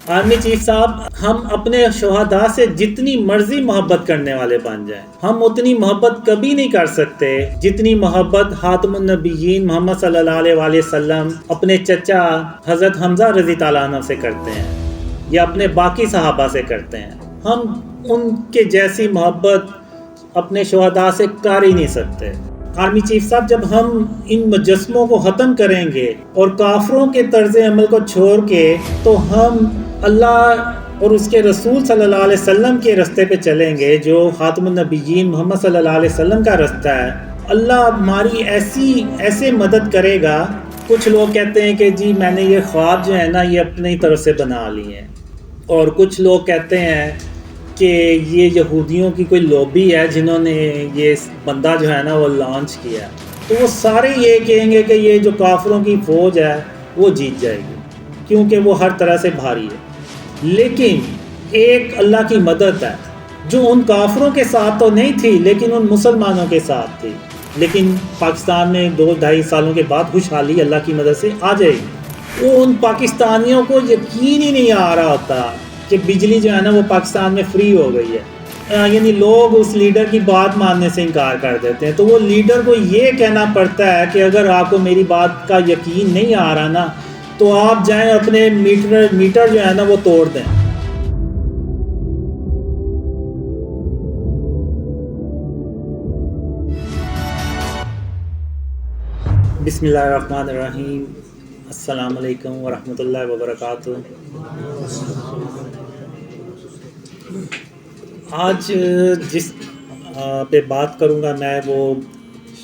Army chief صاحب، ہم اپنے شہداء سے جتنی مرضی محبت کرنے والے بن جائیں، ہم اتنی محبت کبھی نہیں کر سکتے جتنی محبت خاتم النبیین محمد صلی اللہ علیہ وآلہ وسلم اپنے چچا حضرت حمزہ رضی تعالیٰ عنہ سے کرتے ہیں یا اپنے باقی صحابہ سے کرتے ہیں۔ ہم ان کے جیسی محبت اپنے شہداء سے کر ہی نہیں سکتے۔ آرمی چیف صاحب، جب ہم ان مجسموں کو ختم کریں گے اور کافروں کے طرز عمل کو چھوڑ کے، تو ہم اللہ اور اس کے رسول صلی اللہ علیہ وسلم کے راستے پہ چلیں گے جو خاتم النبیین محمد صلی اللہ علیہ وسلم کا راستہ ہے۔ اللہ ہماری ایسے مدد کرے گا۔ کچھ لوگ کہتے ہیں کہ جی میں نے یہ خواب جو ہے نا یہ اپنی طرف سے بنا لی ہیں، اور کچھ لوگ کہتے ہیں کہ یہ یہودیوں کی کوئی لوبی ہے جنہوں نے یہ بندہ جو ہے نا وہ لانچ کیا۔ تو وہ سارے یہ کہیں گے کہ یہ جو کافروں کی فوج ہے وہ جیت جائے گی کیونکہ وہ ہر طرح سے بھاری ہے۔ لیکن ایک اللہ کی مدد ہے جو ان کافروں کے ساتھ تو نہیں تھی لیکن ان مسلمانوں کے ساتھ تھی۔ لیکن پاکستان میں 2-2.5 سالوں کے بعد خوشحالی اللہ کی مدد سے آ جائے گی۔ وہ ان پاکستانیوں کو یقین ہی نہیں آ رہا ہوتا کہ بجلی جو ہے نا وہ پاکستان میں فری ہو گئی ہے، یعنی لوگ اس لیڈر کی بات ماننے سے انکار کر دیتے ہیں۔ تو وہ لیڈر کو یہ کہنا پڑتا ہے کہ اگر آپ کو میری بات کا یقین نہیں آ رہا نا تو آپ جائیں اپنے میٹر جو ہے نا وہ توڑ دیں۔ بسم اللہ الرحمن الرحیم۔ السلام علیکم ورحمۃ اللہ وبرکاتہ۔ آج جس پہ بات کروں گا میں وہ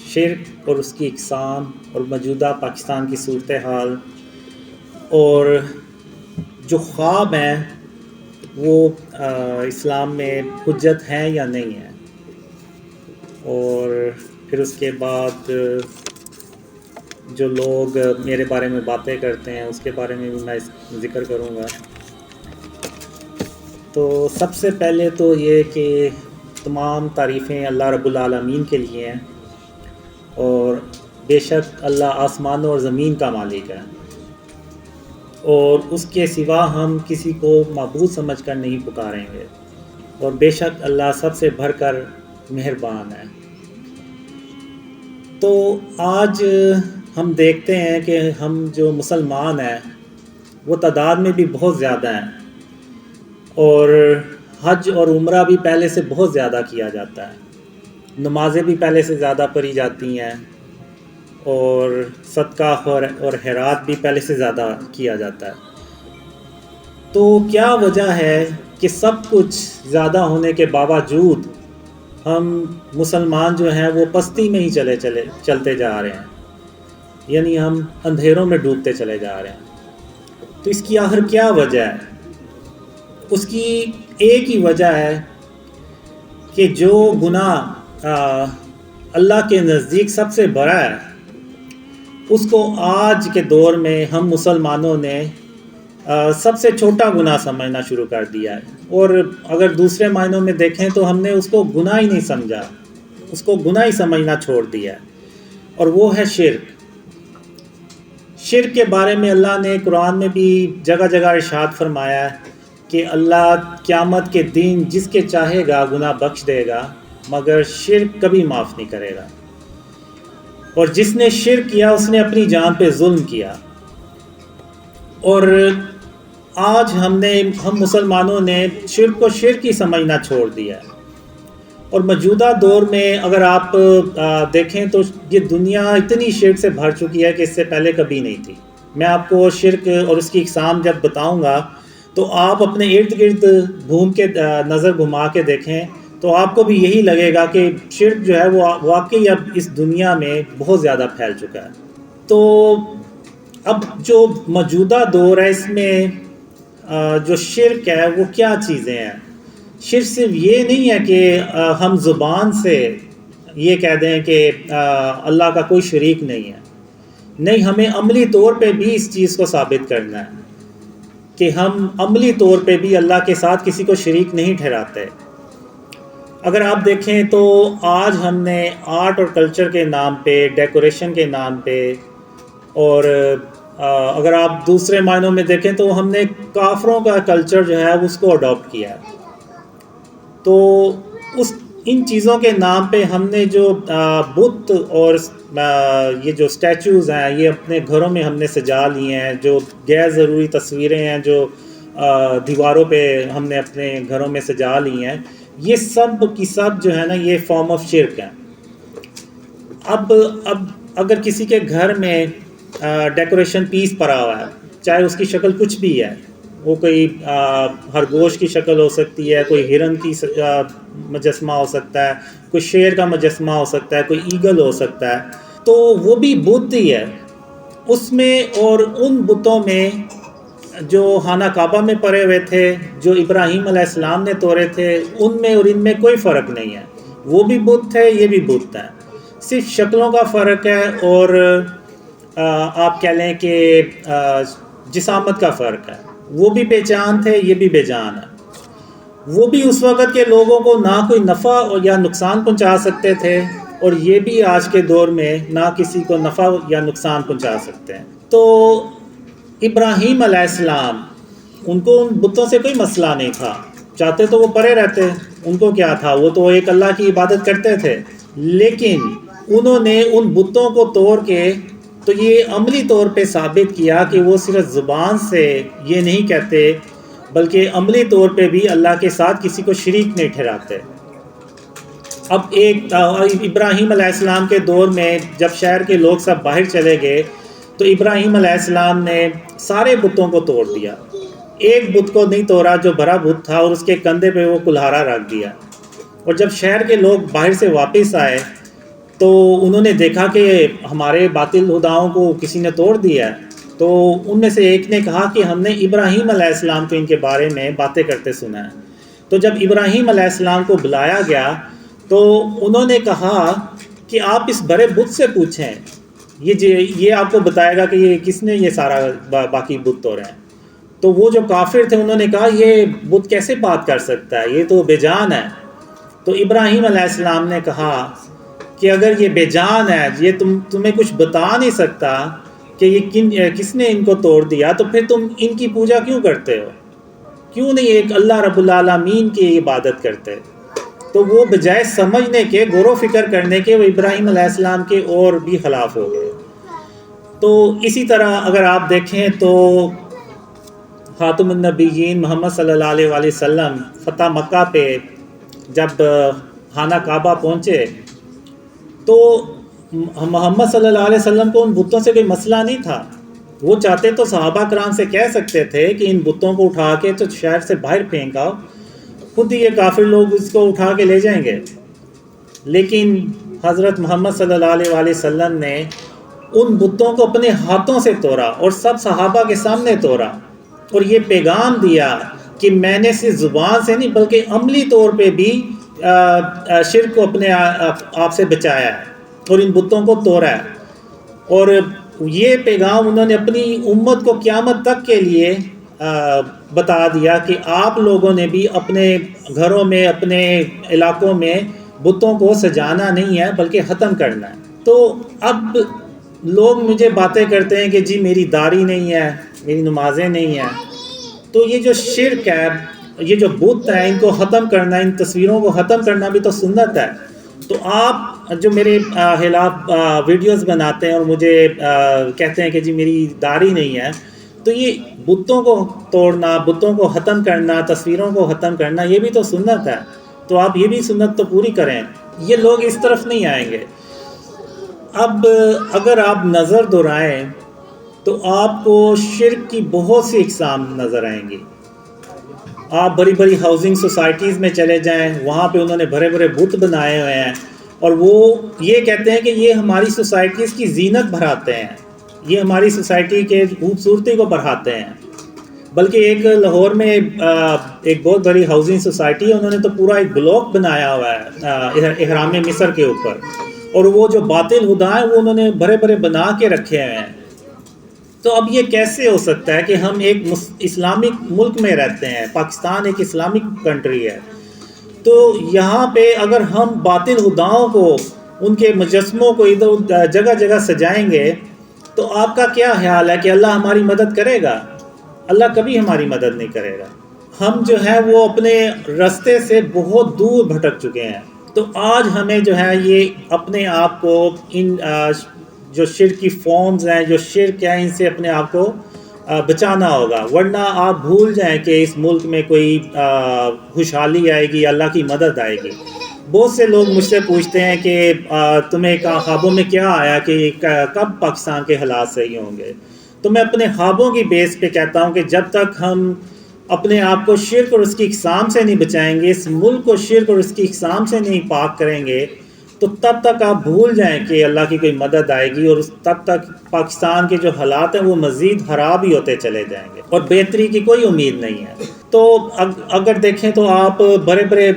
شرک اور اس کی اقسام اور موجودہ پاکستان کی صورتحال اور جو خواب ہیں وہ اسلام میں حجت ہیں یا نہیں ہیں، اور پھر اس کے بعد جو لوگ میرے بارے میں باتیں کرتے ہیں اس کے بارے میں بھی میں ذکر کروں گا۔ تو سب سے پہلے تو یہ کہ تمام تعریفیں اللہ رب العالمین کے لیے ہیں، اور بے شک اللہ آسمانوں اور زمین کا مالک ہے، اور اس کے سوا ہم کسی کو معبود سمجھ کر نہیں پکاریں گے، اور بے شک اللہ سب سے بڑھ کر مہربان ہے۔ تو آج ہم دیکھتے ہیں کہ ہم جو مسلمان ہیں وہ تعداد میں بھی بہت زیادہ ہیں، اور حج اور عمرہ بھی پہلے سے بہت زیادہ کیا جاتا ہے، نمازیں بھی پہلے سے زیادہ پڑھی جاتی ہیں، اور صدقہ اور خیرات بھی پہلے سے زیادہ کیا جاتا ہے۔ تو کیا وجہ ہے کہ سب کچھ زیادہ ہونے کے باوجود ہم مسلمان جو ہیں وہ پستی میں ہی چلتے جا رہے ہیں، یعنی ہم اندھیروں میں ڈوبتے چلے جا رہے ہیں؟ تو اس کی آخر کیا وجہ ہے؟ اس کی ایک ہی وجہ ہے کہ جو گناہ اللہ کے نزدیک سب سے بڑا ہے اس کو آج کے دور میں ہم مسلمانوں نے سب سے چھوٹا گناہ سمجھنا شروع کر دیا ہے، اور اگر دوسرے معنوں میں دیکھیں تو ہم نے اس کو گناہ ہی نہیں سمجھا، اس کو گناہ ہی سمجھنا چھوڑ دیا ہے، اور وہ ہے شرک۔ شرک کے بارے میں اللہ نے قرآن میں بھی جگہ جگہ ارشاد فرمایا ہے کہ اللہ قیامت کے دن جس کے چاہے گا گناہ بخش دے گا، مگر شرک کبھی معاف نہیں کرے گا، اور جس نے شرک کیا اس نے اپنی جان پہ ظلم کیا۔ اور آج ہم مسلمانوں نے شرک کو شرک ہی سمجھنا چھوڑ دیا ہے، اور موجودہ دور میں اگر آپ دیکھیں تو یہ دنیا اتنی شرک سے بھر چکی ہے کہ اس سے پہلے کبھی نہیں تھی۔ میں آپ کو شرک اور اس کی اقسام جب بتاؤں گا تو آپ اپنے ارد گرد گھوم کے نظر گھما کے دیکھیں تو آپ کو بھی یہی لگے گا کہ شرک جو ہے وہ واقعی اب اس دنیا میں بہت زیادہ پھیل چکا ہے۔ تو اب جو موجودہ دور ہے اس میں جو شرک ہے وہ کیا چیزیں ہیں؟ شرک صرف یہ نہیں ہے کہ ہم زبان سے یہ کہہ دیں کہ اللہ کا کوئی شریک نہیں ہے، نہیں، ہمیں عملی طور پہ بھی اس چیز کو ثابت کرنا ہے کہ ہم عملی طور پہ بھی اللہ کے ساتھ کسی کو شریک نہیں ٹھہراتے۔ اگر آپ دیکھیں تو آج ہم نے آرٹ اور کلچر کے نام پہ، ڈیکوریشن کے نام پہ، اور اگر آپ دوسرے معنوں میں دیکھیں تو ہم نے کافروں کا کلچر جو ہے اس کو اڈاپٹ کیا ہے. تو ان چیزوں کے نام پہ ہم نے جو بت اور یہ جو اسٹیچوز ہیں یہ اپنے گھروں میں ہم نے سجا لیے ہیں. جو غیر ضروری تصویریں ہیں جو دیواروں پہ ہم نے اپنے گھروں میں سجا لی ہیں, یہ سب کی سب جو ہے نا یہ فارم آف شرک ہیں. اب اگر کسی کے گھر میں ڈیکوریشن پیس پڑا ہوا ہے, چاہے اس کی شکل کچھ بھی ہے, وہ کوئی خرگوش کی شکل ہو سکتی ہے, کوئی ہرن کی مجسمہ ہو سکتا ہے, کوئی شیر کا مجسمہ ہو سکتا ہے, کوئی ایگل ہو سکتا ہے, تو وہ بھی بت ہی ہے اس میں. اور ان بتوں میں جو خانہ کعبہ میں پڑے ہوئے تھے, جو ابراہیم علیہ السلام نے توڑے تھے, ان میں اور ان میں کوئی فرق نہیں ہے. وہ بھی بت ہے, یہ بھی بت ہے, صرف شکلوں کا فرق ہے اور آپ کہہ لیں کہ جسامت کا فرق ہے. وہ بھی بے جان تھے, یہ بھی بے جان ہے. وہ بھی اس وقت کے لوگوں کو نہ کوئی نفع یا نقصان پہنچا سکتے تھے, اور یہ بھی آج کے دور میں نہ کسی کو نفع یا نقصان پہنچا سکتے ہیں. تو ابراہیم علیہ السلام, ان کو ان بتوں سے کوئی مسئلہ نہیں تھا, چاہتے تو وہ پڑے رہتے, ان کو کیا تھا, وہ تو ایک اللہ کی عبادت کرتے تھے. لیکن انہوں نے ان بتوں کو توڑ کے تو یہ عملی طور پہ ثابت کیا کہ وہ صرف زبان سے یہ نہیں کہتے, بلکہ عملی طور پہ بھی اللہ کے ساتھ کسی کو شریک نہیں ٹھہراتے. اب ایک ابراہیم علیہ السلام کے دور میں جب شہر کے لوگ سب باہر چلے گئے تو ابراہیم علیہ السلام نے سارے بتوں کو توڑ دیا. ایک بت کو نہیں توڑا جو بڑا بت تھا, اور اس کے کندھے پہ وہ کلہارا رکھ دیا. اور جب شہر کے لوگ باہر سے واپس آئے تو انہوں نے دیکھا کہ ہمارے باطل خداؤں کو کسی نے توڑ دیا ہے. تو ان میں سے ایک نے کہا کہ ہم نے ابراہیم علیہ السلام کو ان کے بارے میں باتیں کرتے سنا ہے. تو جب ابراہیم علیہ السلام کو بلایا گیا تو انہوں نے کہا کہ آپ اس بڑے بت سے پوچھیں, یہ آپ کو بتائے گا کہ یہ کس نے یہ سارا باقی بت توڑے ہیں. تو وہ جو کافر تھے انہوں نے کہا یہ بت کیسے بات کر سکتا ہے, یہ تو بے جان ہے. تو ابراہیم علیہ السلام نے کہا کہ اگر یہ بے جان ہے, یہ تمہیں کچھ بتا نہیں سکتا کہ یہ کس نے ان کو توڑ دیا, تو پھر تم ان کی پوجا کیوں کرتے ہو, کیوں نہیں ایک اللہ رب العالمین کی عبادت کرتے. تو وہ بجائے سمجھنے کے, غور و فکر کرنے کے, وہ ابراہیم علیہ السلام کے اور بھی خلاف ہو گئے. تو اسی طرح اگر آپ دیکھیں تو خاتم النبیین محمد صلی اللہ علیہ وآلہ وسلم فتح مکہ پہ جب خانہ کعبہ پہنچے تو محمد صلی اللہ علیہ وسلم کو ان بتوں سے کوئی مسئلہ نہیں تھا. وہ چاہتے تو صحابہ کرام سے کہہ سکتے تھے کہ ان بتوں کو اٹھا کے تو شہر سے باہر پھینک آؤ, خود ہی یہ کافر لوگ اس کو اٹھا کے لے جائیں گے. لیکن حضرت محمد صلی اللہ علیہ وآلہ وسلم نے ان بتوں کو اپنے ہاتھوں سے توڑا اور سب صحابہ کے سامنے توڑا, اور یہ پیغام دیا کہ میں نے صرف زبان سے نہیں بلکہ عملی طور پہ بھی شرک کو اپنے آپ سے بچایا ہے اور ان بتوں کو توڑا ہے. اور یہ پیغام انہوں نے اپنی امت کو قیامت تک کے لیے بتا دیا کہ آپ لوگوں نے بھی اپنے گھروں میں, اپنے علاقوں میں بتوں کو سجانا نہیں ہے بلکہ ختم کرنا ہے. تو اب لوگ مجھے باتیں کرتے ہیں کہ جی میری داڑھی نہیں ہے, میری نمازیں نہیں ہیں. تو یہ جو شرک ہے, یہ جو بت ہیں, ان کو ختم کرنا, ان تصویروں کو ختم کرنا بھی تو سنت ہے. تو آپ جو میرے خلاف ویڈیوز بناتے ہیں اور مجھے کہتے ہیں کہ جی میری داڑھی نہیں ہے, تو یہ بتوں کو توڑنا, بتوں کو ختم کرنا, تصویروں کو ختم کرنا, یہ بھی تو سنت ہے. تو آپ یہ بھی سنت تو پوری کریں. یہ لوگ اس طرف نہیں آئیں گے. اب اگر آپ نظر دہرائیں تو آپ کو شرک کی بہت سی اقسام نظر آئیں گی. آپ بڑی بڑی ہاؤسنگ سوسائٹیز میں چلے جائیں, وہاں پہ انہوں نے بڑے بڑے بت بنائے ہوئے ہیں, اور وہ یہ کہتے ہیں کہ یہ ہماری سوسائٹیز کی زینت بڑھاتے ہیں, یہ ہماری سوسائٹی کے خوبصورتی کو بڑھاتے ہیں. بلکہ ایک لاہور میں ایک بہت بڑی ہاؤسنگ سوسائٹی ہے, انہوں نے تو پورا ایک بلاک بنایا ہوا ہے احرام مصر کے اوپر, اور وہ جو باطل خدا ہیں وہ انہوں نے بڑے بڑے بنا کے رکھے ہوئے ہیں. تو اب یہ کیسے ہو سکتا ہے کہ ہم ایک اسلامک ملک میں رہتے ہیں, پاکستان ایک اسلامک کنٹری ہے, تو یہاں پہ اگر ہم باطل خداؤں کو, ان کے مجسموں کو ادھر جگہ جگہ سجائیں گے تو آپ کا کیا خیال ہے کہ اللہ ہماری مدد کرے گا؟ اللہ کبھی ہماری مدد نہیں کرے گا. ہم جو ہے وہ اپنے راستے سے بہت دور بھٹک چکے ہیں. تو آج ہمیں جو ہے یہ اپنے آپ کو ان جو شرک کی فارمز ہیں، جو شرک ہیں، ان سے اپنے آپ کو بچانا ہوگا، ورنہ آپ بھول جائیں کہ اس ملک میں کوئی خوشحالی آئے گی، اللہ کی مدد آئے گی. بہت سے لوگ مجھ سے پوچھتے ہیں کہ تمہیں خوابوں میں کیا آیا کہ کب پاکستان کے حالات صحیح ہوں گے؟ تو میں اپنے خوابوں کی بیس پہ کہتا ہوں کہ جب تک ہم اپنے آپ کو شرک اور اس کی اقسام سے نہیں بچائیں گے، اس ملک کو شرک اور اس کی اقسام سے نہیں پاک کریں گے، تو تب تک آپ بھول جائیں کہ اللہ کی کوئی مدد آئے گی، اور تب تک پاکستان کے جو حالات ہیں وہ مزید خراب ہی ہوتے چلے جائیں گے اور بہتری کی کوئی امید نہیں ہے. تو اگر دیکھیں تو آپ بڑے بڑے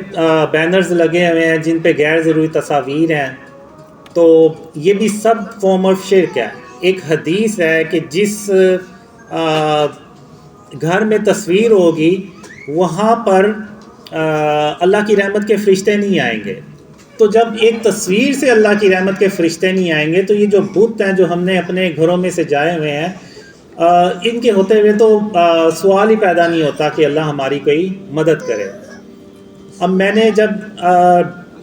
بینرز لگے ہوئے ہیں جن پہ غیر ضروری تصاویر ہیں، تو یہ بھی سب فارم آف شرک ہے. ایک حدیث ہے کہ جس گھر میں تصویر ہوگی وہاں پر اللہ کی رحمت کے فرشتے نہیں آئیں گے. تو جب ایک تصویر سے اللہ کی رحمت کے فرشتے نہیں آئیں گے، تو یہ جو بت ہیں جو ہم نے اپنے گھروں میں سے جائے ہوئے ہیں، ان کے ہوتے ہوئے تو سوال ہی پیدا نہیں ہوتا کہ اللہ ہماری کوئی مدد کرے. اب میں نے جب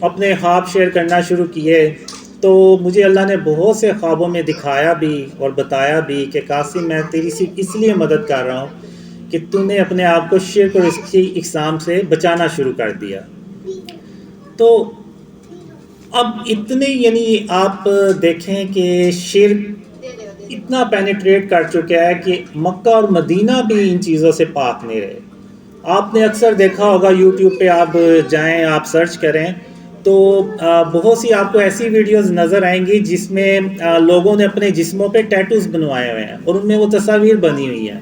اپنے خواب شیئر کرنا شروع کیے تو مجھے اللہ نے بہت سے خوابوں میں دکھایا بھی اور بتایا بھی کہ قاسم میں تیری صرف اس لیے مدد کر رہا ہوں کہ تو نے اپنے آپ کو شرک اور اس کی اقسام سے بچانا شروع کر دیا. تو اب اتنے یعنی آپ دیکھیں کہ شرک اتنا پینیٹریٹ کر چکا ہے کہ مکہ اور مدینہ بھی ان چیزوں سے پاک نہیں رہے. آپ نے اکثر دیکھا ہوگا یوٹیوب پہ آپ جائیں، آپ سرچ کریں تو بہت سی آپ کو ایسی ویڈیوز نظر آئیں گی جس میں لوگوں نے اپنے جسموں پہ ٹیٹوز بنوائے ہوئے ہیں اور ان میں وہ تصاویر بنی ہوئی ہیں،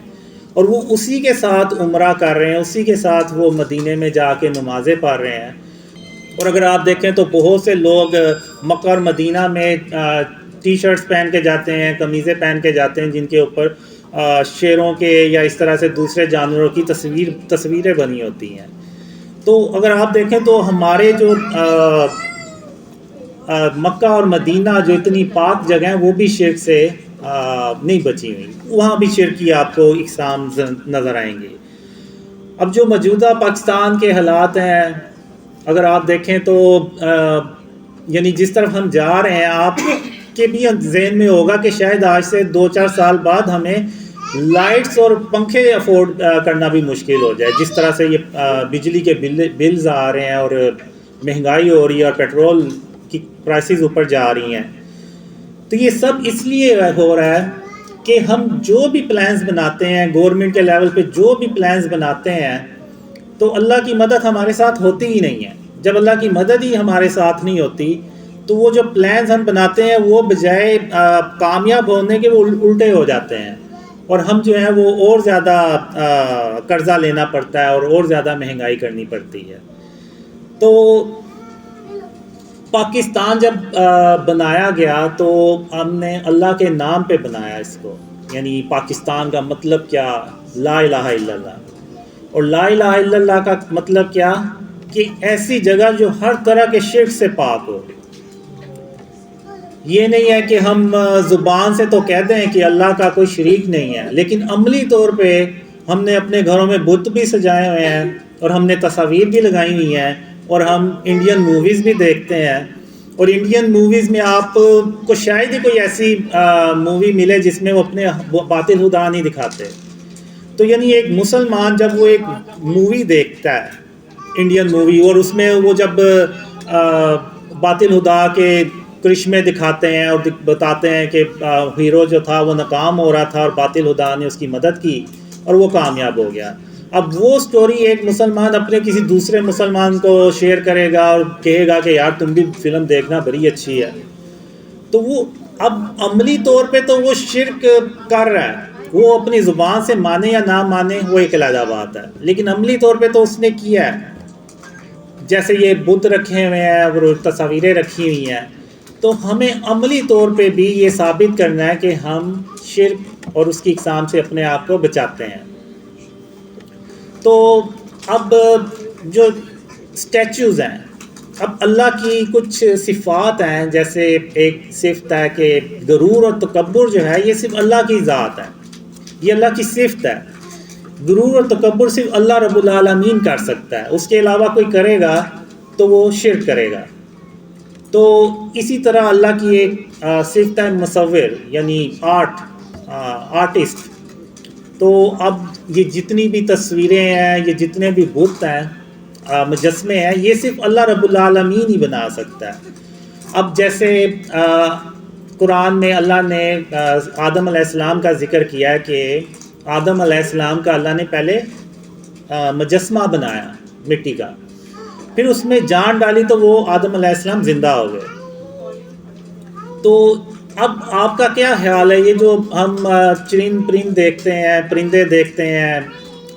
اور وہ اسی کے ساتھ عمرہ کر رہے ہیں، اسی کے ساتھ وہ مدینے میں جا کے نمازیں پڑھ رہے ہیں. اور اگر آپ دیکھیں تو بہت سے لوگ مکہ اور مدینہ میں ٹی شرٹس پہن کے جاتے ہیں، قمیضیں پہن کے جاتے ہیں جن کے اوپر شیروں کے یا اس طرح سے دوسرے جانوروں کی تصویریں بنی ہوتی ہیں. تو اگر آپ دیکھیں تو ہمارے جو مکہ اور مدینہ جو اتنی پاک جگہ ہیں وہ بھی شرک سے نہیں بچی ہوئی، وہاں بھی شرک کی آپ کو اقسام نظر آئیں گے. اب جو موجودہ پاکستان کے حالات ہیں اگر آپ دیکھیں تو یعنی جس طرف ہم جا رہے ہیں، آپ کے بھی ذہن میں ہوگا کہ شاید آج سے 2-4 سال بعد ہمیں لائٹس اور پنکھے افورڈ کرنا بھی مشکل ہو جائے. جس طرح سے یہ بجلی کے بلز آ رہے ہیں اور مہنگائی ہو رہی ہے اور پیٹرول کی پرائسز اوپر جا رہی ہیں، تو یہ سب اس لیے ہو رہا ہے کہ ہم جو بھی پلانز بناتے ہیں گورنمنٹ کے لیول پہ، جو بھی پلانز بناتے ہیں، تو اللہ کی مدد ہمارے ساتھ ہوتی ہی نہیں ہے. جب اللہ کی مدد ہی ہمارے ساتھ نہیں ہوتی تو وہ جو پلانز ہم بناتے ہیں وہ بجائے کامیاب ہونے کے وہ الٹے ہو جاتے ہیں، اور ہم جو ہے وہ اور زیادہ قرضہ لینا پڑتا ہے اور زیادہ مہنگائی کرنی پڑتی ہے. تو پاکستان جب بنایا گیا تو ہم نے اللہ کے نام پہ بنایا اس کو، یعنی پاکستان کا مطلب کیا؟ لا الہ الا اللہ. اور لا الہ الا اللہ کا مطلب کیا؟ کہ ایسی جگہ جو ہر طرح کے شرک سے پاک ہو. یہ نہیں ہے کہ ہم زبان سے تو کہتے ہیں کہ اللہ کا کوئی شریک نہیں ہے، لیکن عملی طور پہ ہم نے اپنے گھروں میں بت بھی سجائے ہوئے ہیں اور ہم نے تصاویر بھی لگائی ہوئی ہیں، اور ہم انڈین موویز بھی دیکھتے ہیں. اور انڈین موویز میں آپ کو شاید ہی کوئی ایسی مووی ملے جس میں وہ اپنے باطل خدا نہیں دکھاتے. تو یعنی ایک مسلمان جب وہ ایک مووی دیکھتا ہے انڈین مووی، اور اس میں وہ جب باطل خدا کے کرشمے دکھاتے ہیں اور بتاتے ہیں کہ ہیرو جو تھا وہ ناکام ہو رہا تھا اور باطل خدا نے اس کی مدد کی اور وہ کامیاب ہو گیا، اب وہ سٹوری ایک مسلمان اپنے کسی دوسرے مسلمان کو شیئر کرے گا اور کہے گا کہ یار تم بھی فلم دیکھنا، بڑی اچھی ہے. تو وہ اب عملی طور پہ تو وہ شرک کر رہا ہے، وہ اپنی زبان سے مانے یا نہ مانے وہ ایک علیحدہ بات ہے، لیکن عملی طور پہ تو اس نے کیا ہے. جیسے یہ بت رکھے ہوئے ہیں اور تصاویریں رکھی ہوئی ہیں، تو ہمیں عملی طور پہ بھی یہ ثابت کرنا ہے کہ ہم شرک اور اس کی اقسام سے اپنے آپ کو بچاتے ہیں. تو اب جو اسٹیچوز ہیں، اب اللہ کی کچھ صفات ہیں، جیسے ایک صفت ہے کہ غرور اور تکبر جو ہے یہ صرف اللہ کی ذات ہے، یہ اللہ کی صفت ہے۔ غرور اور تکبر صرف اللہ رب العالمین کر سکتا ہے، اس کے علاوہ کوئی کرے گا تو وہ شرک کرے گا۔ تو اسی طرح اللہ کی ایک صفت ہے مصور، یعنی آرٹسٹ۔ تو اب یہ جتنی بھی تصویریں ہیں، یہ جتنے بھی بت ہیں، مجسمے ہیں، یہ صرف اللہ رب العالمین ہی بنا سکتا ہے۔ اب جیسے قرآن میں اللہ نے آدم علیہ السلام کا ذکر کیا ہے کہ آدم علیہ السلام کا اللہ نے پہلے مجسمہ بنایا مٹی کا، پھر اس میں جان ڈالی تو وہ آدم علیہ السلام زندہ ہو گئے۔ تو اب آپ کا کیا خیال ہے، یہ جو ہم پرند دیکھتے ہیں، پرندے دیکھتے ہیں،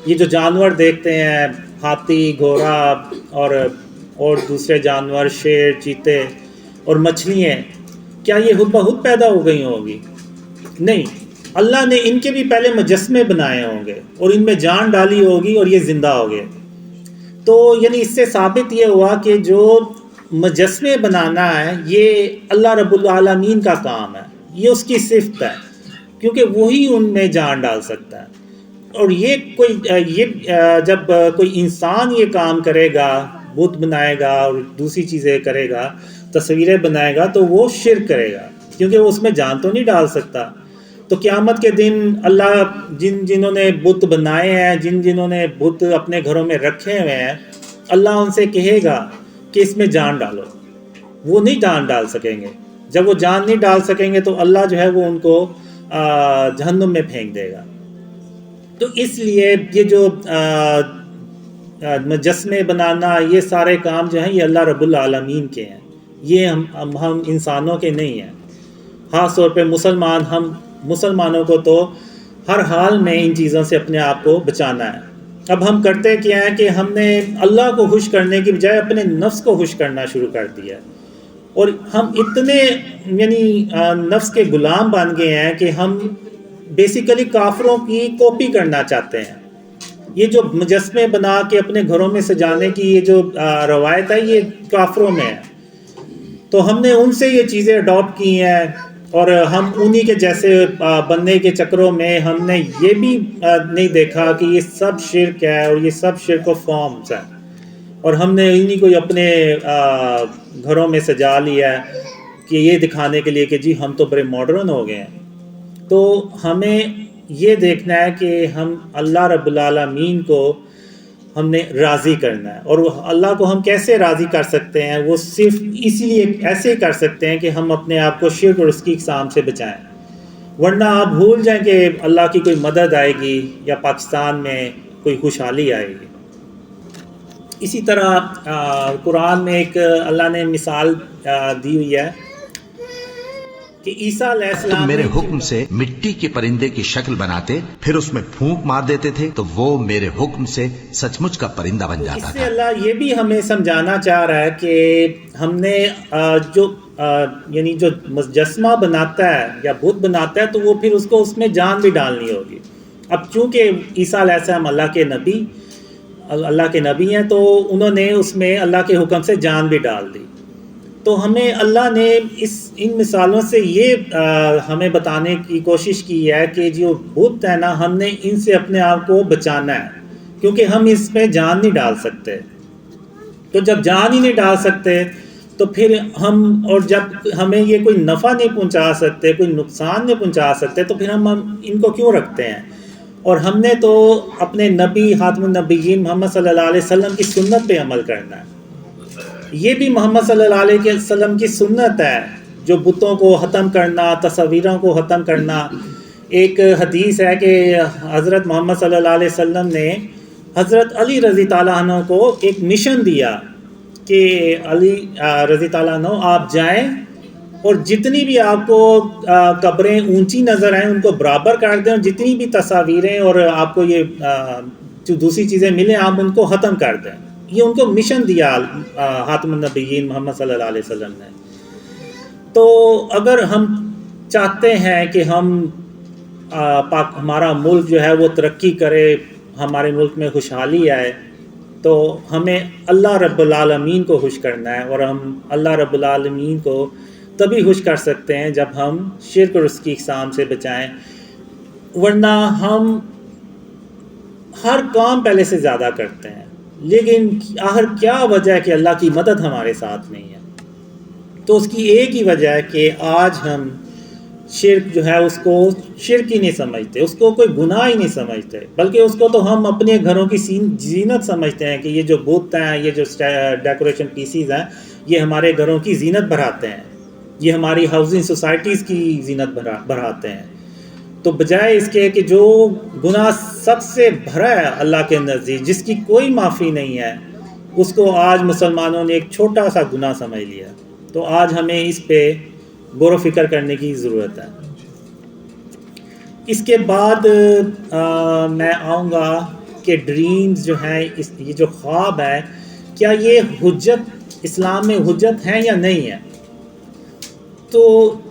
یہ جو جانور دیکھتے ہیں، ہاتھی، گھوڑا اور دوسرے جانور، شیر، چیتے اور مچھلیاں، کیا یہ خود بخود پیدا ہو گئی ہوں گی؟ نہیں، اللہ نے ان کے بھی پہلے مجسمے بنائے ہوں گے اور ان میں جان ڈالی ہوگی اور یہ زندہ ہو گئے۔ تو یعنی اس سے ثابت یہ ہوا کہ جو مجسمے بنانا ہے یہ اللہ رب العالمین کا کام ہے، یہ اس کی صفت ہے، کیونکہ وہی ان میں جان ڈال سکتا ہے۔ اور جب کوئی انسان یہ کام کرے گا، بت بنائے گا اور دوسری چیزیں کرے گا، تصویریں بنائے گا، تو وہ شرک کرے گا، کیونکہ وہ اس میں جان تو نہیں ڈال سکتا۔ تو قیامت کے دن اللہ جنہوں نے بت بنائے ہیں، جنہوں نے بت اپنے گھروں میں رکھے ہوئے ہیں، اللہ ان سے کہے گا کہ اس میں جان ڈالو، وہ نہیں جان ڈال سکیں گے۔ جب وہ جان نہیں ڈال سکیں گے تو اللہ جو ہے وہ ان کو جہنم میں پھینک دے گا۔ تو اس لیے یہ جو مجسمے بنانا، یہ سارے کام جو ہیں یہ اللہ رب العالمین کے ہیں، یہ ہم انسانوں کے نہیں ہیں۔ خاص طور پہ ہم مسلمانوں کو تو ہر حال میں ان چیزوں سے اپنے آپ کو بچانا ہے۔ اب ہم کرتے کیا ہے کہ ہم نے اللہ کو خوش کرنے کی بجائے اپنے نفس کو خوش کرنا شروع کر دیا ہے، اور ہم اتنے یعنی نفس کے غلام بن گئے ہیں کہ ہم بیسیکلی کافروں کی کاپی کرنا چاہتے ہیں۔ یہ جو مجسمے بنا کے اپنے گھروں میں سجانے کی یہ جو روایت ہے، یہ کافروں میں ہے۔ تو ہم نے ان سے یہ چیزیں اڈاپٹ کی ہیں، اور ہم انہی کے جیسے بننے کے چکروں میں ہم نے یہ بھی نہیں دیکھا کہ یہ سب شرک ہے اور یہ سب شرک و فارمز ہے، اور ہم نے انہی کو اپنے گھروں میں سجا لیا ہے کہ یہ دکھانے کے لیے کہ جی ہم تو بڑے ماڈرن ہو گئے ہیں۔ تو ہمیں یہ دیکھنا ہے کہ ہم اللہ رب العالمین کو ہم نے راضی کرنا ہے، اور اللہ کو ہم کیسے راضی کر سکتے ہیں؟ وہ صرف اسی لیے ایسے ہی کر سکتے ہیں کہ ہم اپنے آپ کو شرک اور اس کی اقسام سے بچائیں، ورنہ آپ بھول جائیں کہ اللہ کی کوئی مدد آئے گی یا پاکستان میں کوئی خوشحالی آئے گی۔ اسی طرح قرآن میں ایک اللہ نے مثال دی ہوئی ہے کہ عیسیٰ علیہ السلام تم میرے حکم سے مٹی کے پرندے کی شکل بناتے، پھر اس میں پھونک مار دیتے تھے تو وہ میرے حکم سے سچ مچ کا پرندہ بن جاتا اس سے تھا۔ اللہ یہ بھی ہمیں سمجھانا چاہ رہا ہے کہ ہم نے یعنی جو مجسمہ بناتا ہے یا بت بناتا ہے تو وہ پھر اس کو اس میں جان بھی ڈالنی ہوگی۔ اب چونکہ عیسیٰ علیہ السلام اللہ کے نبی ہیں، تو انہوں نے اس میں اللہ کے حکم سے جان بھی ڈال دی۔ تو ہمیں اللہ نے ان مثالوں سے یہ ہمیں بتانے کی کوشش کی ہے کہ جو بت ہے نا، ہم نے ان سے اپنے آپ کو بچانا ہے، کیونکہ ہم اس میں جان نہیں ڈال سکتے۔ تو جب جان ہی نہیں ڈال سکتے تو پھر اور جب ہمیں یہ کوئی نفع نہیں پہنچا سکتے، کوئی نقصان نہیں پہنچا سکتے، تو پھر ہم ان کو کیوں رکھتے ہیں؟ اور ہم نے تو اپنے نبی خاتم النبیین محمد صلی اللہ علیہ وسلم کی سنت پہ عمل کرنا ہے۔ یہ بھی محمد صلی اللہ علیہ وسلم کی سنت ہے، جو بتوں کو ختم کرنا، تصویروں کو ختم کرنا۔ ایک حدیث ہے کہ حضرت محمد صلی اللہ علیہ وسلم نے حضرت علی رضی تعالیٰ عنہ کو ایک مشن دیا کہ علی رضی تعالیٰ عنہ آپ جائیں اور جتنی بھی آپ کو قبریں اونچی نظر آئیں ان کو برابر کر دیں، اور جتنی بھی تصاویریں اور آپ کو یہ جو دوسری چیزیں ملیں آپ ان کو ختم کر دیں۔ یہ ان کو مشن دیا خاتم النبیین محمد صلی اللہ علیہ وسلم نے۔ تو اگر ہم چاہتے ہیں کہ ہمارا ملک جو ہے وہ ترقی کرے، ہمارے ملک میں خوشحالی آئے، تو ہمیں اللہ رب العالمین کو خوش کرنا ہے، اور ہم اللہ رب العالمین کو تبھی خوش کر سکتے ہیں جب ہم شرک اور اس کی اقسام سے بچائیں، ورنہ ہم ہر کام پہلے سے زیادہ کرتے ہیں، لیکن آخر کیا وجہ ہے کہ اللہ کی مدد ہمارے ساتھ نہیں ہے؟ تو اس کی ایک ہی وجہ ہے کہ آج ہم شرک جو ہے اس کو شرک ہی نہیں سمجھتے، اس کو کوئی گناہ ہی نہیں سمجھتے، بلکہ اس کو تو ہم اپنے گھروں کی زینت سمجھتے ہیں کہ یہ جو بت ہیں، یہ جو ڈیکوریشن پیسیز ہیں، یہ ہمارے گھروں کی زینت بڑھاتے ہیں، یہ ہماری ہاؤسنگ سوسائٹیز کی زینت بڑھاتے ہیں۔ تو بجائے اس کے کہ جو گناہ سب سے بھرا ہے اللہ کے نزدیک، جس کی کوئی معافی نہیں ہے، اس کو آج مسلمانوں نے ایک چھوٹا سا گناہ سمجھ لیا۔ تو آج ہمیں اس پہ غور و فکر کرنے کی ضرورت ہے۔ اس کے بعد میں آؤں گا کہ ڈریمز جو ہیں، یہ جو خواب ہے، کیا یہ حجت اسلام میں حجت ہیں یا نہیں ہے؟ تو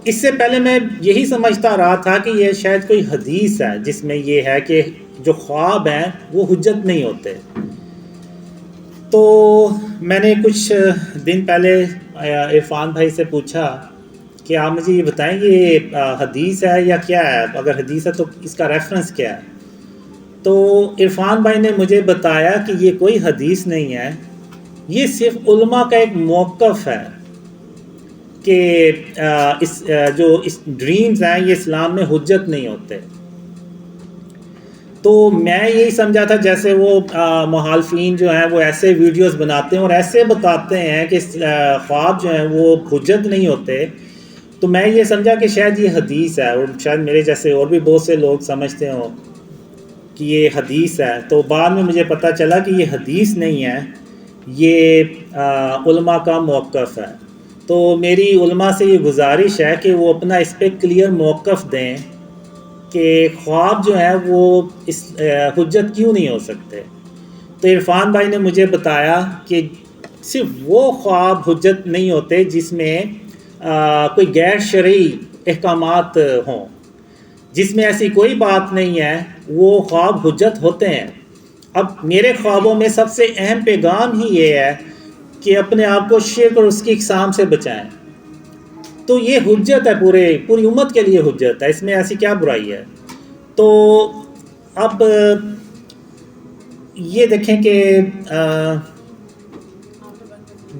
اس سے پہلے میں یہی سمجھتا رہا تھا کہ یہ شاید کوئی حدیث ہے جس میں یہ ہے کہ جو خواب ہیں وہ حجت نہیں ہوتے۔ تو میں نے کچھ دن پہلے عرفان بھائی سے پوچھا کہ آپ مجھے یہ بتائیں یہ حدیث ہے یا کیا ہے؟ اگر حدیث ہے تو اس کا ریفرنس کیا ہے؟ تو عرفان بھائی نے مجھے بتایا کہ یہ کوئی حدیث نہیں ہے، یہ صرف علماء کا ایک موقف ہے کہ جو ڈریمز ہیں یہ اسلام میں حجت نہیں ہوتے۔ تو میں یہی سمجھا تھا جیسے وہ مخالفین جو ہیں وہ ایسے ویڈیوز بناتے ہیں اور ایسے بتاتے ہیں کہ خواب جو ہیں وہ حجت نہیں ہوتے، تو میں یہ سمجھا کہ شاید یہ حدیث ہے، اور شاید میرے جیسے اور بھی بہت سے لوگ سمجھتے ہوں کہ یہ حدیث ہے۔ تو بعد میں مجھے پتہ چلا کہ یہ حدیث نہیں ہے، یہ علماء کا موقف ہے۔ تو میری علماء سے یہ گزارش ہے کہ وہ اپنا اس پہ کلیئر موقف دیں کہ خواب جو ہے وہ حجت کیوں نہیں ہو سکتے۔ تو عرفان بھائی نے مجھے بتایا کہ صرف وہ خواب حجت نہیں ہوتے جس میں کوئی غیر شرعی احکامات ہوں، جس میں ایسی کوئی بات نہیں ہے، وہ خواب حجت ہوتے ہیں۔ اب میرے خوابوں میں سب سے اہم پیغام ہی یہ ہے کہ اپنے آپ کو شرک اور اس کی اقسام سے بچائیں، تو یہ حجت ہے، پوری امت کے لیے حجت ہے، اس میں ایسی کیا برائی ہے؟ تو اب یہ دیکھیں کہ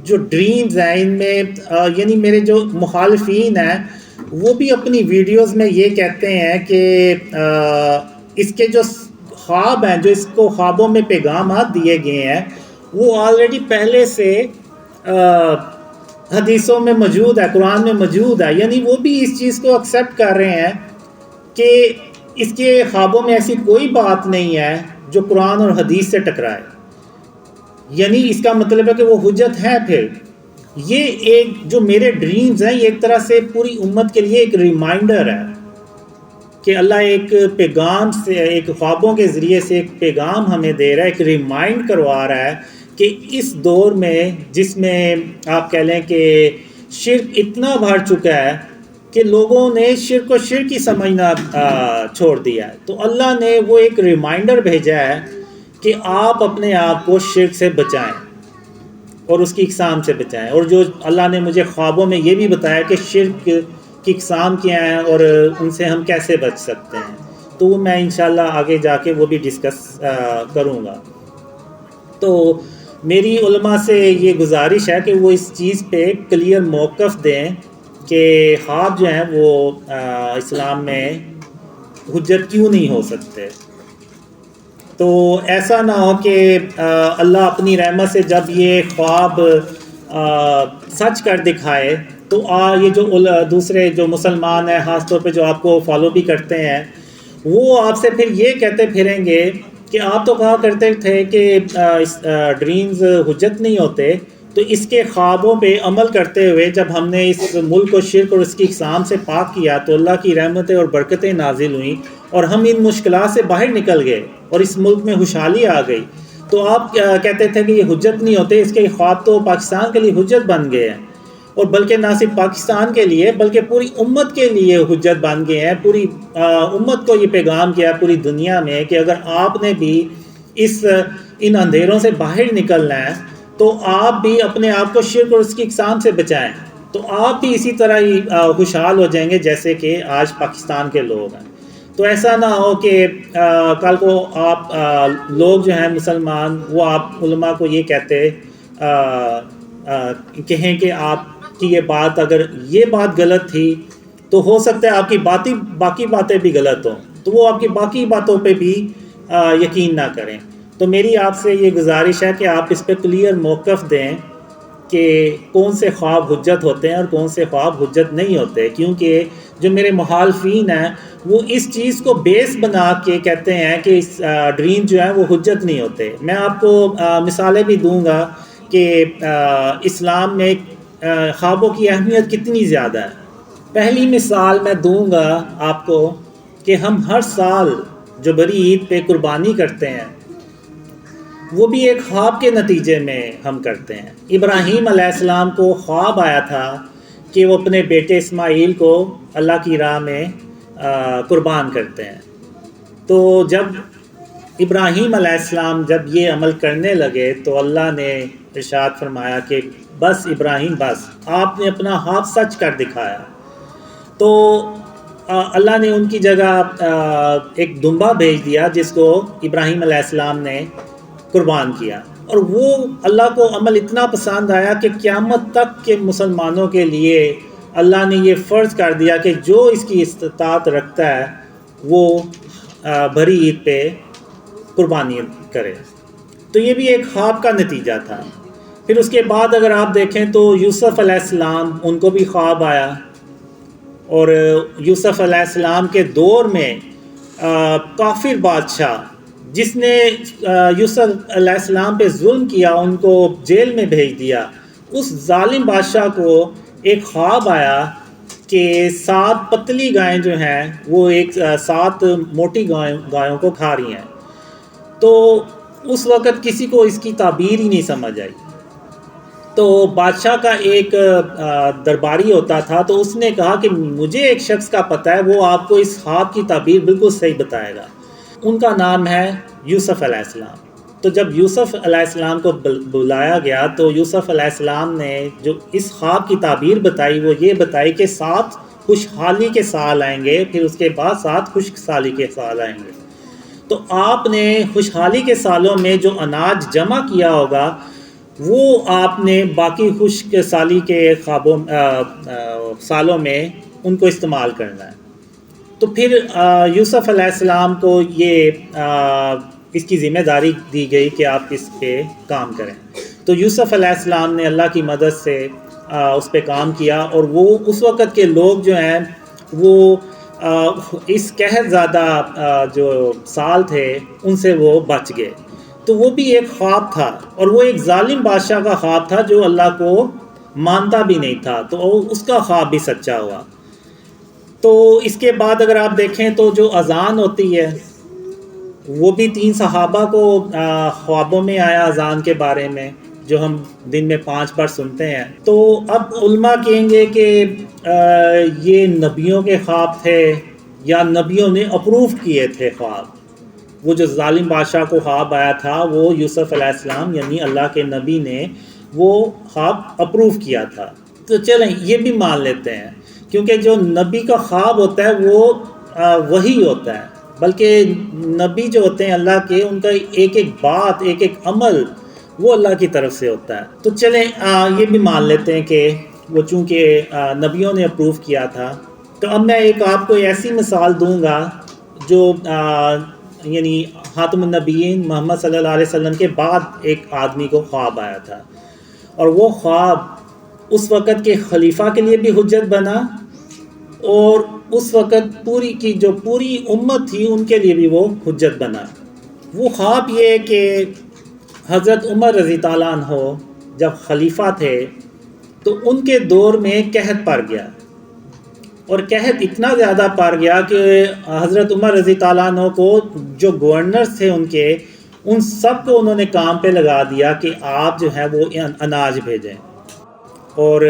جو ڈریمز ہیں ان میں یعنی میرے جو مخالفین ہیں وہ بھی اپنی ویڈیوز میں یہ کہتے ہیں کہ اس کے جو خواب ہیں، جو اس کو خوابوں میں پیغامات دیے گئے ہیں، وہ آلریڈی پہلے سے حدیثوں میں موجود ہے، قرآن میں موجود ہے، یعنی وہ بھی اس چیز کو ایکسیپٹ کر رہے ہیں کہ اس کے خوابوں میں ایسی کوئی بات نہیں ہے جو قرآن اور حدیث سے ٹکرائے، یعنی اس کا مطلب ہے کہ وہ حجت ہے۔ پھر یہ ایک جو میرے ڈریمز ہیں یہ ایک طرح سے پوری امت کے لیے ایک ریمائنڈر ہے کہ اللہ ایک پیغام سے، ایک خوابوں کے ذریعے سے ایک پیغام ہمیں دے رہا ہے، ایک ریمائنڈ کروا رہا ہے کہ اس دور میں جس میں آپ کہہ لیں کہ شرک اتنا بڑھ چکا ہے کہ لوگوں نے شرک و شرک ہی سمجھنا چھوڑ دیا ہے، تو اللہ نے وہ ایک ریمائنڈر بھیجا ہے کہ آپ اپنے آپ کو شرک سے بچائیں اور اس کی اقسام سے بچائیں۔ اور جو اللہ نے مجھے خوابوں میں یہ بھی بتایا کہ شرک کی اقسام کیا ہیں اور ان سے ہم کیسے بچ سکتے ہیں، تو وہ میں انشاءاللہ آگے جا کے وہ بھی ڈسکس کروں گا۔ تو میری علماء سے یہ گزارش ہے کہ وہ اس چیز پہ کلیئر موقف دیں کہ خواب جو ہیں وہ اسلام میں حجت کیوں نہیں ہو سکتے۔ تو ایسا نہ ہو کہ اللہ اپنی رحمت سے جب یہ خواب سچ کر دکھائے تو یہ جو دوسرے جو مسلمان ہیں، خاص طور پہ جو آپ کو فالو بھی کرتے ہیں، وہ آپ سے پھر یہ کہتے پھریں گے کہ آپ تو کہا کرتے تھے کہ ڈریمز حجت نہیں ہوتے، تو اس کے خوابوں پہ عمل کرتے ہوئے جب ہم نے اس ملک کو شرک اور اس کی اقسام سے پاک کیا تو اللہ کی رحمتیں اور برکتیں نازل ہوئیں اور ہم ان مشکلات سے باہر نکل گئے اور اس ملک میں خوشحالی آ گئی۔ تو آپ کہتے تھے کہ یہ حجت نہیں ہوتے، اس کے خواب تو پاکستان کے لیے حجت بن گئے ہیں، اور بلکہ نہ صرف پاکستان کے لیے بلکہ پوری امت کے لیے حجت بن گئے ہیں۔ پوری امت کو یہ پیغام کیا پوری دنیا میں کہ اگر آپ نے بھی اس ان اندھیروں سے باہر نکلنا ہے تو آپ بھی اپنے آپ کو شرک اور اس کی اقسام سے بچائیں، تو آپ بھی اسی طرح ہی خوشحال ہو جائیں گے جیسے کہ آج پاکستان کے لوگ ہیں۔ تو ایسا نہ ہو کہ کل کو آپ لوگ جو ہیں مسلمان وہ آپ علماء کو یہ کہتے کہیں کہ آپ کی یہ بات، اگر یہ بات غلط تھی تو ہو سکتا ہے آپ کی باقی باتیں بھی غلط ہوں، تو وہ آپ کی باقی باتوں پہ بھی یقین نہ کریں۔ تو میری آپ سے یہ گزارش ہے کہ آپ اس پہ کلیئر موقف دیں کہ کون سے خواب حجت ہوتے ہیں اور کون سے خواب حجت نہیں ہوتے، کیونکہ جو میرے مخالفین ہیں وہ اس چیز کو بیس بنا کے کہتے ہیں کہ ڈریم جو ہیں وہ حجت نہیں ہوتے۔ میں آپ کو مثالیں بھی دوں گا کہ اسلام میں خوابوں کی اہمیت کتنی زیادہ ہے۔ پہلی مثال میں دوں گا آپ کو کہ ہم ہر سال جو بڑی عید پہ قربانی کرتے ہیں وہ بھی ایک خواب کے نتیجے میں ہم کرتے ہیں۔ ابراہیم علیہ السلام کو خواب آیا تھا کہ وہ اپنے بیٹے اسماعیل کو اللہ کی راہ میں قربان کرتے ہیں۔ تو جب ابراہیم علیہ السلام جب یہ عمل کرنے لگے تو اللہ نے ارشاد فرمایا کہ بس ابراہیم بس، آپ نے اپنا خواب سچ کر دکھایا۔ تو اللہ نے ان کی جگہ ایک دمبا بھیج دیا جس کو ابراہیم علیہ السلام نے قربان کیا، اور وہ اللہ کو عمل اتنا پسند آیا کہ قیامت تک کے مسلمانوں کے لیے اللہ نے یہ فرض کر دیا کہ جو اس کی استطاعت رکھتا ہے وہ بھری عید پہ قربانی کرے۔ تو یہ بھی ایک خواب کا نتیجہ تھا۔ پھر اس کے بعد اگر آپ دیکھیں تو یوسف علیہ السلام، ان کو بھی خواب آیا، اور یوسف علیہ السلام کے دور میں کافر بادشاہ جس نے یوسف علیہ السلام پہ ظلم کیا، ان کو جیل میں بھیج دیا، اس ظالم بادشاہ کو ایک خواب آیا کہ 7 پتلی گائیں جو ہیں وہ 7 موٹی گایوں کو کھا رہی ہیں۔ تو اس وقت کسی کو اس کی تعبیر ہی نہیں سمجھ آئی۔ تو بادشاہ کا ایک درباری ہوتا تھا، تو اس نے کہا کہ مجھے ایک شخص کا پتہ ہے، وہ آپ کو اس خواب کی تعبیر بالکل صحیح بتائے گا۔ ان کا نام ہے یوسف علیہ السلام۔ تو جب یوسف علیہ السلام کو بلایا گیا تو یوسف علیہ السلام نے جو اس خواب کی تعبیر بتائی وہ یہ بتائی کہ 7 خوشحالی کے سال آئیں گے، پھر اس کے بعد 7 خشک سالی کے سال آئیں گے۔ تو آپ نے خوشحالی کے سالوں میں جو اناج جمع کیا ہوگا وہ آپ نے باقی خشک سالی کے سالوں میں ان کو استعمال کرنا ہے۔ تو پھر یوسف علیہ السلام کو یہ اس کی ذمہ داری دی گئی کہ آپ اس پہ کام کریں۔ تو یوسف علیہ السلام نے اللہ کی مدد سے اس پہ کام کیا، اور وہ اس وقت کے لوگ جو ہیں وہ اس قحط زیادہ جو سال تھے ان سے وہ بچ گئے۔ تو وہ بھی ایک خواب تھا، اور وہ ایک ظالم بادشاہ کا خواب تھا جو اللہ کو مانتا بھی نہیں تھا، تو اس کا خواب بھی سچا ہوا۔ تو اس کے بعد اگر آپ دیکھیں تو جو اذان ہوتی ہے وہ بھی 3 صحابہ کو خوابوں میں آیا اذان کے بارے میں، جو ہم دن میں 5 بار سنتے ہیں۔ تو اب علماء کہیں گے کہ یہ نبیوں کے خواب تھے یا نبیوں نے اپروو کیے تھے خواب۔ وہ جو ظالم بادشاہ کو خواب آیا تھا وہ یوسف علیہ السلام یعنی اللہ کے نبی نے وہ خواب اپروو کیا تھا۔ تو چلیں یہ بھی مان لیتے ہیں، کیونکہ جو نبی کا خواب ہوتا ہے وہ وحی ہوتا ہے، بلکہ نبی جو ہوتے ہیں اللہ کے، ان کا ایک ایک بات، ایک ایک عمل وہ اللہ کی طرف سے ہوتا ہے۔ تو چلیں یہ بھی مان لیتے ہیں کہ وہ چونکہ نبیوں نے اپروو کیا تھا۔ تو اب میں ایک آپ کو ایسی مثال دوں گا جو یعنی خاتم النبیین محمد صلی اللہ علیہ وسلم کے بعد ایک آدمی کو خواب آیا تھا، اور وہ خواب اس وقت کے خلیفہ کے لیے بھی حجت بنا، اور اس وقت جو پوری امت تھی ان کے لیے بھی وہ حجت بنا۔ وہ خواب یہ کہ حضرت عمر رضی اللہ عنہ جب خلیفہ تھے تو ان کے دور میں قحط پڑ گیا، اور قحط اتنا زیادہ پڑ گیا کہ حضرت عمر رضی اللہ عنہ کو جو گورنرز تھے ان سب کو انہوں نے کام پہ لگا دیا کہ آپ جو ہے وہ اناج بھیجیں، اور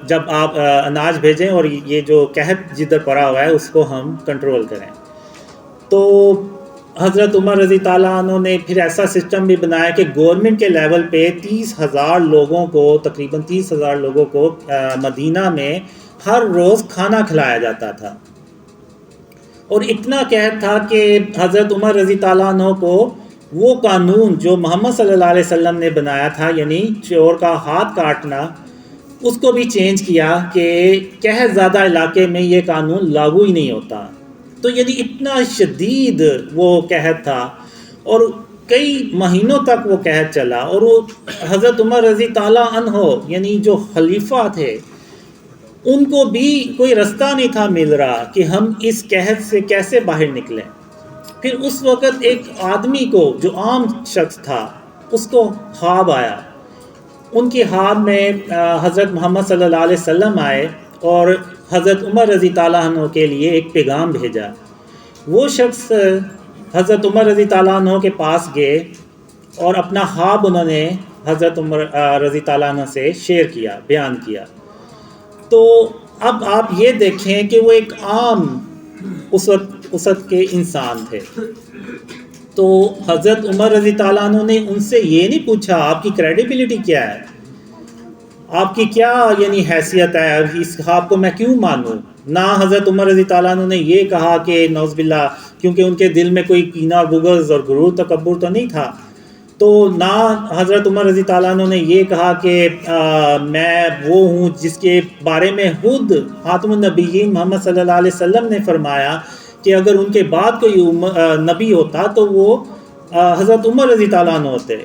جب آپ اناج بھیجیں اور یہ جو قحط جدھر پڑا ہوا ہے اس کو ہم کنٹرول کریں۔ تو حضرت عمر رضی تعالیٰ عنہ نے پھر ایسا سسٹم بھی بنایا کہ گورنمنٹ کے لیول پہ 30,000 لوگوں کو، تقریباً 30,000 لوگوں کو مدینہ میں ہر روز کھانا کھلایا جاتا تھا، اور اتنا قحط تھا کہ حضرت عمر رضی تعالیٰ عنہ کو وہ قانون جو محمد صلی اللہ علیہ وسلم نے بنایا تھا، یعنی چور کا ہاتھ کاٹنا، اس کو بھی چینج کیا کہ قحط زیادہ علاقے میں یہ قانون لاگو ہی نہیں ہوتا۔ تو یعنی اتنا شدید وہ قحط تھا، اور کئی مہینوں تک وہ قحط چلا، اور وہ حضرت عمر رضی تعالیٰ عنہ یعنی جو خلیفہ تھے، ان کو بھی کوئی رستہ نہیں تھا مل رہا کہ ہم اس قحط سے کیسے باہر نکلیں۔ پھر اس وقت ایک آدمی کو، جو عام شخص تھا، اس کو خواب آیا۔ ان کی خواب میں حضرت محمد صلی اللہ علیہ وسلم آئے اور حضرت عمر رضی تعالیٰ عنہ کے لیے ایک پیغام بھیجا۔ وہ شخص حضرت عمر رضی تعالیٰ عنہ کے پاس گئے اور اپنا خواب انہوں نے حضرت عمر رضی تعالیٰ عنہ سے شیئر کیا، بیان کیا۔ تو اب آپ یہ دیکھیں کہ وہ ایک عام اس وقت کے انسان تھے۔ تو حضرت عمر رضی تعالیٰ عنہ نے ان سے یہ نہیں پوچھا آپ کی کریڈیبلٹی کیا ہے، آپ کی کیا یعنی حیثیت ہے، اس خواب کو میں کیوں مانوں۔ نہ حضرت عمر رضی تعالیٰ عنہ نے یہ کہا کہ نعوذ باللہ، کیونکہ ان کے دل میں کوئی کینہ اور بغض اور غرور تکبر تو نہیں تھا، تو نہ حضرت عمر رضی تعالیٰ عنہ نے یہ کہا کہ میں وہ ہوں جس کے بارے میں خود خاتم النبیین محمد صلی اللہ علیہ وسلم نے فرمایا کہ اگر ان کے بعد کوئی نبی ہوتا تو وہ حضرت عمر رضی تعالیٰ عنہ ہوتے۔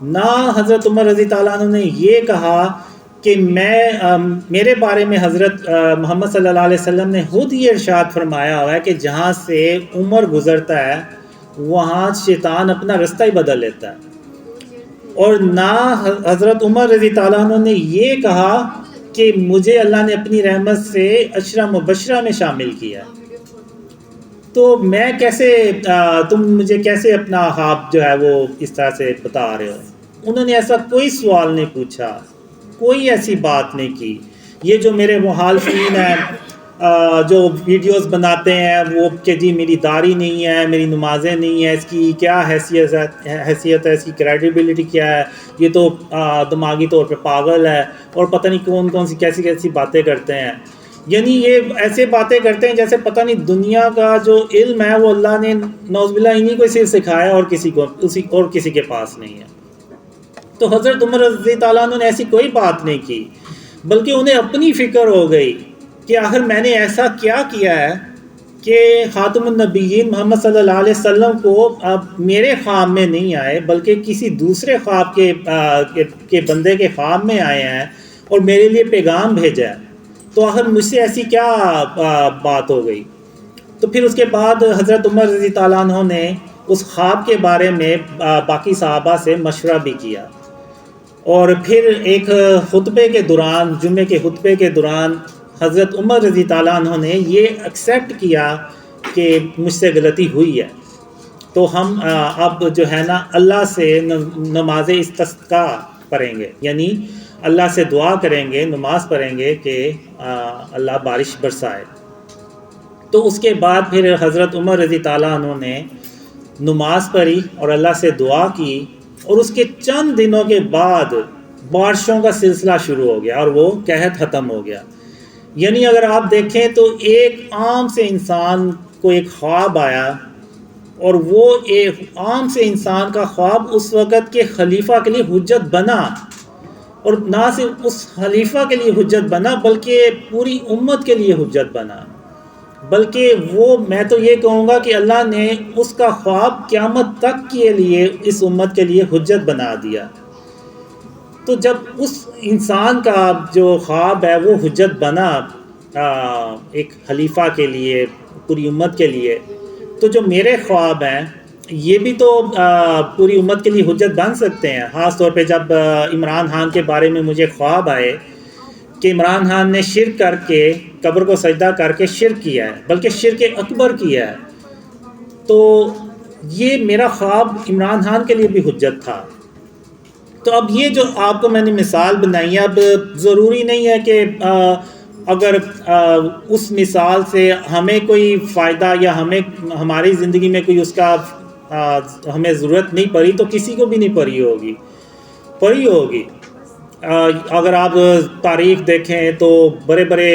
نہ حضرت عمر رضی تعالیٰ عنہ نے یہ کہا کہ میرے بارے میں حضرت محمد صلی اللہ علیہ وسلم نے خود یہ ارشاد فرمایا ہوا ہے کہ جہاں سے عمر گزرتا ہے وہاں شیطان اپنا رستہ ہی بدل لیتا ہے۔ اور نہ حضرت عمر رضی تعالیٰ عنہ نے یہ کہا کہ مجھے اللہ نے اپنی رحمت سے عشرہ مبشرہ میں شامل کیا۔ تو میں کیسے، تم مجھے کیسے اپنا خواب جو ہے وہ اس طرح سے بتا رہے ہو؟ انہوں نے ایسا کوئی سوال نہیں پوچھا، کوئی ایسی بات نہیں کی۔ یہ جو میرے مخالفین ہیں جو ویڈیوز بناتے ہیں وہ کہ جی میری داڑھی نہیں ہے، میری نمازیں نہیں ہیں، اس کی کیا حیثیت ہے، اس کی کریڈیبلٹی کیا ہے، یہ تو دماغی طور پہ پاگل ہے، اور پتہ نہیں کون کون سی کیسی باتیں کرتے ہیں۔ یعنی یہ ایسے باتیں کرتے ہیں جیسے پتہ نہیں دنیا کا جو علم ہے وہ اللہ نے نعوذ باللہ انہی کو صرف سکھایا اور کسی کے پاس نہیں ہے۔ تو حضرت عمر رضی تعالیٰ عنہ نے ایسی کوئی بات نہیں کی، بلکہ انہیں اپنی فکر ہو گئی کہ آخر میں نے ایسا کیا کیا ہے کہ خاتم النبیین محمد صلی اللہ علیہ وسلم کو اب میرے خواب میں نہیں آئے بلکہ کسی دوسرے خواب کے بندے کے خواب میں آئے ہیں اور میرے لیے پیغام بھیجا ہے، تو آخر مجھ سے ایسی کیا بات ہو گئی۔ تو پھر اس کے بعد حضرت عمر رضی تعالیٰ عنہ نے اس خواب کے بارے میں باقی صحابہ سے مشورہ بھی کیا، اور پھر ایک خطبے کے دوران، جمعے کے خطبے کے دوران حضرت عمر رضی تعالیٰ عنہ نے یہ ایکسیپٹ کیا کہ مجھ سے غلطی ہوئی ہے، تو ہم اب جو ہے نا اللہ سے نماز استسقاء پڑھیں گے، یعنی اللہ سے دعا کریں گے، نماز پڑھیں گے کہ اللہ بارش برسائے۔ تو اس کے بعد پھر حضرت عمر رضی تعالیٰ عنہ نے نماز پڑھی اور اللہ سے دعا کی، اور اس کے چند دنوں کے بعد بارشوں کا سلسلہ شروع ہو گیا اور وہ قحط ختم ہو گیا۔ یعنی اگر آپ دیکھیں تو ایک عام سے انسان کو ایک خواب آیا، اور وہ ایک عام سے انسان کا خواب اس وقت کے خلیفہ کے لیے حجت بنا، اور نہ صرف اس خلیفہ کے لیے حجت بنا بلکہ پوری امت کے لیے حجت بنا، بلکہ وہ میں تو یہ کہوں گا کہ اللہ نے اس کا خواب قیامت تک کے لیے اس امت کے لیے حجت بنا دیا۔ تو جب اس انسان کا جو خواب ہے وہ حجت بنا ایک خلیفہ کے لیے، پوری امت کے لیے، تو جو میرے خواب ہیں یہ بھی تو پوری امت کے لیے حجت بن سکتے ہیں۔ خاص طور پہ جب عمران خان کے بارے میں مجھے خواب آئے کہ عمران خان نے شرک کر کے، قبر کو سجدہ کر کے شرک کیا ہے، بلکہ شرک اکبر کیا ہے، تو یہ میرا خواب عمران خان کے لیے بھی حجت تھا۔ تو اب یہ جو آپ کو میں نے مثال بنائی ہے، اب ضروری نہیں ہے کہ اگر اس مثال سے ہمیں کوئی فائدہ یا ہماری زندگی میں کوئی اس کا ہمیں ضرورت نہیں پڑی تو کسی کو بھی نہیں پڑی ہوگی. اگر آپ تاریخ دیکھیں تو بڑے بڑے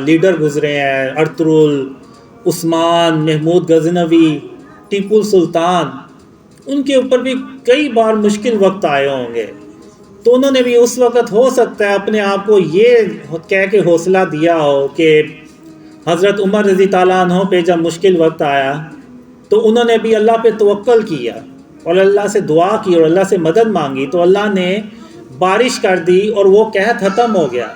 لیڈر گزرے ہیں، ارطغرل، عثمان، محمود غزنوی، ٹیپو سلطان، ان کے اوپر بھی کئی بار مشکل وقت آئے ہوں گے. تو انہوں نے بھی اس وقت ہو سکتا ہے اپنے آپ کو یہ کہہ کے حوصلہ دیا ہو کہ حضرت عمر رضی تعالیٰ عنہ پہ جب مشکل وقت آیا تو انہوں نے بھی اللہ پہ توکل کیا اور اللہ سے دعا کی اور اللہ سے مدد مانگی، تو اللہ نے بارش کر دی اور وہ قحط ختم ہو گیا.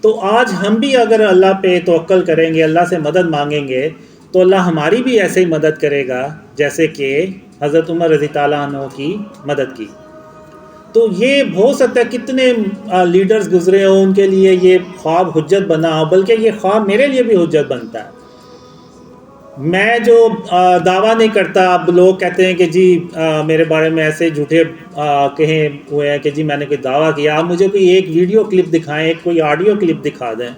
تو آج ہم بھی اگر اللہ پہ توکل کریں گے، اللہ سے مدد مانگیں گے، تو اللہ ہماری بھی ایسے ہی مدد کرے گا جیسے کہ حضرت عمر رضی تعالیٰ عنہ کی مدد کی. تو یہ ہو سکتا ہے کتنے لیڈرز گزرے ہوں، ان کے لیے یہ خواب حجت بنا ہو، بلکہ یہ خواب میرے لیے بھی حجت بنتا ہے. میں جو دعویٰ نہیں کرتا، اب لوگ کہتے ہیں کہ جی میرے بارے میں ایسے جھوٹے کہیں ہوئے ہیں کہ جی میں نے کوئی دعویٰ کیا. آپ مجھے کوئی ایک ویڈیو کلپ دکھائیں، کوئی آڈیو کلپ دکھا دیں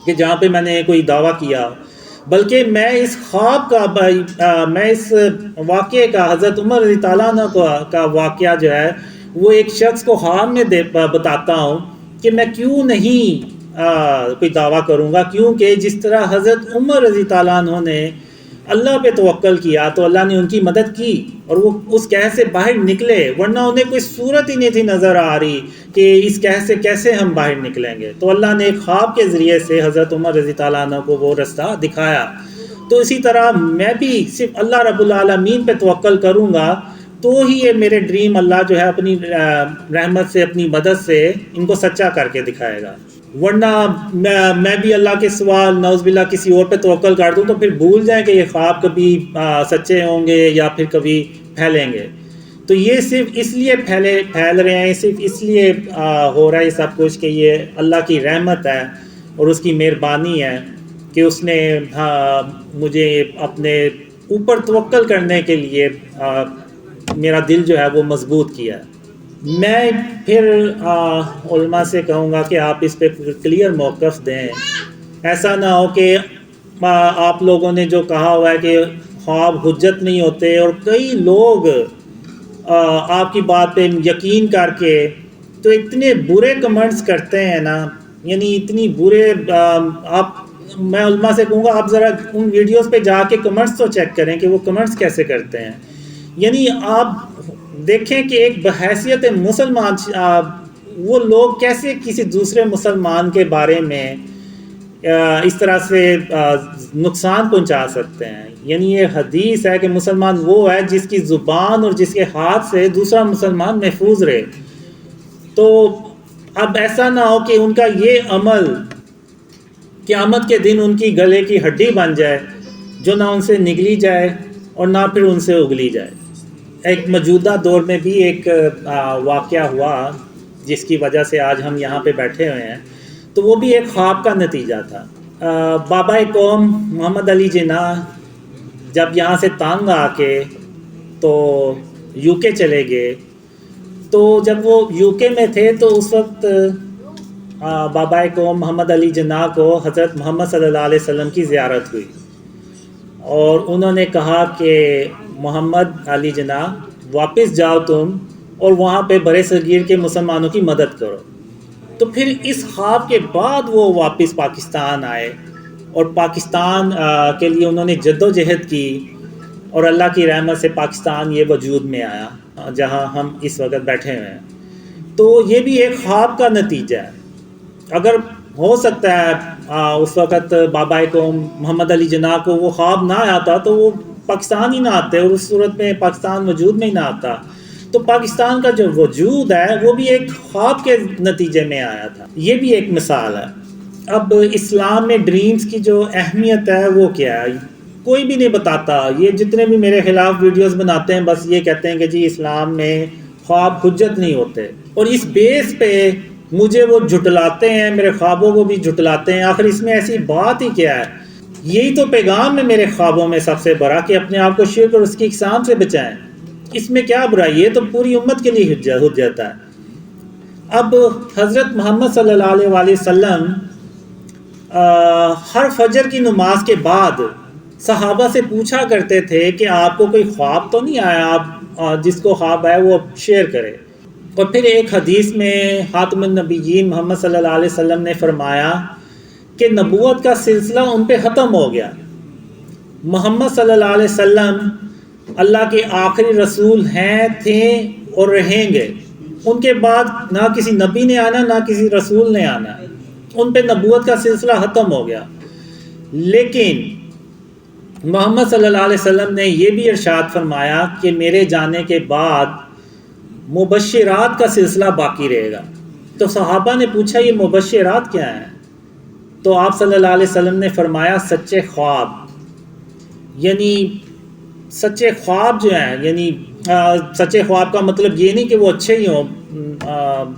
کہ جہاں پہ میں نے کوئی دعویٰ کیا. بلکہ میں اس خواب کا میں اس واقعے کا، حضرت عمر رضی تعالیٰ عنہ کا واقعہ جو ہے وہ ایک شخص کو خواب میں بتاتا ہوں کہ میں کیوں نہیں کوئی دعویٰ کروں گا، کیونکہ جس طرح حضرت عمر رضی تعالیٰ عنہ نے اللہ پہ توکل کیا تو اللہ نے ان کی مدد کی اور وہ اس قحط سے باہر نکلے، ورنہ انہیں کوئی صورت ہی نہیں تھی نظر آ رہی کہ اس قحط سے کیسے ہم باہر نکلیں گے. تو اللہ نے ایک خواب کے ذریعے سے حضرت عمر رضی تعالیٰ عنہ کو وہ رستہ دکھایا. تو اسی طرح میں بھی صرف اللہ رب العالمین پہ توکل کروں گا تو ہی یہ میرے ڈریم اللہ جو ہے اپنی رحمت سے، اپنی مدد سے ان کو سچا کر کے دکھائے گا. ورنہ میں بھی اللہ کے سوا نعوذ باللہ کسی اور پہ توکل کر دوں تو پھر بھول جائیں کہ یہ خواب کبھی سچے ہوں گے یا پھر کبھی پھیلیں گے. تو یہ صرف اس لیے پھیل رہے ہیں، صرف اس لیے ہو رہا ہے سب کچھ کہ یہ اللہ کی رحمت ہے اور اس کی مہربانی ہے کہ اس نے مجھے اپنے اوپر توکل کرنے کے لیے میرا دل جو ہے وہ مضبوط کیا. میں پھر علماء سے کہوں گا کہ آپ اس پہ کلیئر موقف دیں. ایسا نہ ہو کہ آپ لوگوں نے جو کہا ہوا ہے کہ خواب حجت نہیں ہوتے، اور کئی لوگ آپ کی بات پہ یقین کر کے تو اتنے برے کمنٹس کرتے ہیں نا، یعنی اتنی برے میں علماء سے کہوں گا آپ ذرا ان ویڈیوز پہ جا کے کمنٹس تو چیک کریں کہ وہ کمنٹس کیسے کرتے ہیں. یعنی آپ دیکھیں کہ ایک بحیثیت مسلمان وہ لوگ کیسے کسی دوسرے مسلمان کے بارے میں اس طرح سے نقصان پہنچا سکتے ہیں. یعنی یہ حدیث ہے کہ مسلمان وہ ہے جس کی زبان اور جس کے ہاتھ سے دوسرا مسلمان محفوظ رہے. تو اب ایسا نہ ہو کہ ان کا یہ عمل قیامت کے دن ان کی گلے کی ہڈی بن جائے جو نہ ان سے نگلی جائے اور نہ پھر ان سے اگلی جائے. ایک موجودہ دور میں بھی ایک واقعہ ہوا جس کی وجہ سے آج ہم یہاں پہ بیٹھے ہوئے ہیں. تو وہ بھی ایک خواب کا نتیجہ تھا. بابا قوم محمد علی جناح جب یہاں سے تانگ آ کے تو یو کے چلے گئے، تو جب وہ یو کے میں تھے تو اس وقت بابا قوم محمد علی جناح کو حضرت محمد صلی اللہ علیہ وسلم کی زیارت ہوئی اور انہوں نے کہا کہ محمد علی جناح واپس جاؤ تم اور وہاں پہ برے صغیر کے مسلمانوں کی مدد کرو. تو پھر اس خواب کے بعد وہ واپس پاکستان آئے اور پاکستان کے لیے انہوں نے جد و جہد کی اور اللہ کی رحمت سے پاکستان یہ وجود میں آیا جہاں ہم اس وقت بیٹھے ہوئے ہیں. تو یہ بھی ایک خواب کا نتیجہ ہے. اگر ہو سکتا ہے اس وقت بابا قوم محمد علی جناح کو وہ خواب نہ آتا تو وہ پاکستان ہی نہ آتے اور اس صورت میں پاکستان وجود میں ہی نہ آتا. تو پاکستان کا جو وجود ہے وہ بھی ایک خواب کے نتیجے میں آیا تھا. یہ بھی ایک مثال ہے. اب اسلام میں ڈریمز کی جو اہمیت ہے وہ کیا ہے کوئی بھی نہیں بتاتا. یہ جتنے بھی میرے خلاف ویڈیوز بناتے ہیں بس یہ کہتے ہیں کہ جی اسلام میں خواب حجت نہیں ہوتے، اور اس بیس پہ مجھے وہ جھٹلاتے ہیں، میرے خوابوں کو بھی جھٹلاتے ہیں. آخر اس میں ایسی بات ہی کیا ہے؟ یہی تو پیغام ہے میرے خوابوں میں سب سے بڑا کہ اپنے آپ کو شرک اور اس کی اقسام سے بچائیں. اس میں کیا برائی ہے؟ تو پوری امت کے لیے حجت ہے. اب حضرت محمد صلی اللہ علیہ وسلم ہر فجر کی نماز کے بعد صحابہ سے پوچھا کرتے تھے کہ آپ کو کوئی خواب تو نہیں آیا، آپ جس کو خواب آئے وہ شیئر کرے۔ اور پھر ایک حدیث میں خاتم النبیین محمد صلی اللہ علیہ وسلم نے فرمایا کہ نبوت کا سلسلہ ان پہ ختم ہو گیا، محمد صلی اللہ علیہ وسلم اللہ کے آخری رسول ہیں، تھے اور رہیں گے، ان کے بعد نہ کسی نبی نے آنا نہ کسی رسول نے آنا، ان پہ نبوت کا سلسلہ ختم ہو گیا۔ لیکن محمد صلی اللہ علیہ وسلم نے یہ بھی ارشاد فرمایا کہ میرے جانے کے بعد مبشرات کا سلسلہ باقی رہے گا۔ تو صحابہ نے پوچھا یہ مبشرات کیا ہیں؟ تو آپ صلی اللہ علیہ وسلم نے فرمایا سچے خواب، یعنی سچے خواب جو ہیں، یعنی سچے خواب کا مطلب یہ نہیں کہ وہ اچھے ہی ہوں،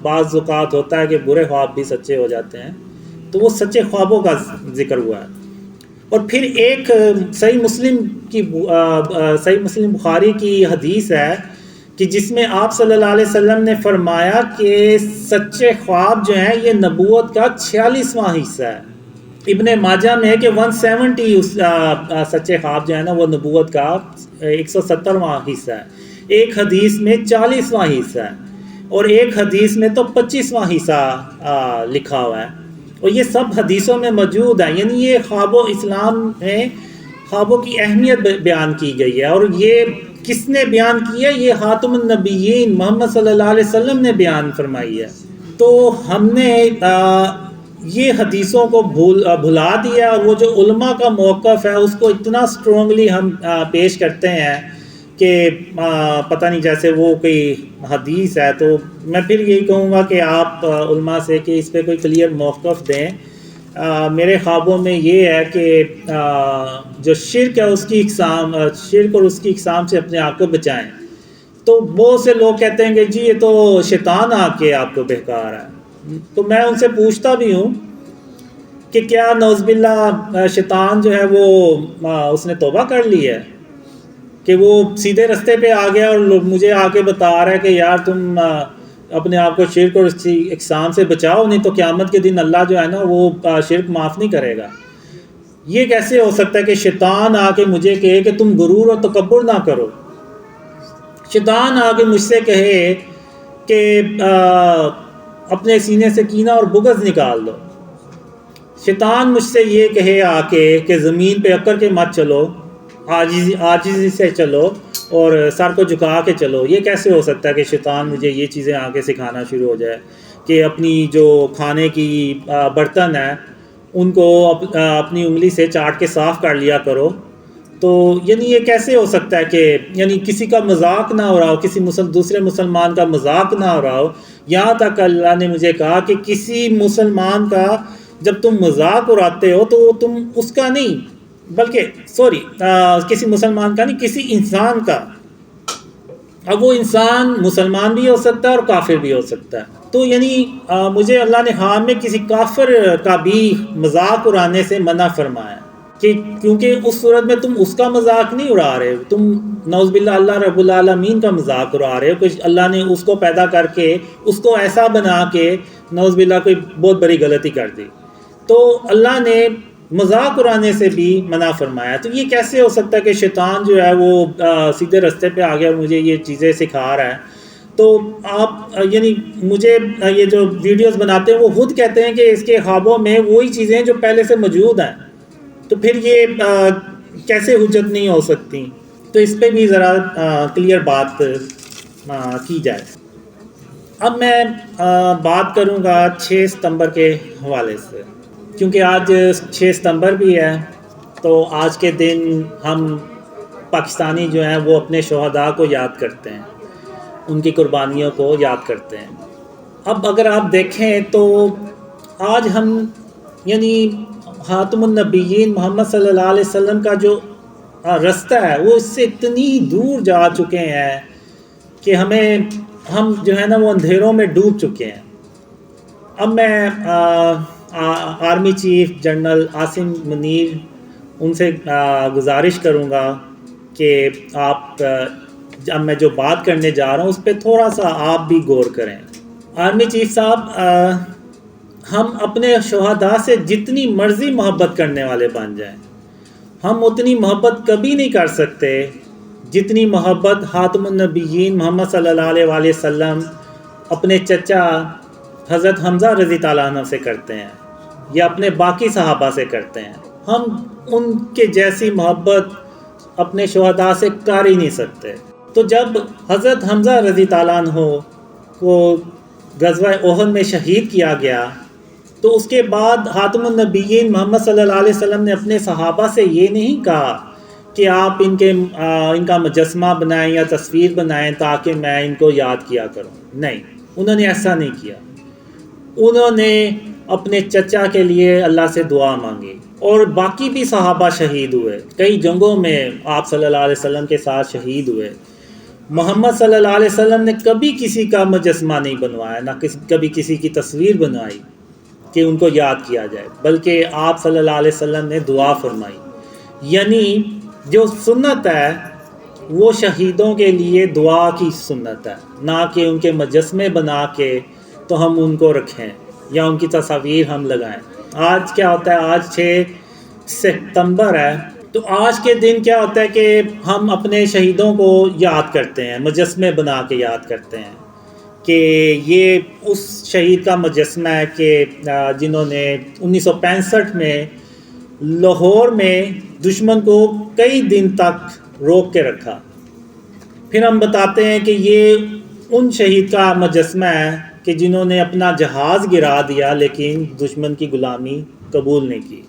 بعض اوقات ہوتا ہے کہ برے خواب بھی سچے ہو جاتے ہیں، تو وہ سچے خوابوں کا ذکر ہوا ہے۔ اور پھر ایک صحیح مسلم بخاری کی حدیث ہے کہ جس میں آپ صلی اللہ علیہ وسلم نے فرمایا کہ سچے خواب جو ہیں یہ نبوت کا 46واں حصہ ہے۔ ابن ماجہ میں ہے کہ 170 سچے خواب جو ہے نا وہ نبوت کا 170واں حصہ ہے، ایک حدیث میں 40واں حصہ ہے، اور ایک حدیث میں تو 25واں حصہ لکھا ہوا ہے، اور یہ سب حدیثوں میں موجود ہے۔ یعنی یہ خواب و اسلام میں خوابوں کی اہمیت بیان کی گئی ہے، اور یہ کس نے بیان کی ہے؟ یہ خاتم النبیین محمد صلی اللہ علیہ وسلم نے بیان فرمائی ہے۔ تو ہم نے یہ حدیثوں کو بھلا دیا، اور وہ جو علماء کا موقف ہے اس کو اتنا سٹرونگلی ہم پیش کرتے ہیں کہ پتہ نہیں جیسے وہ کوئی حدیث ہے۔ تو میں پھر یہی کہوں گا کہ آپ علماء سے کہ اس پہ کوئی کلیئر موقف دیں۔ میرے خوابوں میں یہ ہے کہ جو شرک ہے اس کی اقسام، شرک اور اس کی اقسام سے اپنے آپ کو بچائیں۔ تو بہت سے لوگ کہتے ہیں کہ جی یہ تو شیطان آ کے آپ کو بہکا رہا ہے، تو میں ان سے پوچھتا بھی ہوں کہ کیا نعوذ باللہ شیطان جو ہے وہ اس نے توبہ کر لی ہے کہ وہ سیدھے رستے پہ آ گیا اور مجھے آ کے بتا رہا ہے کہ یار تم اپنے آپ کو شرک اور اس کی اقسام سے بچاؤ، نہیں تو قیامت کے دن اللہ جو ہے نا وہ شرک معاف نہیں کرے گا۔ یہ کیسے ہو سکتا ہے کہ شیطان آ کے مجھے کہے کہ تم غرور اور تکبر نہ کرو، شیطان آ کے مجھ سے کہے کہ اپنے سینے سے کینہ اور بغض نکال دو، شیطان مجھ سے یہ کہے آ کے کہ زمین پہ اکڑ کے مت چلو، عاجزی سے چلو اور سر کو جھکا کے چلو۔ یہ کیسے ہو سکتا ہے کہ شیطان مجھے یہ چیزیں آ کے سکھانا شروع ہو جائے کہ اپنی جو کھانے کی برتن ہیں ان کو اپنی انگلی سے چاٹ کے صاف کر لیا کرو؟ تو یعنی یہ کیسے ہو سکتا ہے کہ یعنی کسی کا مذاق نہ ہو رہا ہو، کسی دوسرے مسلمان کا مذاق نہ ہو رہا ہو؟ یہاں تک اللہ نے مجھے کہا کہ کسی مسلمان کا جب تم مذاق اڑاتے ہو تو تم اس کا نہیں بلکہ کسی مسلمان کا نہیں، کسی انسان کا، اب وہ انسان مسلمان بھی ہو سکتا ہے اور کافر بھی ہو سکتا ہے۔ تو یعنی مجھے اللہ نے حرام میں کسی کافر کا بھی مذاق اڑانے سے منع فرمایا کہ کیونکہ اس صورت میں تم اس کا مذاق نہیں اڑا رہے ہو، تم نعوذ باللہ اللہ رب العالمین کا مذاق اڑا رہے ہو کہ اللہ نے اس کو پیدا کر کے اس کو ایسا بنا کے نعوذ باللہ کوئی بہت بڑی غلطی کر دی۔ تو اللہ نے مذاق اڑانے سے بھی منع فرمایا۔ تو یہ کیسے ہو سکتا ہے کہ شیطان جو ہے وہ سیدھے رستے پہ آ گیا اور مجھے یہ چیزیں سکھا رہا ہے؟ تو آپ یعنی مجھے یہ جو ویڈیوز بناتے ہیں وہ خود کہتے ہیں کہ اس کے خوابوں میں وہی چیزیں جو پہلے سے موجود ہیں، تو پھر یہ کیسے حجت نہیں ہو سکتی؟ تو اس پہ بھی ذرا کلیئر بات کی جائے۔ اب میں بات کروں گا 6 ستمبر کے حوالے سے، کیونکہ آج 6 ستمبر بھی ہے، تو آج کے دن ہم پاکستانی جو ہیں وہ اپنے شہداء کو یاد کرتے ہیں، ان کی قربانیوں کو یاد کرتے ہیں۔ اب اگر آپ دیکھیں تو آج ہم یعنی خاتم النبیین محمد صلی اللہ علیہ وسلم کا جو رستہ ہے وہ اس سے اتنی دور جا چکے ہیں کہ ہم جو ہے نا وہ اندھیروں میں ڈوب چکے ہیں۔ اب میں army chief general Asim Munir ان سے گزارش کروں گا کہ آپ اب میں جو بات کرنے جا رہا ہوں اس پہ تھوڑا سا آپ بھی غور کریں۔ آرمی چیف صاحب، ہم اپنے شہداء سے جتنی مرضی محبت کرنے والے بن جائیں، ہم اتنی محبت کبھی نہیں کر سکتے جتنی محبت خاتم النبیین محمد صلی اللہ علیہ وآلہ وسلم اپنے چچا حضرت حمزہ رضی تعالیٰ عنہ سے کرتے ہیں یا اپنے باقی صحابہ سے کرتے ہیں۔ ہم ان کے جیسی محبت اپنے شہداء سے کر ہی نہیں سکتے۔ تو جب حضرت حمزہ رضی تعالیٰ عنہ کو غزوہ احد میں شہید کیا گیا تو اس کے بعد خاتم النبیین محمد صلی اللہ علیہ وسلم نے اپنے صحابہ سے یہ نہیں کہا کہ آپ ان کا مجسمہ بنائیں یا تصویر بنائیں تاکہ میں ان کو یاد کیا کروں، نہیں، انہوں نے ایسا نہیں کیا۔ انہوں نے اپنے چچا کے لیے اللہ سے دعا مانگی، اور باقی بھی صحابہ شہید ہوئے، کئی جنگوں میں آپ صلی اللہ علیہ وسلم کے ساتھ شہید ہوئے۔ محمد صلی اللہ علیہ وسلم نے کبھی کسی کا مجسمہ نہیں بنوایا، نہ کبھی کسی کی تصویر بنوائی کہ ان کو یاد کیا جائے، بلکہ آپ صلی اللہ علیہ وسلم نے دعا فرمائی۔ یعنی جو سنت ہے وہ شہیدوں کے لیے دعا کی سنت ہے، نہ کہ ان کے مجسمے بنا کے تو ہم ان کو رکھیں یا ان کی تصاویر ہم لگائیں۔ آج کیا ہوتا ہے، آج 6 ستمبر ہے، تو آج کے دن کیا ہوتا ہے کہ ہم اپنے شہیدوں کو یاد کرتے ہیں، مجسمے بنا کے یاد کرتے ہیں کہ یہ اس شہید کا مجسمہ ہے کہ جنہوں نے 1965 میں لاہور میں دشمن کو کئی دن تک روک کے رکھا۔ پھر ہم بتاتے ہیں کہ یہ ان شہید کا مجسمہ ہے کہ جنہوں نے اپنا جہاز گرا دیا لیکن دشمن کی غلامی قبول نہیں کی۔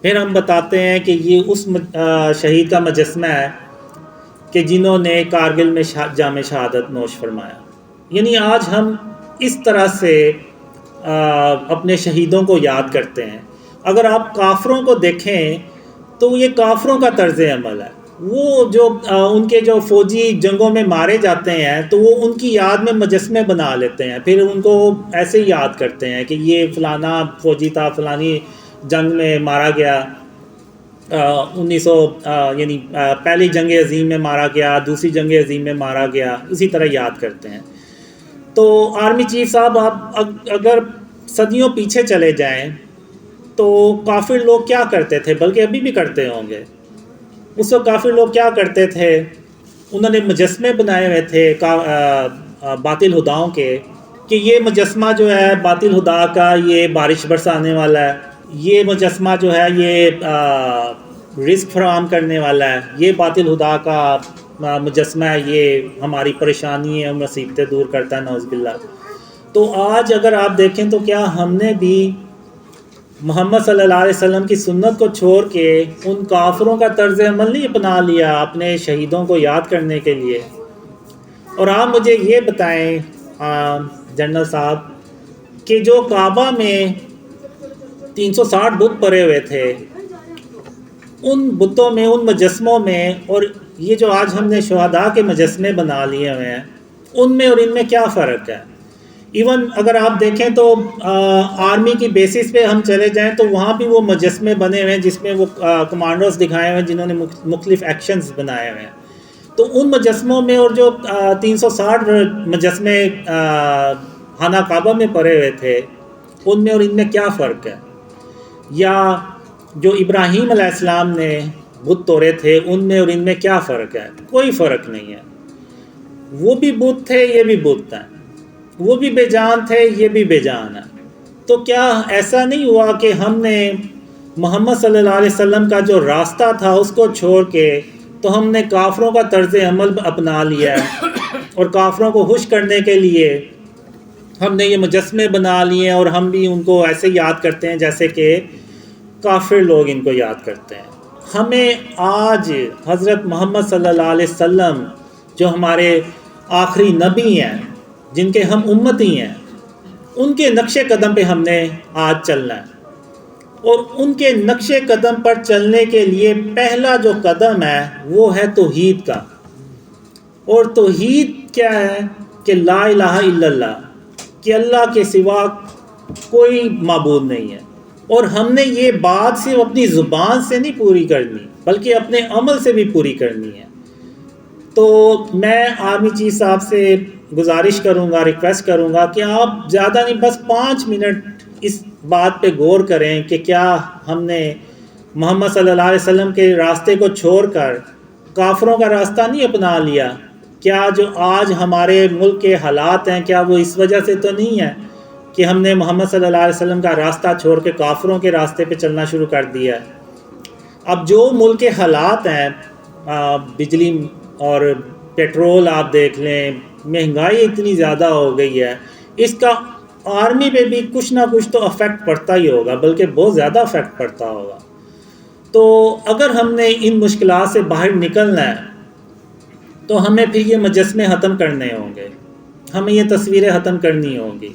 پھر ہم بتاتے ہیں کہ یہ اس شہید کا مجسمہ ہے کہ جنہوں نے کارگل میں جام شہادت نوش فرمایا۔ یعنی آج ہم اس طرح سے اپنے شہیدوں کو یاد کرتے ہیں۔ اگر آپ کافروں کو دیکھیں تو یہ کافروں کا طرز عمل ہے، وہ جو ان کے جو فوجی جنگوں میں مارے جاتے ہیں تو وہ ان کی یاد میں مجسمے بنا لیتے ہیں، پھر ان کو ایسے ہی یاد کرتے ہیں کہ یہ فلانا فوجی تھا، فلانی جنگ میں مارا گیا، 1900 یعنی پہلی جنگ عظیم میں مارا گیا، دوسری جنگ عظیم میں مارا گیا، اسی طرح یاد کرتے ہیں۔ تو آرمی چیف صاحب، آپ اگر صدیوں پیچھے چلے جائیں تو کافر لوگ کیا کرتے تھے، بلکہ ابھی بھی کرتے ہوں گے۔ اس وقت کافر لوگ کیا کرتے تھے، انہوں نے مجسمے بنائے ہوئے تھے باطل خداؤں کے کہ یہ مجسمہ جو ہے باطل خدا کا یہ بارش برسانے والا ہے، یہ مجسمہ جو ہے یہ رزق فراہم کرنے والا ہے، یہ باطل خدا کا مجسمہ ہے، یہ ہماری پریشانی ہے، مصیبتیں دور کرتا ہے، نعوذ باللہ۔ تو آج اگر آپ دیکھیں تو کیا ہم نے بھی محمد صلی اللہ علیہ وسلم کی سنت کو چھوڑ کے ان کافروں کا طرز عمل نہیں اپنا لیا اپنے شہیدوں کو یاد کرنے کے لیے؟ اور آپ مجھے یہ بتائیں جنرل صاحب کہ جو کعبہ میں 360 بت پڑے ہوئے تھے، ان بتوں میں، ان مجسموں میں، اور یہ جو آج ہم نے شہداء کے مجسمے بنا لیے ہوئے ہیں، ان میں اور ان میں کیا فرق ہے؟ ایون اگر آپ دیکھیں تو آرمی کی بیسس پہ ہم چلے جائیں تو وہاں بھی وہ مجسمے بنے ہوئے ہیں جس میں وہ کمانڈرز دکھائے ہوئے ہیں جنہوں نے مختلف ایکشنز بنائے ہوئے ہیں۔ تو ان مجسموں میں اور جو 360 مجسمے خانہ کعبہ میں پڑے ہوئے تھے، ان میں اور ان میں کیا فرق ہے؟ یا جو ابراہیم علیہ السلام نے بت توڑے تھے، ان میں اور ان میں کیا فرق ہے؟ کوئی فرق نہیں ہے۔ وہ بھی بت تھے، یہ بھی بت ہیں، وہ بھی بے جان تھے، یہ بھی بے جان ہیں۔ تو کیا ایسا نہیں ہوا کہ ہم نے محمد صلی اللہ علیہ وسلم کا جو راستہ تھا اس کو چھوڑ کے تو ہم نے کافروں کا طرز عمل اپنا لیا ہے، اور کافروں کو خوش کرنے کے لیے ہم نے یہ مجسمے بنا لیے اور ہم بھی ان کو ایسے یاد کرتے ہیں جیسے کہ کافر لوگ ان کو یاد کرتے ہیں۔ ہمیں آج حضرت محمد صلی اللہ علیہ وسلم جو ہمارے آخری نبی ہیں، جن کے ہم امتی ہیں، ان کے نقش قدم پہ ہم نے آج چلنا ہے، اور ان کے نقش قدم پر چلنے کے لیے پہلا جو قدم ہے وہ ہے توحید کا۔ اور توحید کیا ہے کہ لا الہ الا اللہ، کہ اللہ کے سوا کوئی معبود نہیں ہے۔ اور ہم نے یہ بات صرف اپنی زبان سے نہیں پوری کرنی بلکہ اپنے عمل سے بھی پوری کرنی ہے۔ تو میں آرمی چیف صاحب سے گزارش کروں گا، ریکویسٹ کروں گا کہ آپ زیادہ نہیں، بس 5 منٹ اس بات پہ غور کریں کہ کیا ہم نے محمد صلی اللہ علیہ وسلم کے راستے کو چھوڑ کر کافروں کا راستہ نہیں اپنا لیا؟ کیا جو آج ہمارے ملک کے حالات ہیں کیا وہ اس وجہ سے تو نہیں ہے کہ ہم نے محمد صلی اللہ علیہ وسلم کا راستہ چھوڑ کے کافروں کے راستے پہ چلنا شروع کر دیا ہے؟ اب جو ملک کے حالات ہیں، بجلی اور پیٹرول آپ دیکھ لیں، مہنگائی اتنی زیادہ ہو گئی ہے، اس کا آرمی پہ بھی کچھ نہ کچھ تو افیکٹ پڑتا ہی ہوگا، بلکہ بہت زیادہ افیکٹ پڑتا ہوگا۔ تو اگر ہم نے ان مشکلات سے باہر نکلنا ہے تو ہمیں پھر یہ مجسمے ختم کرنے ہوں گے، ہمیں یہ تصویریں ختم کرنی ہوں گی،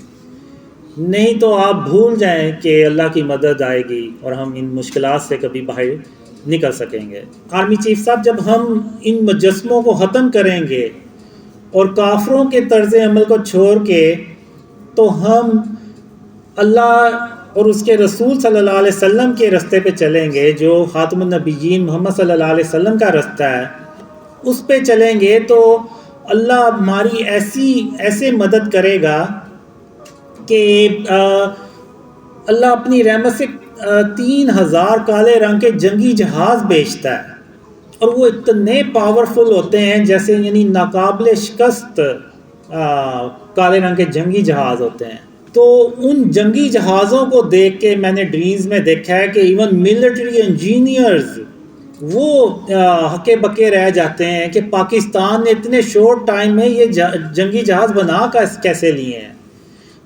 نہیں تو آپ بھول جائیں کہ اللہ کی مدد آئے گی اور ہم ان مشکلات سے کبھی باہر نکل سکیں گے۔ آرمی چیف صاحب، جب ہم ان مجسموں کو ختم کریں گے اور کافروں کے طرز عمل کو چھوڑ کے تو ہم اللہ اور اس کے رسول صلی اللہ علیہ وسلم کے راستے پہ چلیں گے، جو خاتم النبیین محمد صلی اللہ علیہ وسلم کا راستہ ہے، اس پہ چلیں گے تو اللہ ہماری ایسے مدد کرے گا کہ اللہ اپنی رحمت سے 3000 کالے رنگ کے جنگی جہاز بھیجتا ہے، اور وہ اتنے پاورفل ہوتے ہیں جیسے یعنی ناقابل شکست کالے رنگ کے جنگی جہاز ہوتے ہیں۔ تو ان جنگی جہازوں کو دیکھ کے میں نے ڈریمز میں دیکھا ہے کہ ایون ملٹری انجینئرز وہ ہکے بکے رہ جاتے ہیں کہ پاکستان نے اتنے شورٹ ٹائم میں یہ جنگی جہاز بنا کیسے لیے ہیں۔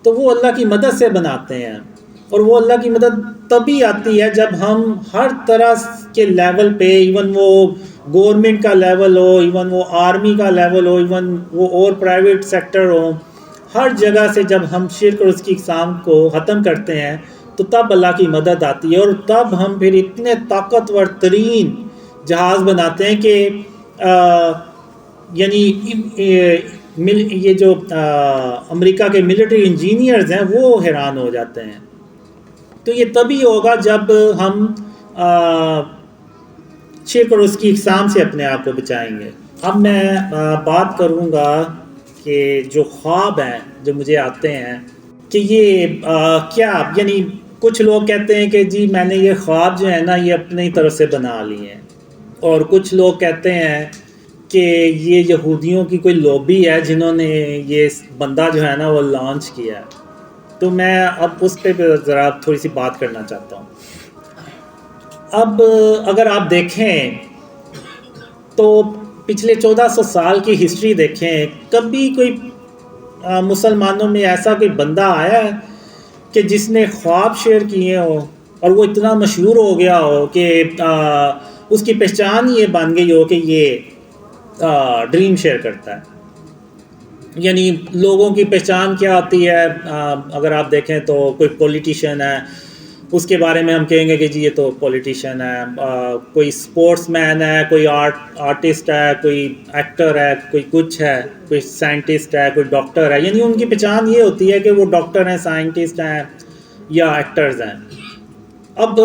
تو وہ اللہ کی مدد سے بناتے ہیں، اور وہ اللہ کی مدد تبھی آتی ہے جب ہم ہر طرح کے لیول پہ، ایون وہ گورنمنٹ کا لیول ہو، ایون وہ آرمی کا لیول ہو، ایون وہ اور پرائیویٹ سیکٹر ہو، ہر جگہ سے جب ہم شرک اور اس کی اقسام کو ختم کرتے ہیں تو تب اللہ کی مدد آتی ہے، اور تب ہم پھر اتنے طاقتور ترین جہاز بناتے ہیں کہ یعنی یہ جو امریکہ کے ملٹری انجینئرز ہیں وہ حیران ہو جاتے ہیں۔ تو یہ تبھی ہوگا جب ہم شرک اور اس کی اقسام سے اپنے آپ کو بچائیں گے۔ اب میں بات کروں گا کہ جو خواب ہیں جو مجھے آتے ہیں کہ یہ کیا، یعنی کچھ لوگ کہتے ہیں کہ جی میں نے یہ خواب جو ہے نا یہ اپنی طرف سے بنا لیے ہیں، اور کچھ لوگ کہتے ہیں کہ یہ یہودیوں کی کوئی لوبی ہے جنہوں نے یہ بندہ جو ہے نا وہ لانچ کیا ہے۔ تو میں اب اس پہ ذرا تھوڑی سی بات کرنا چاہتا ہوں۔ اب اگر آپ دیکھیں تو پچھلے 1400 سال کی ہسٹری دیکھیں، کبھی کوئی مسلمانوں میں ایسا کوئی بندہ آیا ہے کہ جس نے خواب شیئر کیے ہو اور وہ اتنا مشہور ہو گیا ہو کہ اس کی پہچان یہ بن گئی ہو کہ یہ ڈریم شیئر کرتا ہے؟ یعنی لوگوں کی پہچان کیا ہوتی ہے؟ اگر آپ دیکھیں تو کوئی پولیٹیشین ہے، اس کے بارے میں ہم کہیں گے کہ جی یہ تو پولیٹیشین ہے، کوئی سپورٹس مین ہے، کوئی آرٹسٹ ہے، کوئی ایکٹر ہے، کوئی کچھ ہے، کوئی سائنٹسٹ ہے، کوئی ڈاکٹر ہے، یعنی ان کی پہچان یہ ہوتی ہے کہ وہ ڈاکٹر ہیں، سائنٹسٹ ہیں یا ایکٹرز ہیں۔ اب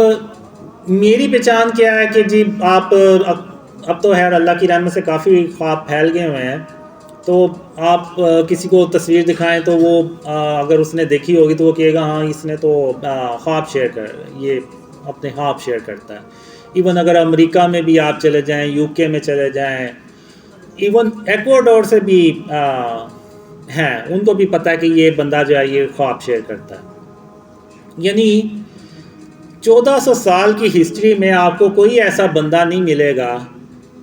میری پہچان کیا ہے کہ جی آپ اب تو خیر اللہ کی رحمت سے کافی خواب پھیل گئے ہوئے ہیں، تو آپ کسی کو تصویر دکھائیں تو وہ اگر اس نے دیکھی ہوگی تو وہ کہے گا ہاں اس نے تو خواب شیئر یہ اپنے خواب شیئر کرتا ہے۔ ایون اگر امریکہ میں بھی آپ چلے جائیں، یو کے میں چلے جائیں، ایون ایکواڈور سے بھی ہیں، ان کو بھی پتہ ہے کہ یہ بندہ جو ہے یہ خواب شیئر کرتا ہے۔ یعنی 1400 سال کی ہسٹری میں آپ کو کوئی ایسا بندہ نہیں ملے گا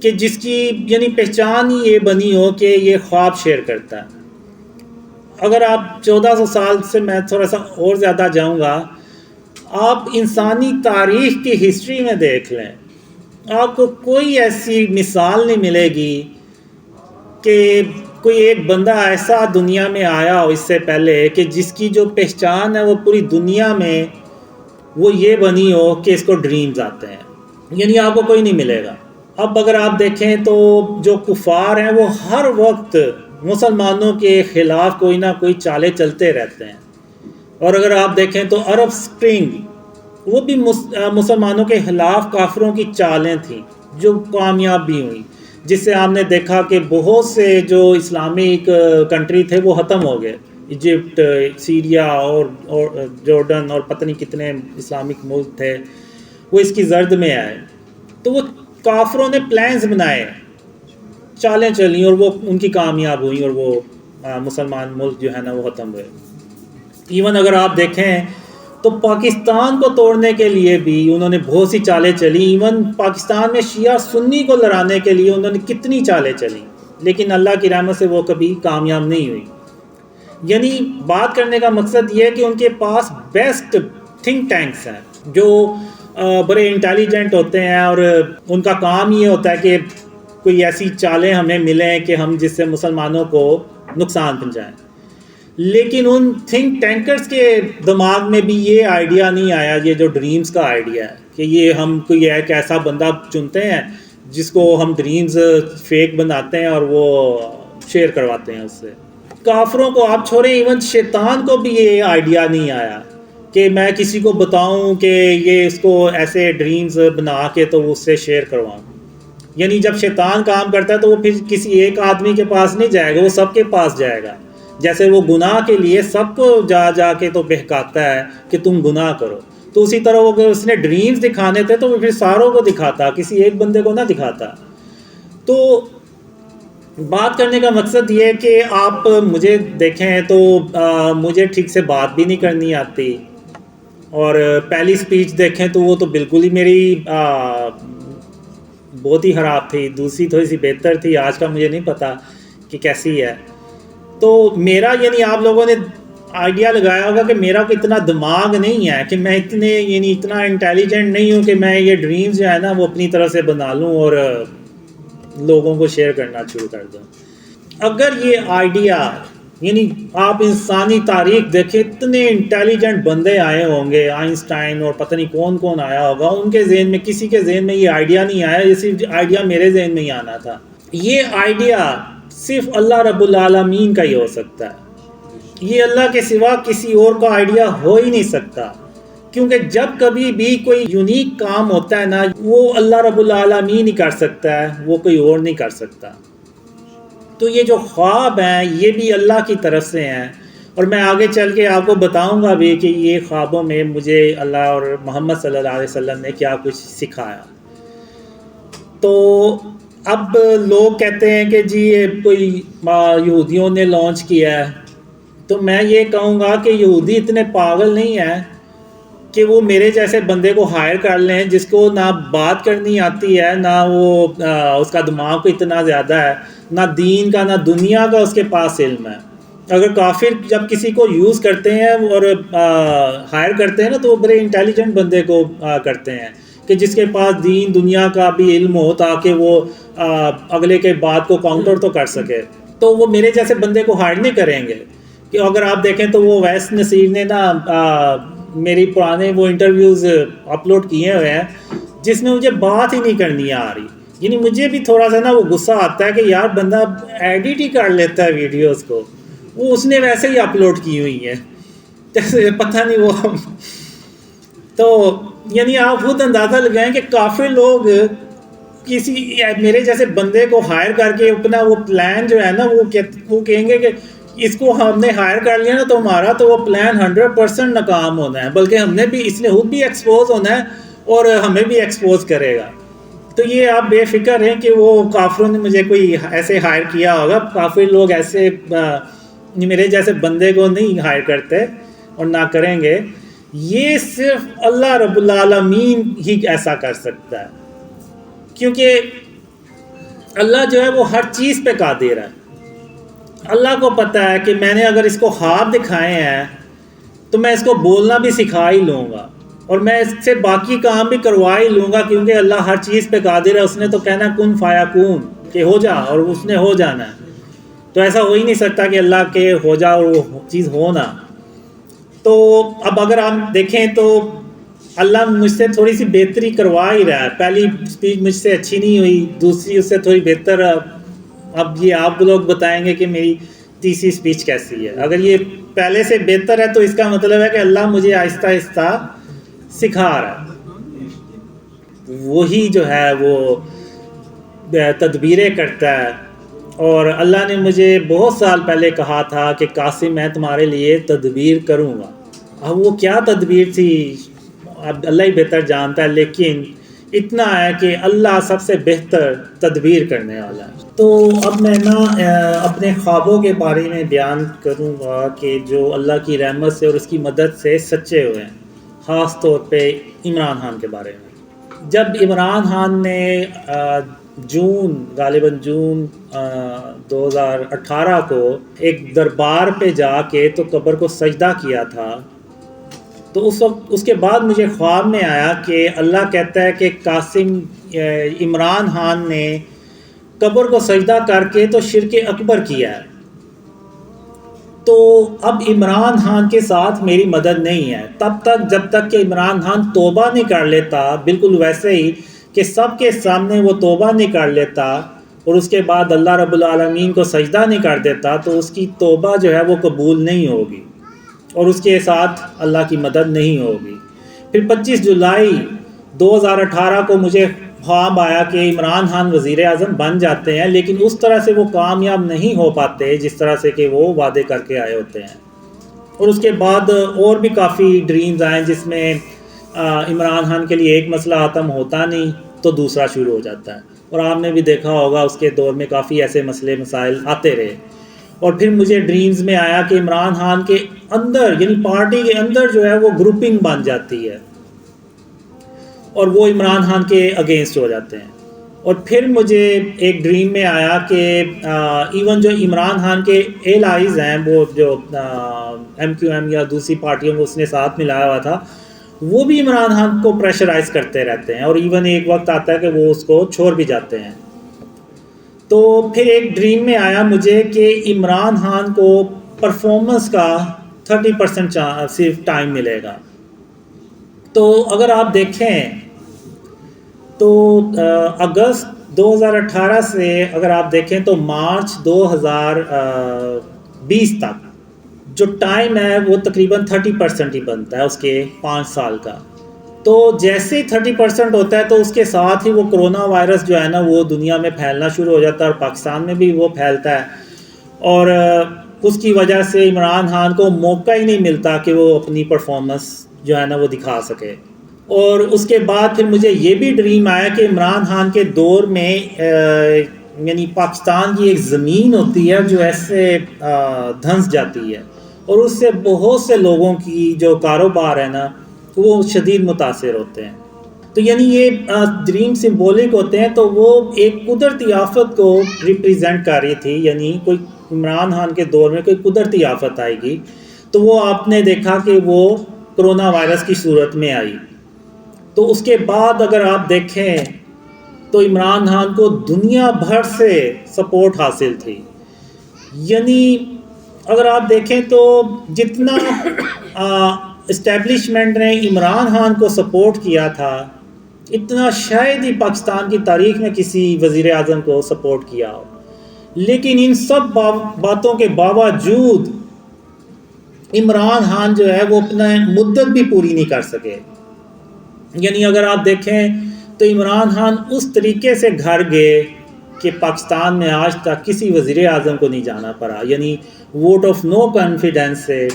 کہ جس کی یعنی پہچان ہی یہ بنی ہو کہ یہ خواب شیئر کرتا ہے۔ اگر آپ 1400 سال سے میں تھوڑا سا اور زیادہ جاؤں گا، آپ انسانی تاریخ کی ہسٹری میں دیکھ لیں، آپ کو کوئی ایسی مثال نہیں ملے گی کہ کوئی ایک بندہ ایسا دنیا میں آیا ہو اس سے پہلے کہ جس کی جو پہچان ہے وہ پوری دنیا میں وہ یہ بنی ہو کہ اس کو ڈریمز آتے ہیں، یعنی آپ کو کوئی نہیں ملے گا۔ اب اگر آپ دیکھیں تو جو کفار ہیں وہ ہر وقت مسلمانوں کے خلاف کوئی نہ کوئی چالیں چلتے رہتے ہیں، اور اگر آپ دیکھیں تو عرب سپرنگ وہ بھی مسلمانوں کے خلاف کافروں کی چالیں تھیں جو کامیاب بھی ہوئیں، جس سے آپ نے دیکھا کہ بہت سے جو اسلامک کنٹری تھے وہ ختم ہو گئے، ایجپٹ، سیریا اور جارڈن اور پتہ نہیں کتنے اسلامک ملک تھے، وہ اس کی زرد میں آئے. تو وہ کافروں نے پلانز بنائے، چالیں چلیں، اور وہ ان کی کامیاب ہوئیں، اور وہ مسلمان ملک جو ہے نا وہ ختم ہوئے. ایون اگر آپ دیکھیں تو پاکستان کو توڑنے کے لیے بھی انہوں نے بہت سی چالیں چلی. ایون پاکستان میں شیعہ سنی کو لڑانے کے لیے انہوں نے کتنی چالیں چلیں، لیکن اللہ کی رحمت سے وہ کبھی کامیاب نہیں ہوئی. یعنی بات کرنے کا مقصد یہ ہے کہ ان کے پاس بیسٹ تھنک ٹینکس ہیں جو بڑے انٹیلیجنٹ ہوتے ہیں، اور ان کا کام یہ ہوتا ہے کہ کوئی ایسی چالیں ہمیں ملیں کہ ہم جس سے مسلمانوں کو نقصان پہنچائیں. لیکن ان تھنک ٹینکرز کے دماغ میں بھی یہ آئیڈیا نہیں آیا، یہ جو ڈریمز کا آئیڈیا ہے کہ یہ ہم کوئی ایک ایسا بندہ چنتے ہیں جس کو ہم ڈریمز فیک بناتے ہیں اور وہ شیئر کرواتے ہیں اس سے. کافروں کو آپ چھوڑیں، ایون شیطان کو بھی یہ آئیڈیا نہیں آیا کہ میں کسی کو بتاؤں کہ یہ اس کو ایسے ڈریمز بنا کے تو اس سے شیئر کرواؤں. یعنی جب شیطان کام کرتا ہے تو وہ پھر کسی ایک آدمی کے پاس نہیں جائے گا، وہ سب کے پاس جائے گا. جیسے وہ گناہ کے لیے سب کو جا کے تو بہکاتا ہے کہ تم گناہ کرو، تو اسی طرح وہ اس نے ڈریمز دکھانے تھے تو وہ پھر ساروں کو دکھاتا، کسی ایک بندے کو نہ دکھاتا. تو بات کرنے کا مقصد یہ ہے کہ آپ مجھے دیکھیں تو مجھے ٹھیک سے بات بھی نہیں کرنی آتی، اور پہلی سپیچ دیکھیں تو وہ تو بالکل ہی میری بہت ہی خراب تھی. دوسری تھوڑی سی بہتر تھی، آج کا مجھے نہیں پتا کہ کیسی ہے. تو میرا یعنی آپ لوگوں نے آئیڈیا لگایا ہوگا کہ میرا کوئی اتنا دماغ نہیں ہے کہ میں اتنا انٹیلیجنٹ نہیں ہوں کہ میں یہ ڈریمز جو ہے نا وہ اپنی طرف سے بنا لوں اور لوگوں کو شیئر کرنا شروع کر دوں. اگر یہ آئیڈیا یعنی آپ انسانی تاریخ دیکھیں، اتنے انٹیلیجنٹ بندے آئے ہوں گے، آئنسٹائن اور پتہ نہیں کون کون آیا ہوگا، ان کے ذہن میں کسی کے ذہن میں یہ آئیڈیا نہیں آیا. یہ صرف آئیڈیا میرے ذہن میں ہی آنا تھا. یہ آئیڈیا صرف اللہ رب العالمین کا ہی ہو سکتا ہے. یہ اللہ کے سوا کسی اور کا آئیڈیا ہو ہی نہیں سکتا، کیونکہ جب کبھی بھی کوئی یونیک کام ہوتا ہے نا وہ اللہ رب العالمین ہی کر سکتا ہے، وہ کوئی اور نہیں کر سکتا. تو یہ جو خواب ہیں یہ بھی اللہ کی طرف سے ہیں، اور میں آگے چل کے آپ کو بتاؤں گا بھی کہ یہ خوابوں میں مجھے اللہ اور محمد صلی اللہ علیہ وسلم نے کیا کچھ سکھایا. تو اب لوگ کہتے ہیں کہ جی یہ کوئی یہودیوں نے لانچ کیا ہے، تو میں یہ کہوں گا کہ یہودی اتنے پاگل نہیں ہیں کہ وہ میرے جیسے بندے کو ہائر کر لیں جس کو نہ بات کرنی آتی ہے، نہ وہ اس کا دماغ کو اتنا زیادہ ہے، نہ دین کا نہ دنیا کا اس کے پاس علم ہے. اگر کافر جب کسی کو یوز کرتے ہیں اور ہائر کرتے ہیں نا تو وہ بڑے انٹیلیجنٹ بندے کو کرتے ہیں کہ جس کے پاس دین دنیا کا بھی علم ہو تاکہ وہ اگلے کے بات کو کاؤنٹر تو کر سکے. تو وہ میرے جیسے بندے کو ہائر نہیں کریں گے. کہ اگر آپ دیکھیں تو وہ ویس نصیر نے نا میری پرانے وہ انٹرویوز اپلوڈ کیے ہوئے ہیں جس میں مجھے بات ہی نہیں کرنی آ رہی. یعنی مجھے بھی تھوڑا سا نا وہ غصہ آتا ہے کہ یار بندہ ایڈٹ ہی کر لیتا ہے ویڈیوز کو، وہ اس نے ویسے ہی اپلوڈ کی ہوئی ہیں جیسے پتہ نہیں وہ. تو یعنی آپ خود اندازہ لگائیں کہ کافی لوگ کسی میرے جیسے بندے کو ہائر کر کے اپنا وہ پلان جو ہے نا وہ کہیں گے کہ اس کو ہم نے ہائر کر لیا نا تو ہمارا تو وہ پلان 100% ناکام ہونا ہے، بلکہ ہم نے بھی اس نے خود بھی ایکسپوز ہونا ہے اور ہمیں بھی ایکسپوز کرے گا. تو یہ آپ بے فکر ہیں کہ وہ کافروں نے مجھے کوئی ایسے ہائر کیا ہوگا. کافی لوگ ایسے میرے جیسے بندے کو نہیں ہائر کرتے اور نہ کریں گے. یہ صرف اللہ رب العالمین ہی ایسا کر سکتا ہے، کیونکہ اللہ جو ہے وہ ہر چیز پہ قادر ہے. اللہ کو پتہ ہے کہ میں نے اگر اس کو خواب دکھائے ہیں تو میں اس کو بولنا بھی سکھا ہی لوں گا اور میں اس سے باقی کام بھی کروا ہی لوں گا، کیونکہ اللہ ہر چیز پہ قادر ہے. اس نے تو کہنا کن فیکون کہ ہو جا، اور اس نے ہو جانا ہے. تو ایسا ہو ہی نہیں سکتا کہ اللہ کے ہو جا اور وہ چیز ہو نہ. تو اب اگر آپ دیکھیں تو اللہ مجھ سے تھوڑی سی بہتری کروا ہی رہا ہے. پہلی سپیچ مجھ سے اچھی نہیں ہوئی، دوسری اس سے تھوڑی بہتر. اب یہ آپ لوگ بتائیں گے کہ میری تیسری سپیچ کیسی ہے. اگر یہ پہلے سے بہتر ہے تو اس کا مطلب ہے کہ اللہ مجھے آہستہ آہستہ سکھا رہا ہے. وہی جو ہے وہ تدبیریں کرتا ہے اور اللہ نے مجھے بہت سال پہلے کہا تھا کہ قاسم میں تمہارے لیے تدبیر کروں گا. اب وہ کیا تدبیر تھی اب اللہ ہی بہتر جانتا ہے، لیکن اتنا ہے کہ اللہ سب سے بہتر تدبیر کرنے والا ہے. تو اب میں اپنے خوابوں کے بارے میں بیان کروں گا کہ جو اللہ کی رحمت سے اور اس کی مدد سے سچے ہوئے ہیں، خاص طور پہ عمران خان کے بارے میں. جب عمران خان نے غالباً جون 2018 کو ایک دربار پہ جا کے تو قبر کو سجدہ کیا تھا، تو اس کے بعد مجھے خواب میں آیا کہ اللہ کہتا ہے کہ قاسم عمران خان نے قبر کو سجدہ کر کے تو شرک اکبر کیا ہے، تو اب عمران خان کے ساتھ میری مدد نہیں ہے تب تک جب تک کہ عمران خان توبہ نہیں کر لیتا، بالکل ویسے ہی کہ سب کے سامنے وہ توبہ نہیں کر لیتا اور اس کے بعد اللہ رب العالمین کو سجدہ نہیں کر دیتا، تو اس کی توبہ جو ہے وہ قبول نہیں ہوگی اور اس کے ساتھ اللہ کی مدد نہیں ہوگی. پھر 25 جولائی 2018 کو مجھے خواب آیا کہ عمران خان وزیر اعظم بن جاتے ہیں، لیکن اس طرح سے وہ کامیاب نہیں ہو پاتے جس طرح سے کہ وہ وعدے کر کے آئے ہوتے ہیں. اور اس کے بعد اور بھی کافی ڈریمز آئیں جس میں عمران خان کے لیے ایک مسئلہ ختم ہوتا نہیں تو دوسرا شروع ہو جاتا ہے، اور آپ نے بھی دیکھا ہوگا اس کے دور میں کافی ایسے مسائل آتے رہے. اور پھر مجھے ڈریمز میں آیا کہ عمران خان کے اندر یعنی پارٹی کے اندر جو ہے وہ گروپنگ بن جاتی ہے اور وہ عمران خان کے اگینسٹ ہو جاتے ہیں. اور پھر مجھے ایک ڈریم میں آیا کہ ایون جو عمران خان کے ایلائز ہیں، وہ جو MQM یا دوسری پارٹیوں کو اس نے ساتھ ملایا ہوا تھا، وہ بھی عمران خان کو پریشرائز کرتے رہتے ہیں اور ایون ایک وقت آتا ہے کہ وہ اس کو چھوڑ بھی جاتے ہیں. تو پھر ایک ڈریم میں آیا مجھے کہ عمران خان کو پرفارمنس کا 30% صرف ٹائم ملے گا. تو اگر آپ دیکھیں تو اگست 2018 سے اگر آپ دیکھیں تو مارچ 2020 تک جو ٹائم ہے وہ تقریباً 30% ہی بنتا ہے اس کے 5 سال کا. تو جیسے ہی 30% ہوتا ہے تو اس کے ساتھ ہی وہ کرونا وائرس جو ہے نا وہ دنیا میں پھیلنا شروع ہو جاتا ہے اور پاکستان میں بھی وہ پھیلتا ہے، اور اس کی وجہ سے عمران خان کو موقع ہی نہیں ملتا کہ وہ اپنی پرفارمنس جو ہے نا وہ دکھا سکے. اور اس کے بعد پھر مجھے یہ بھی ڈریم آیا کہ عمران خان کے دور میں یعنی پاکستان کی ایک زمین ہوتی ہے جو ایسے دھنس جاتی ہے اور اس سے بہت سے لوگوں کی جو کاروبار ہے نا وہ شدید متاثر ہوتے ہیں. تو یعنی یہ ڈریم سمبولک ہوتے ہیں، تو وہ ایک قدرتی آفت کو ریپریزنٹ کر رہی تھی، یعنی کوئی عمران خان کے دور میں کوئی قدرتی آفت آئے گی، تو وہ آپ نے دیکھا کہ وہ کرونا وائرس کی صورت میں آئی. تو اس کے بعد اگر آپ دیکھیں تو عمران خان کو دنیا بھر سے سپورٹ حاصل تھی. یعنی اگر آپ دیکھیں تو جتنا اسٹیبلشمنٹ نے عمران خان کو سپورٹ کیا تھا اتنا شاید ہی پاکستان کی تاریخ میں کسی وزیر اعظم کو سپورٹ کیا ہو. لیکن ان سب باتوں کے باوجود عمران خان جو ہے وہ اپنا مدت بھی پوری نہیں کر سکے. یعنی اگر آپ دیکھیں تو عمران خان اس طریقے سے گھر گئے کہ پاکستان میں آج تک کسی وزیر اعظم کو نہیں جانا پڑا، یعنی ووٹ آف نو کانفیڈنس سے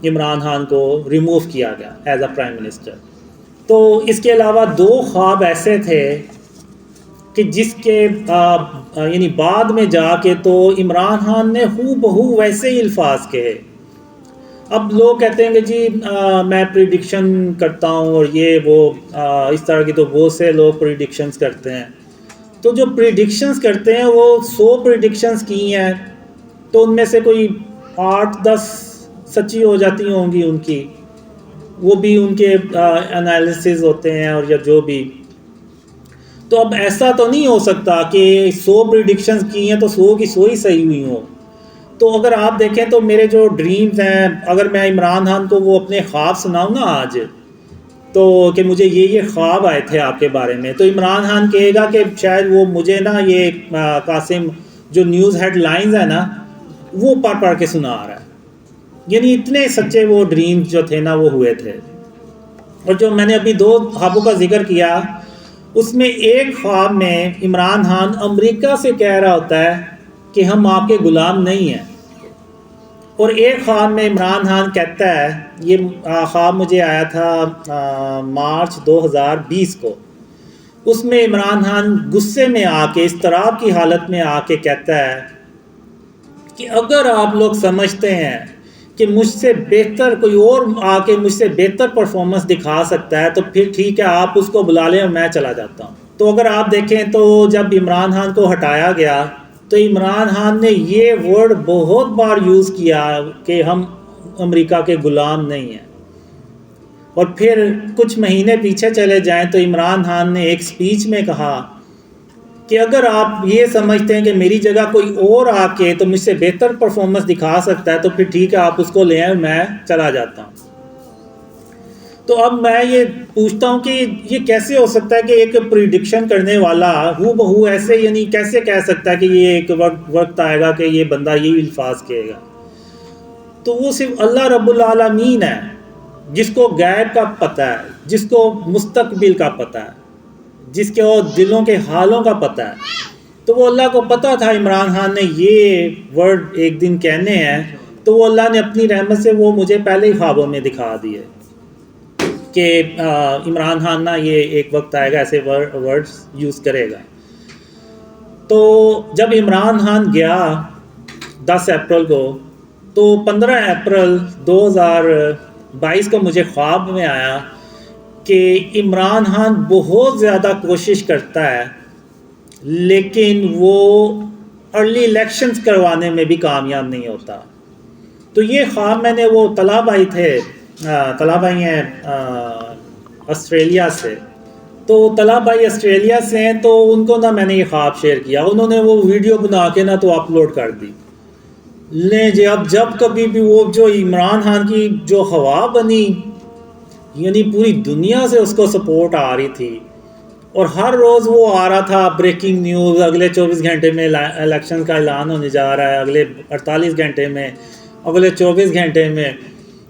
عمران خان کو ریموو کیا گیا ایز اے پرائم منسٹر. تو اس کے علاوہ 2 خواب ایسے تھے کہ جس کے یعنی بعد میں جا کے تو عمران خان نے ہو بہو ویسے ہی الفاظ کہے. اب لوگ کہتے ہیں کہ جی میں پریڈکشن کرتا ہوں اور یہ وہ اس طرح کی، تو بہت سے لوگ پریڈکشنز کرتے ہیں. تو جو پریڈکشنز کرتے ہیں وہ 100 پریڈکشنز کی ہیں تو ان میں سے کوئی 8-10 سچی ہو جاتی ہوں گی ان کی، وہ بھی ان کے انالیسز ہوتے ہیں اور یا جو بھی. تو اب ایسا تو نہیں ہو سکتا کہ 100 پریڈکشنز کی ہیں تو 100 کی 100 ہی صحیح ہوئی ہوں. تو اگر آپ دیکھیں تو میرے جو ڈریمز ہیں، اگر میں عمران خان کو وہ اپنے خواب سناؤں نا آج تو کہ مجھے یہ خواب آئے تھے آپ کے بارے میں، تو عمران خان کہے گا کہ شاید وہ مجھے نا یہ قاسم جو نیوز ہیڈ لائنز ہیں نا وہ پڑھ کے سنا رہا ہے. یعنی اتنے سچے وہ ڈریمز جو تھے نا وہ ہوئے تھے. اور جو میں نے ابھی 2 خوابوں کا ذکر کیا، اس میں ایک خواب میں عمران خان امریکہ سے کہہ رہا ہوتا ہے کہ ہم آپ کے غلام نہیں ہیں۔ اور ایک خواب میں عمران خان کہتا ہے، یہ خواب مجھے آیا تھا مارچ 2020 کو، اس میں عمران خان غصے میں آ کے، اضطراب کی حالت میں آ کے کہتا ہے کہ اگر آپ لوگ سمجھتے ہیں کہ مجھ سے بہتر کوئی اور آ کے مجھ سے بہتر پرفارمنس دکھا سکتا ہے تو پھر ٹھیک ہے، آپ اس کو بلا لیں اور میں چلا جاتا ہوں۔ تو اگر آپ دیکھیں تو جب عمران خان کو ہٹایا گیا تو عمران خان نے یہ ورڈ بہت بار یوز کیا کہ ہم امریکہ کے غلام نہیں ہیں۔ اور پھر کچھ مہینے پیچھے چلے جائیں تو عمران خان نے ایک سپیچ میں کہا کہ اگر آپ یہ سمجھتے ہیں کہ میری جگہ کوئی اور آ کے تو مجھ سے بہتر پرفارمنس دکھا سکتا ہے تو پھر ٹھیک ہے، آپ اس کو لے آئیں، میں چلا جاتا ہوں۔ تو اب میں یہ پوچھتا ہوں کہ یہ کیسے ہو سکتا ہے کہ ایک پریڈکشن کرنے والا ہو بہو ایسے، یعنی کیسے کہہ سکتا ہے کہ یہ ایک وقت آئے گا کہ یہ بندہ یہی الفاظ کہے گا؟ تو وہ صرف اللہ رب العالمین ہے جس کو غیب کا پتہ ہے، جس کو مستقبل کا پتہ ہے، جس کے اور دلوں کے حالوں کا پتہ ہے۔ تو وہ اللہ کو پتہ تھا عمران خان نے یہ ورڈ ایک دن کہنے ہیں، تو وہ اللہ نے اپنی رحمت سے وہ مجھے پہلے ہی خوابوں میں دکھا دیے کہ عمران خان نا یہ ایک وقت آئے گا ایسے ورڈز یوز کرے گا۔ تو جب عمران خان گیا 10 اپریل کو، تو 15 اپریل 2022 کو مجھے خواب میں آیا کہ عمران خان بہت زیادہ کوشش کرتا ہے لیکن وہ ارلی الیکشنز کروانے میں بھی کامیاب نہیں ہوتا۔ تو یہ خواب میں نے، وہ طلاب آئی تھے، طلاب آئی ہیں آسٹریلیا سے، تو طلاب آئی آسٹریلیا سے ہیں، تو ان کو نا میں نے یہ خواب شیئر کیا، انہوں نے وہ ویڈیو بنا کے نا تو اپلوڈ کر دی۔ لیں جی، اب جب کبھی بھی وہ جو عمران خان کی جو ہوا بنی، یعنی پوری دنیا سے اس کو سپورٹ آ رہی تھی، اور ہر روز وہ آ رہا تھا بریکنگ نیوز، اگلے 24 گھنٹے میں الیکشن کا اعلان ہونے جا رہا ہے، اگلے 48 گھنٹے میں، اگلے 24 گھنٹے میں۔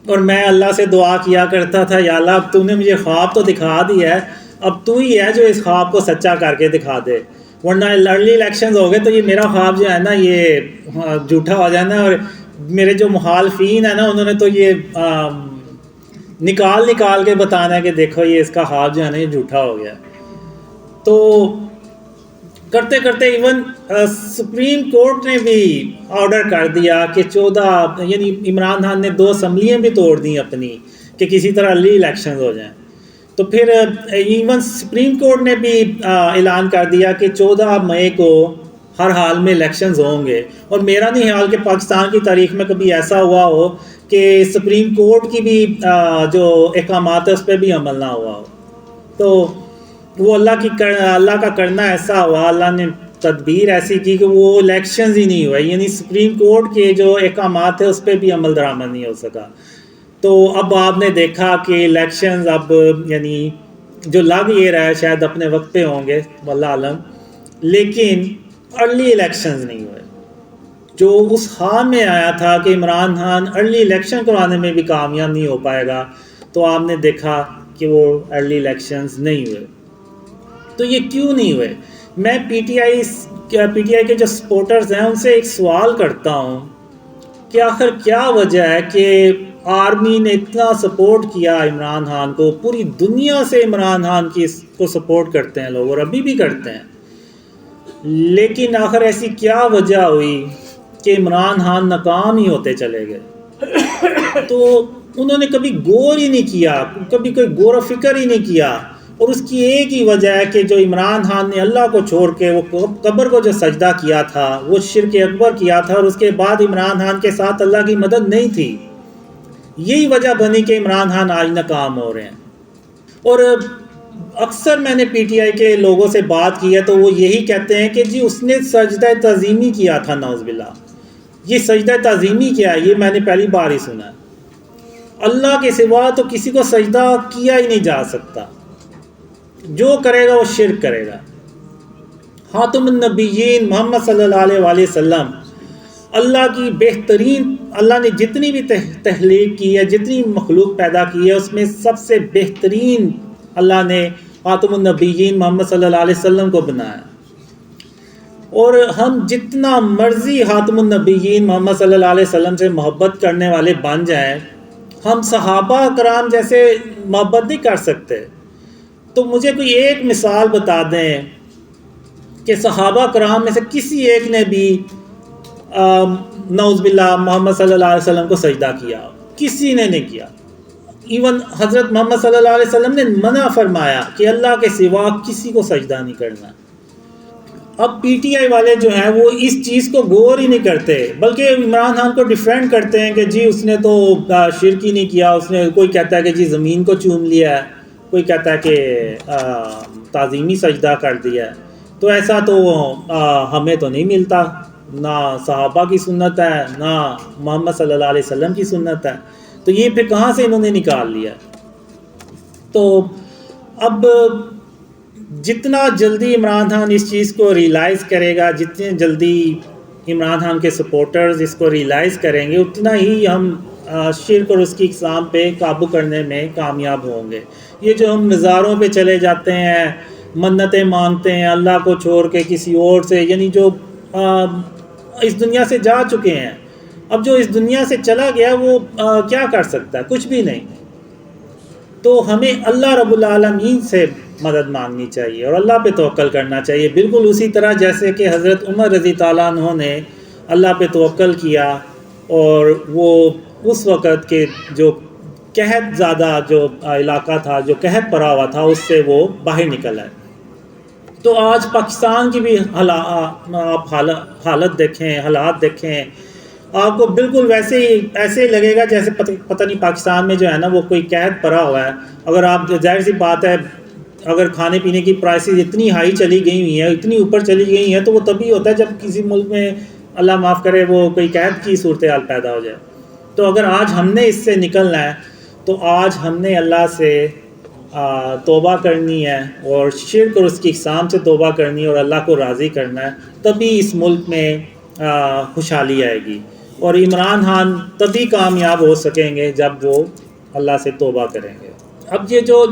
اور میں اللہ سے دعا کیا کرتا تھا، یا اللہ اب تو نے مجھے خواب تو دکھا دیا ہے، اب تو ہی ہے جو اس خواب کو سچا کر کے دکھا دے، ورنہ ارلی الیکشنز ہو گئے تو یہ میرا خواب جو ہے نا یہ جھوٹا ہو جانا ہے، اور میرے جو مخالفین ہیں نا انہوں نے تو یہ نکال کے بتانا ہے کہ دیکھو یہ اس کا خواب جو ہے نا یہ جھوٹا ہو گیا۔ تو کرتے کرتے ایون سپریم کورٹ نے بھی آرڈر کر دیا کہ 14، یعنی عمران خان نے 2 اسمبلیاں بھی توڑ دیں اپنی کہ کسی طرح ارلی الیکشنز ہو جائیں۔ تو پھر ایون سپریم کورٹ نے بھی اعلان کر دیا کہ 14 مئی کو ہر حال میں الیکشنز ہوں گے، اور میرا نہیں خیال کہ پاکستان کی تاریخ میں کبھی ایسا ہوا ہو کہ سپریم کورٹ کی بھی جو احکامات ہے اس پہ بھی عمل نہ ہوا ہو۔ تو وہ اللہ کا کرنا ایسا ہوا، اللہ نے تدبیر ایسی کی کہ وہ الیکشنز ہی نہیں ہوئے، یعنی سپریم کورٹ کے جو احکامات ہیں اس پہ بھی عمل درآمد نہیں ہو سکا۔ تو اب آپ نے دیکھا کہ الیکشنز اب یعنی جو لگ یہ رہا ہے شاید اپنے وقت پہ ہوں گے واللہ عالم، لیکن ارلی الیکشنز نہیں ہوئے۔ جو اس خواب میں آیا تھا کہ عمران خان ارلی الیکشن کرانے میں بھی کامیاب نہیں ہو پائے گا، تو آپ نے دیکھا کہ وہ ارلی الیکشنز نہیں ہوئے۔ تو یہ کیوں نہیں ہوئے؟ میں پی ٹی آئی کے جو سپورٹرز ہیں ان سے ایک سوال کرتا ہوں کہ آخر کیا وجہ ہے کہ آرمی نے اتنا سپورٹ کیا عمران خان کو، پوری دنیا سے عمران خان کو سپورٹ کرتے ہیں لوگ اور ابھی بھی کرتے ہیں، لیکن آخر ایسی کیا وجہ ہوئی کہ عمران خان ناکام ہی ہوتے چلے گئے؟ تو انہوں نے کبھی غور ہی نہیں کیا، کبھی کوئی غور و فکر ہی نہیں کیا، اور اس کی ایک ہی وجہ ہے کہ جو عمران خان نے اللہ کو چھوڑ کے وہ قبر کو جو سجدہ کیا تھا، وہ شرک اکبر کیا تھا، اور اس کے بعد عمران خان کے ساتھ اللہ کی مدد نہیں تھی۔ یہی وجہ بنی کہ عمران خان آج ناکام ہو رہے ہیں۔ اور اکثر میں نے پی ٹی آئی کے لوگوں سے بات کی ہے تو وہ یہی کہتے ہیں کہ جی اس نے سجدہ تعظیمی کیا تھا، نعوذ باللہ۔ یہ سجدہ تعظیمی کیا ہے؟ یہ میں نے پہلی بار ہی سنا ہے۔ اللہ کے سوا تو کسی کو سجدہ کیا ہی نہیں جا سکتا، جو کرے گا وہ شرک کرے گا۔ خاتم النبیین محمد صلی اللہ علیہ وآلہ وسلم اللہ کی بہترین، اللہ نے جتنی بھی تخلیق کی ہے، جتنی مخلوق پیدا کی ہے، اس میں سب سے بہترین اللہ نے خاتم النبیین محمد صلی اللہ علیہ وسلم کو بنایا۔ اور ہم جتنا مرضی خاتم النبیین محمد صلی اللہ علیہ وسلم سے محبت کرنے والے بن جائیں، ہم صحابہ کرام جیسے محبت نہیں کر سکتے۔ تو مجھے کوئی ایک مثال بتا دیں کہ صحابہ کرام میں سے کسی ایک نے بھی نعوذ باللہ محمد صلی اللہ علیہ وسلم کو سجدہ کیا، کسی نے نہیں کیا۔ ایون حضرت محمد صلی اللہ علیہ وسلم نے منع فرمایا کہ اللہ کے سوا کسی کو سجدہ نہیں کرنا۔ اب پی ٹی آئی والے جو ہیں وہ اس چیز کو غور ہی نہیں کرتے، بلکہ عمران خان کو ڈیفینڈ کرتے ہیں کہ جی اس نے تو شرک ہی نہیں کیا، اس نے، کوئی کہتا ہے کہ جی زمین کو چوم لیا ہے، کوئی کہتا ہے کہ تعظیمی سجدہ کر دیا ہے۔ تو ایسا تو ہمیں تو نہیں ملتا، نہ صحابہ کی سنت ہے نہ محمد صلی اللہ علیہ وسلم کی سنت ہے، تو یہ پھر کہاں سے انہوں نے نکال لیا؟ تو اب جتنا جلدی عمران خان اس چیز کو ریئلائز کرے گا، جتنے جلدی عمران خان کے سپورٹرز اس کو ریئلائز کریں گے، اتنا ہی ہم شرک اور اس کی اقسام پہ قابو کرنے میں کامیاب ہوں گے۔ یہ جو ہم مزاروں پہ چلے جاتے ہیں، منتیں مانگتے ہیں اللہ کو چھوڑ کے کسی اور سے، یعنی جو اس دنیا سے جا چکے ہیں، اب جو اس دنیا سے چلا گیا وہ کیا کر سکتا ہے؟ کچھ بھی نہیں۔ تو ہمیں اللہ رب العالمین سے مدد مانگنی چاہیے اور اللہ پہ توکل کرنا چاہیے، بالکل اسی طرح جیسے کہ حضرت عمر رضی تعالیٰ عنہ نے اللہ پہ توکل کیا اور وہ اس وقت کے جو قحط زیادہ جو علاقہ تھا، جو قحط پڑا ہوا تھا، اس سے وہ باہر نکل آئے۔ تو آج پاکستان کی بھی آپ حالت دیکھیں، حالات دیکھیں، آپ کو بالکل ویسے ہی ایسے لگے گا جیسے پتہ نہیں پاکستان میں جو ہے نا وہ کوئی قحط پڑا ہوا ہے۔ اگر آپ، ظاہر سی بات ہے، اگر کھانے پینے کی پرائسز اتنی ہائی چلی گئی ہوئی ہیں، اتنی اوپر چلی گئی ہیں، تو وہ تبھی ہوتا ہے جب کسی ملک میں اللہ معاف کرے وہ کوئی قحط کی صورتحال پیدا ہو جائے۔ تو اگر آج ہم نے اس سے نکلنا ہے تو آج ہم نے اللہ سے توبہ کرنی ہے اور شرک اور اس کی اقسام سے توبہ کرنی ہے اور اللہ کو راضی کرنا ہے، تبھی اس ملک میں خوشحالی آئے گی اور عمران خان تبھی کامیاب ہو سکیں گے جب وہ اللہ سے توبہ کریں گے۔ اب یہ جو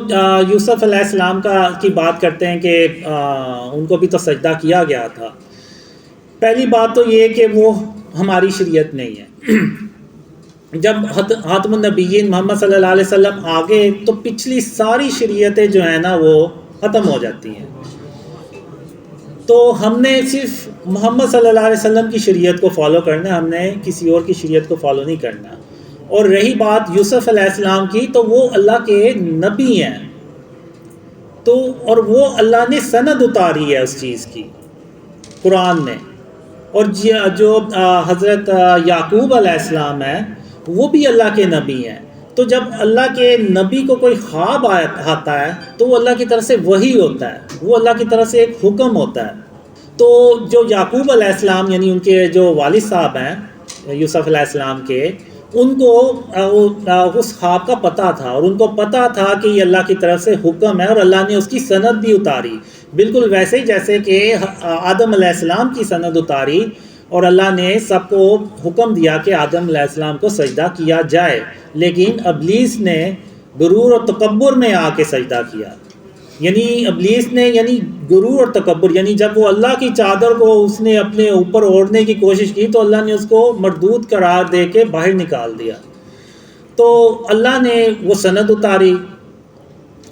یوسف علیہ السلام کی بات کرتے ہیں کہ ان کو بھی تو سجدہ کیا گیا تھا، پہلی بات تو یہ کہ وہ ہماری شریعت نہیں ہے۔ جب خاتم النبیین محمد صلی اللہ علیہ وسلم آگے تو پچھلی ساری شریعتیں جو ہیں نا وہ ختم ہو جاتی ہیں، تو ہم نے صرف محمد صلی اللہ علیہ وسلم کی شریعت کو فالو کرنا ہے، ہم نے کسی اور کی شریعت کو فالو نہیں کرنا۔ اور رہی بات یوسف علیہ السلام کی، تو وہ اللہ کے نبی ہیں، تو اور وہ اللہ نے سند اتاری ہے اس چیز کی قرآن میں۔ اور جو حضرت یعقوب علیہ السلام ہے وہ بھی اللہ کے نبی ہیں، تو جب اللہ کے نبی کو کوئی خواب آتا ہے تو وہ اللہ کی طرف سے وحی ہوتا ہے، وہ اللہ کی طرف سے ایک حکم ہوتا ہے۔ تو جو یعقوب علیہ السلام یعنی ان کے جو والد صاحب ہیں یوسف علیہ السلام کے، ان کو اس خواب کا پتہ تھا اور ان کو پتہ تھا کہ یہ اللہ کی طرف سے حکم ہے اور اللہ نے اس کی سند بھی اتاری، بالکل ویسے ہی جیسے کہ آدم علیہ السلام کی سند اتاری اور اللہ نے سب کو حکم دیا کہ آدم علیہ السلام کو سجدہ کیا جائے، لیکن ابلیس نے غرور اور تکبر میں آ کے سجدہ کیا۔ یعنی ابلیس نے غرور اور تکبر، یعنی جب وہ اللہ کی چادر کو اس نے اپنے اوپر اوڑھنے کی کوشش کی تو اللہ نے اس کو مردود قرار دے کے باہر نکال دیا۔ تو اللہ نے وہ سند اتاری،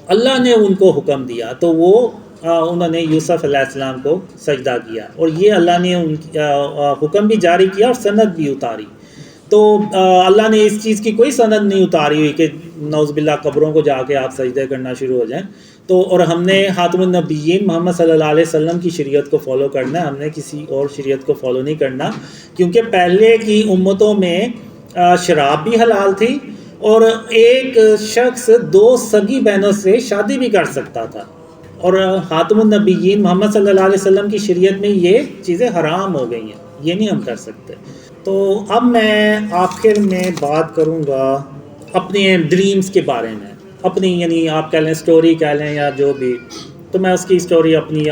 اللہ نے ان کو حکم دیا، تو وہ انہوں نے یوسف علیہ السلام کو سجدہ کیا اور یہ اللہ نے ان حکم بھی جاری کیا اور سند بھی اتاری۔ تو اللہ نے اس چیز کی کوئی سند نہیں اتاری ہوئی کہ نعوذ باللہ قبروں کو جا کے آپ سجدے کرنا شروع ہو جائیں۔ تو اور ہم نے خاتم النبیین محمد صلی اللہ علیہ وسلم کی شریعت کو فالو کرنا ہے، ہم نے کسی اور شریعت کو فالو نہیں کرنا، کیونکہ پہلے کی امتوں میں شراب بھی حلال تھی اور ایک شخص 2 سگی بہنوں سے شادی بھی کر سکتا تھا، اور خاتم النبیین محمد صلی اللہ علیہ وسلم کی شریعت میں یہ چیزیں حرام ہو گئی ہیں، یہ نہیں ہم کر سکتے۔ تو اب میں آخر میں بات کروں گا اپنے ڈریمز کے بارے میں، اپنی یعنی آپ کہہ لیں سٹوری کہہ لیں یا جو بھی، تو میں اس کی سٹوری اپنی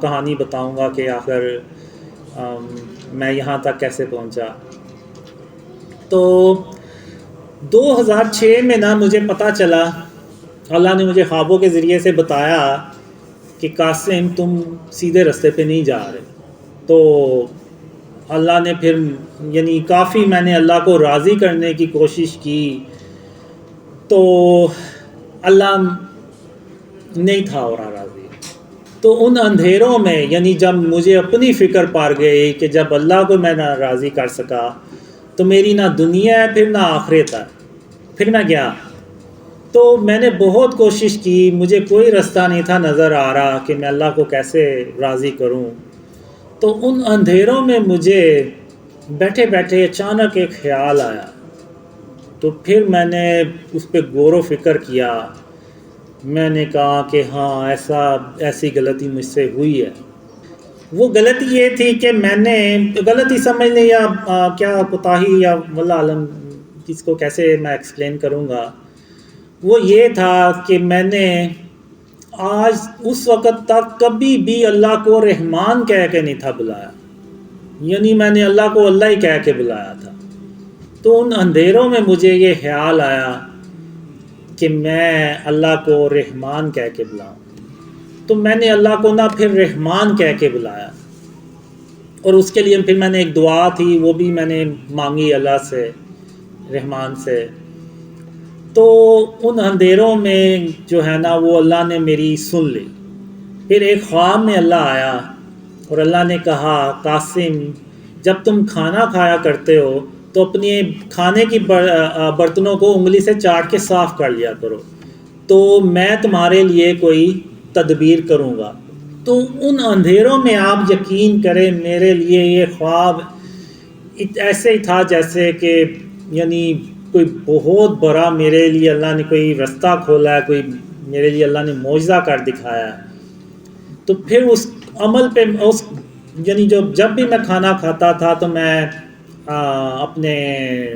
کہانی بتاؤں گا کہ آخر میں یہاں تک کیسے پہنچا۔ تو 2006 میں نا مجھے پتہ چلا، اللہ نے مجھے خوابوں کے ذریعے سے بتایا کہ قاسم تم سیدھے رستے پہ نہیں جا رہے، تو اللہ نے پھر یعنی کافی میں نے اللہ کو راضی کرنے کی کوشش کی، تو اللہ نہیں تھا اور راضی۔ تو ان اندھیروں میں یعنی جب مجھے اپنی فکر پار گئی کہ جب اللہ کو میں نہ راضی کر سکا تو میری نہ دنیا ہے پھر نہ آخرت ہے، پھر میں گیا۔ تو میں نے بہت کوشش کی، مجھے کوئی رستہ نہیں تھا نظر آ رہا کہ میں اللہ کو کیسے راضی کروں۔ تو ان اندھیروں میں مجھے بیٹھے بیٹھے اچانک ایک خیال آیا، تو پھر میں نے اس پہ غور و فکر کیا۔ میں نے کہا کہ ہاں ایسی غلطی مجھ سے ہوئی ہے۔ وہ غلطی یہ تھی کہ میں نے غلطی سمجھ لیں یا کیا کوتاہی یا واللہ عالم کس کو کیسے میں ایکسپلین کروں گا، وہ یہ تھا کہ میں نے آج اس وقت تک کبھی بھی اللہ کو رحمان کہہ کے نہیں تھا بلایا، یعنی میں نے اللہ کو اللہ ہی کہہ کے بلایا تھا۔ تو ان اندھیروں میں مجھے یہ خیال آیا کہ میں اللہ کو رحمان کہہ کے بلاؤں، تو میں نے اللہ کو نہ پھر رحمان کہہ کے بلایا، اور اس کے لیے پھر میں نے ایک دعا تھی وہ بھی میں نے مانگی اللہ سے، رحمان سے۔ تو ان اندھیروں میں جو ہے نا وہ اللہ نے میری سن لی۔ پھر ایک خواب میں اللہ آیا اور اللہ نے کہا قاسم جب تم کھانا کھایا کرتے ہو تو اپنے کھانے کی برتنوں کو انگلی سے چاٹ کے صاف کر لیا کرو، تو میں تمہارے لیے کوئی تدبیر کروں گا۔ تو ان اندھیروں میں آپ یقین کریں میرے لیے یہ خواب ایسے ہی تھا جیسے کہ یعنی کوئی بہت بڑا میرے لیے اللہ نے کوئی رستہ کھولا ہے، کوئی میرے لیے اللہ نے معجزہ کر دکھایا ہے۔ تو پھر اس عمل پہ یعنی جب بھی میں کھانا کھاتا تھا تو میں اپنے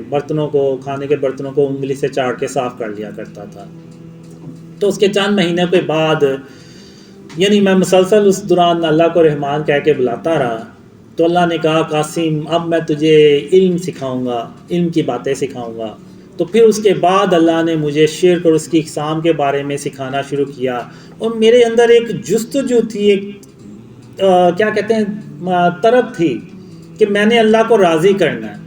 برتنوں کو، کھانے کے برتنوں کو انگلی سے چاٹ کے صاف کر لیا کرتا تھا۔ تو اس کے چند مہینے کے بعد یعنی میں مسلسل اس دوران اللہ کو رحمان کہہ کے بلاتا رہا، تو اللہ نے کہا قاسم اب میں تجھے علم سکھاؤں گا، علم کی باتیں سکھاؤں گا۔ تو پھر اس کے بعد اللہ نے مجھے شرک اور اس کی اقسام کے بارے میں سکھانا شروع کیا، اور میرے اندر ایک جستجو تھی، ایک کیا کہتے ہیں طرب تھی کہ میں نے اللہ کو راضی کرنا ہے۔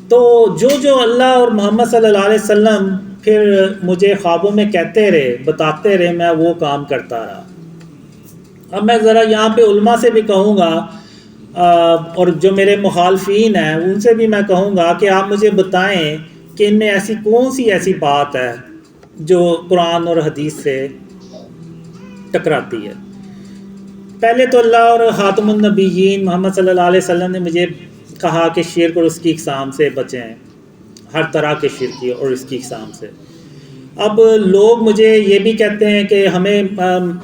تو جو اللہ اور محمد صلی اللہ علیہ وسلم پھر مجھے خوابوں میں کہتے رہے، بتاتے رہے، میں وہ کام کرتا رہا۔ اب میں ذرا یہاں پہ علماء سے بھی کہوں گا اور جو میرے مخالفین ہیں ان سے بھی میں کہوں گا کہ آپ مجھے بتائیں کہ ان میں ایسی کون سی ایسی بات ہے جو قرآن اور حدیث سے ٹکراتی ہے۔ پہلے تو اللہ اور خاتم النبیین محمد صلی اللہ علیہ وسلم نے مجھے کہا کہ شرک اور اس کی اقسام سے بچیں، ہر طرح کے شرک اور اس کی اقسام سے۔ اب لوگ مجھے یہ بھی کہتے ہیں کہ ہمیں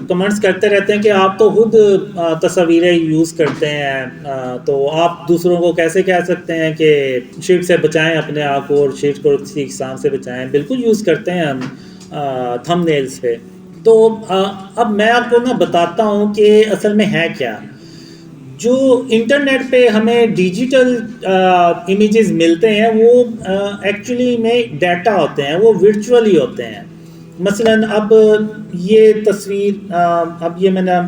کمنٹس کرتے رہتے ہیں کہ آپ تو خود تصویریں یوز کرتے ہیں، تو آپ دوسروں کو کیسے کہہ سکتے ہیں کہ شرک سے بچائیں اپنے آپ کو اور شرک اور اس کی اقسام سے بچائیں۔ بالکل یوز کرتے ہیں ہم تھم نیلز پہ۔ تو اب میں آپ کو بتاتا ہوں کہ اصل میں ہے کیا۔ جو انٹرنیٹ پہ ہمیں ڈیجیٹل امیجز ملتے ہیں وہ ایکچولی میں ڈیٹا ہوتے ہیں، وہ ورچولی ہوتے ہیں۔ مثلا اب یہ تصویر، اب یہ میں نے